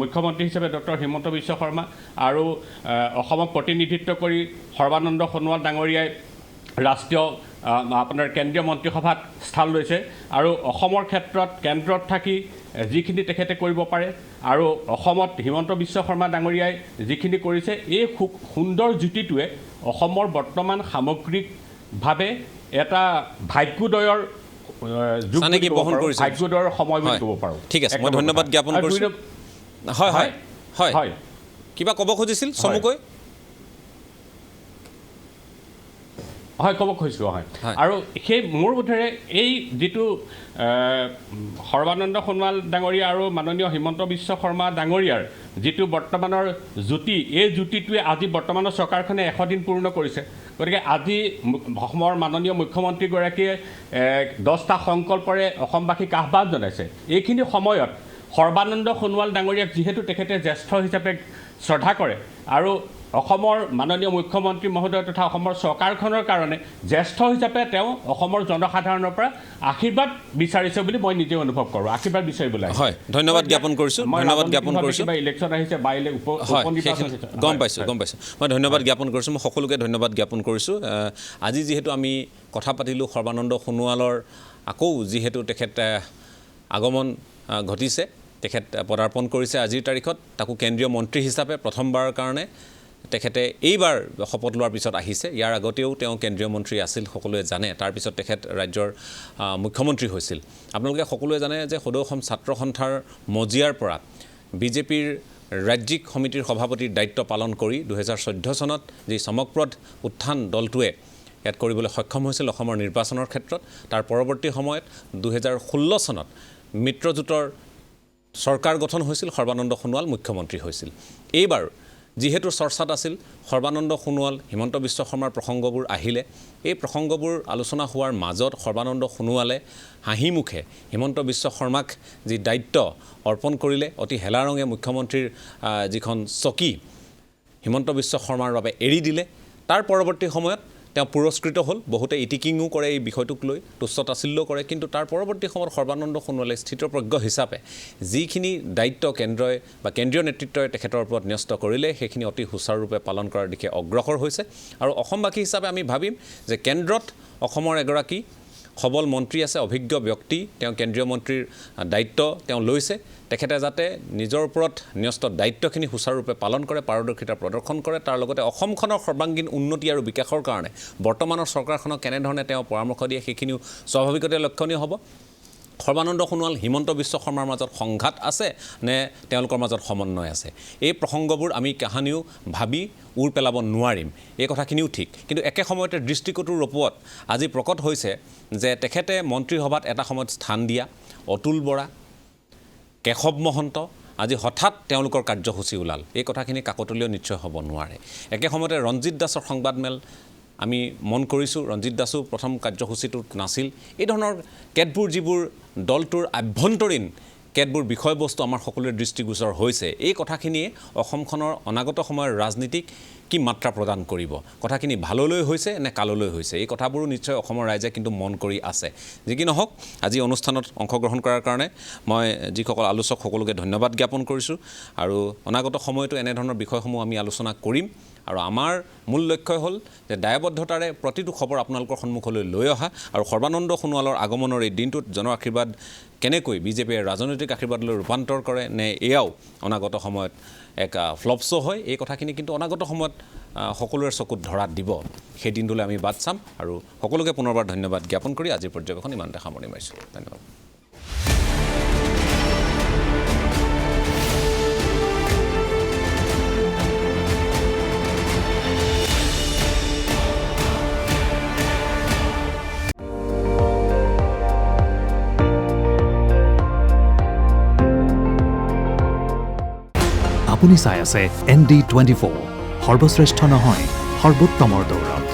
মুখ্যমন্ত্ৰী হিচাপে ডক্টৰ হিমন্ত বিশ্ব শৰ্মা আৰু অসমক প্ৰতিনিধিত্ব কৰি সৰ্বানন্দ সোণোৱাল ডাঙৰীয়াই ৰাষ্ট্ৰীয় আপোনাৰ কেন্দ্ৰীয় মন্ত্ৰীসভাত স্থান লৈছে আৰু অসমৰ ক্ষেত্ৰত কেন্দ্ৰত থাকি যিখিনি তেখেতে কৰিব পাৰে আৰু অসমত হিমন্ত বিশ্ব শৰ্মা ডাঙৰীয়াই যিখিনি কৰিছে এই সুন্দৰ জুতিটোৱে অসমৰ বৰ্তমান সামগ্ৰিকভাৱে এটা ভাগ্যোদয়ৰ ভাগ্যোদয়ৰ সময় বুলি ক'ব পাৰোঁ। ঠিক আছে, মই ধন্যবাদ জ্ঞাপন কৰিছোঁ। হয় হয় হয় হয়, কিবা ক'ব খুজিছিল চমুকৈ? হয়, ক'ব খুজিছোঁ। হয়, আৰু সেই মোৰ বোধেৰে এই যিটো সৰ্বানন্দ সোণোৱাল ডাঙৰীয়া আৰু মাননীয় হিমন্ত বিশ্ব শৰ্মা ডাঙৰীয়াৰ যিটো বৰ্তমানৰ জুতি, এই জুতিটোৱে আজি বৰ্তমানৰ চৰকাৰখনে 100 দিন পূৰ্ণ কৰিছে। গতিকে আজি অসমৰ মাননীয় মুখ্যমন্ত্ৰীগৰাকীয়ে 10টা সংকল্পৰে অসমবাসীক আহ্বান জনাইছে। এইখিনি সময়ত সৰ্বানন্দ সোণোৱাল ডাঙৰীয়াক যিহেতু তেখেতে জ্যেষ্ঠ হিচাপে শ্ৰদ্ধা কৰে আৰু অসমৰ মাননীয় মুখ্যমন্ত্ৰী মহোদয় তথা অসমৰ চৰকাৰখনৰ কাৰণে জ্যেষ্ঠ হিচাপে তেওঁ অসমৰ জনসাধাৰণৰ পৰা আশীৰ্বাদ বিচাৰিছে বুলি মই নিজে অনুভৱ কৰোঁ। আশীৰ্বাদ বিচাৰিবলৈ হয়, ধন্যবাদ জ্ঞাপন কৰিছোঁ। ধন্যবাদ জ্ঞাপন কৰিছোঁ। ইলেকশ্যন আহিছে, গম পাইছোঁ। মই ধন্যবাদ জ্ঞাপন কৰিছোঁ। মই সকলোকে ধন্যবাদ জ্ঞাপন কৰিছোঁ। আজি যিহেতু আমি কথা পাতিলোঁ সৰ্বানন্দ সোণোৱালৰ, আকৌ যিহেতু তেখেত আগমন ঘটিছে, তেখেত পদাৰ্পণ কৰিছে আজিৰ তাৰিখত, তাকো কেন্দ্ৰীয় মন্ত্ৰী হিচাপে প্ৰথমবাৰৰ কাৰণে তেখেতে এইবাৰ শপত লোৱাৰ পিছত আহিছে। ইয়াৰ আগতেও তেওঁ কেন্দ্ৰীয় মন্ত্ৰী আছিল, সকলোৱে জানে। তাৰপিছত তেখেত ৰাজ্যৰ মুখ্যমন্ত্ৰী হৈছিল। আপোনালোকে সকলোৱে জানে যে সদৌ অসম ছাত্ৰ সন্থাৰ মজিয়াৰ পৰা বিজেপিৰ ৰাজ্যিক সমিতিৰ সভাপতিৰ দায়িত্ব পালন কৰি 2014 চনত যি চমকপ্ৰদ উত্থান দলটোৱে ইয়াত কৰিবলৈ সক্ষম হৈছিল অসমৰ নিৰ্বাচনৰ ক্ষেত্ৰত, তাৰ পৰৱৰ্তী সময়ত 2016 চনত মিত্ৰজোঁটৰ চৰকাৰ গঠন হৈছিল, সৰ্বানন্দ সোণোৱাল মুখ্যমন্ত্ৰী হৈছিল। এইবাৰ যিহেতু চৰ্চাত আছিল সৰ্বানন্দ সোণোৱাল, হিমন্ত বিশ্ব শৰ্মাৰ প্ৰসংগবোৰ আহিলে, এই প্ৰসংগবোৰ আলোচনা হোৱাৰ মাজত সৰ্বানন্দ সোণোৱালে হাঁহি মুখে হিমন্ত বিশ্ব শৰ্মাক যি দায়িত্ব অৰ্পণ কৰিলে, অতি হেলাৰঙে মুখ্যমন্ত্ৰীৰ যিখন চকী হিমন্ত বিশ্ব শৰ্মাৰ বাবে এৰি দিলে। তাৰ পৰৱৰ্তী সময়ত তেওঁ পুৰস্কৃত হ'ল। বহুতে ইটিকিঙো কৰে এই বিষয়টোক লৈ, তুচ্ছতাছিল্য কৰে। কিন্তু তাৰ পৰৱৰ্তী সময়ত সৰ্বানন্দ সোণোৱালে স্থিতপ্ৰজ্ঞ হিচাপে যিখিনি দায়িত্ব কেন্দ্ৰই বা কেন্দ্ৰীয় নেতৃত্বই তেখেতৰ ওপৰত ন্যস্ত কৰিলে, সেইখিনি অতি সুচাৰুৰূপে পালন কৰাৰ দিশে অগ্ৰসৰ হৈছে। আৰু অসমবাসী হিচাপে আমি ভাবিম যে কেন্দ্ৰত অসমৰ এগৰাকী সবল মন্ত্ৰী আছে, অভিজ্ঞ ব্যক্তি, তেওঁ কেন্দ্ৰীয় মন্ত্ৰীৰ দায়িত্ব তেওঁ লৈছে। তেখেতে যাতে নিজৰ ওপৰত ন্যস্ত দায়িত্বখিনি সুচাৰুৰূপে পালন কৰে, পাৰদৰ্শিতা প্ৰদৰ্শন কৰে, তাৰ লগতে অসমখনৰ সৰ্বাংগীন উন্নতি আৰু বিকাশৰ কাৰণে বৰ্তমানৰ চৰকাৰখনক কেনেধৰণে তেওঁ পৰামৰ্শ দিয়ে সেইখিনিও স্বাভাৱিকতে লক্ষণীয় হ'ব। সৰ্বানন্দ সোণোৱাল, হিমন্ত বিশ্ব শৰ্মাৰ মাজত সংঘাত আছে নে তেওঁলোকৰ মাজত সমন্বয় আছে, এই প্ৰসংগবোৰ আমি কাহানিও ভাবি উৰ পেলাব নোৱাৰিম, এই কথাখিনিও ঠিক। কিন্তু একে সময়তে দৃষ্টিকোণৰ ৰূপত আজি প্ৰকট হৈছে যে তেখেতে মন্ত্ৰীসভাত এটা সময়ত স্থান দিয়া অতুল বৰা, কেশৱ মহন্ত আজি হঠাৎ তেওঁলোকৰ কাৰ্যসূচী ওলাল, এই কথাখিনি কাকতলীয় নিশ্চয় হ'ব নোৱাৰে। একে সময়তে ৰঞ্জিত দাসৰ সংবাদমেল আমি মন কৰিছোঁ, ৰঞ্জিত দাসো প্ৰথম কাৰ্যসূচীটোত নাছিল। এই ধৰণৰ কেতবোৰ যিবোৰ দলটোৰ আভ্যন্তৰীণ কেতবোৰ বিষয়বস্তু আমাৰ সকলোৰে দৃষ্টিগোচৰ হৈছে, এই কথাখিনিয়ে অসমখনৰ অনাগত সময়ৰ ৰাজনীতিক কি মাত্ৰা প্ৰদান কৰিব, কথাখিনি ভাললৈ হৈছে নে কাললৈ হৈছে, এই কথাবোৰো নিশ্চয় অসমৰ ৰাইজে কিন্তু মন কৰি আছে। যি কি নহওক, আজি অনুষ্ঠানত অংশগ্ৰহণ কৰাৰ কাৰণে মই যিসকল আলোচক সকলোকে ধন্যবাদ জ্ঞাপন কৰিছোঁ। আৰু অনাগত সময়তো এনেধৰণৰ বিষয়সমূহ আমি আলোচনা কৰিম। আৰু আমাৰ মূল লক্ষ্য হ'ল যে দায়বদ্ধতাৰে প্ৰতিটো খবৰ আপোনালোকৰ সন্মুখলৈ লৈ অহা আৰু সৰ্বানন্দ সোণোৱালৰ আগমনৰ এই দিনটোত জন আশীৰ্বাদ কেনেকৈ বিজেপিয়ে ৰাজনৈতিক আশীৰ্বাদলৈ ৰূপান্তৰ কৰে নে এয়াও অনাগত সময়ত এক ফ্লপ শ্ব' হয়, এই কথাখিনি কিন্তু অনাগত সময়ত সকলোৰে চকুত ধৰাত দিব। সেই দিনটোলৈ আমি বাট চাম। আৰু সকলোকে পুনৰবাৰ ধন্যবাদ জ্ঞাপন কৰি আজিৰ পৰ্যবেক্ষণ ইমানতে সামৰণি মাৰিছোঁ। ধন্যবাদ। আপুনি চাই আছে ND24, সৰ্বশ্ৰেষ্ঠ নহয় সৰ্বোত্তমৰ দৌৰত।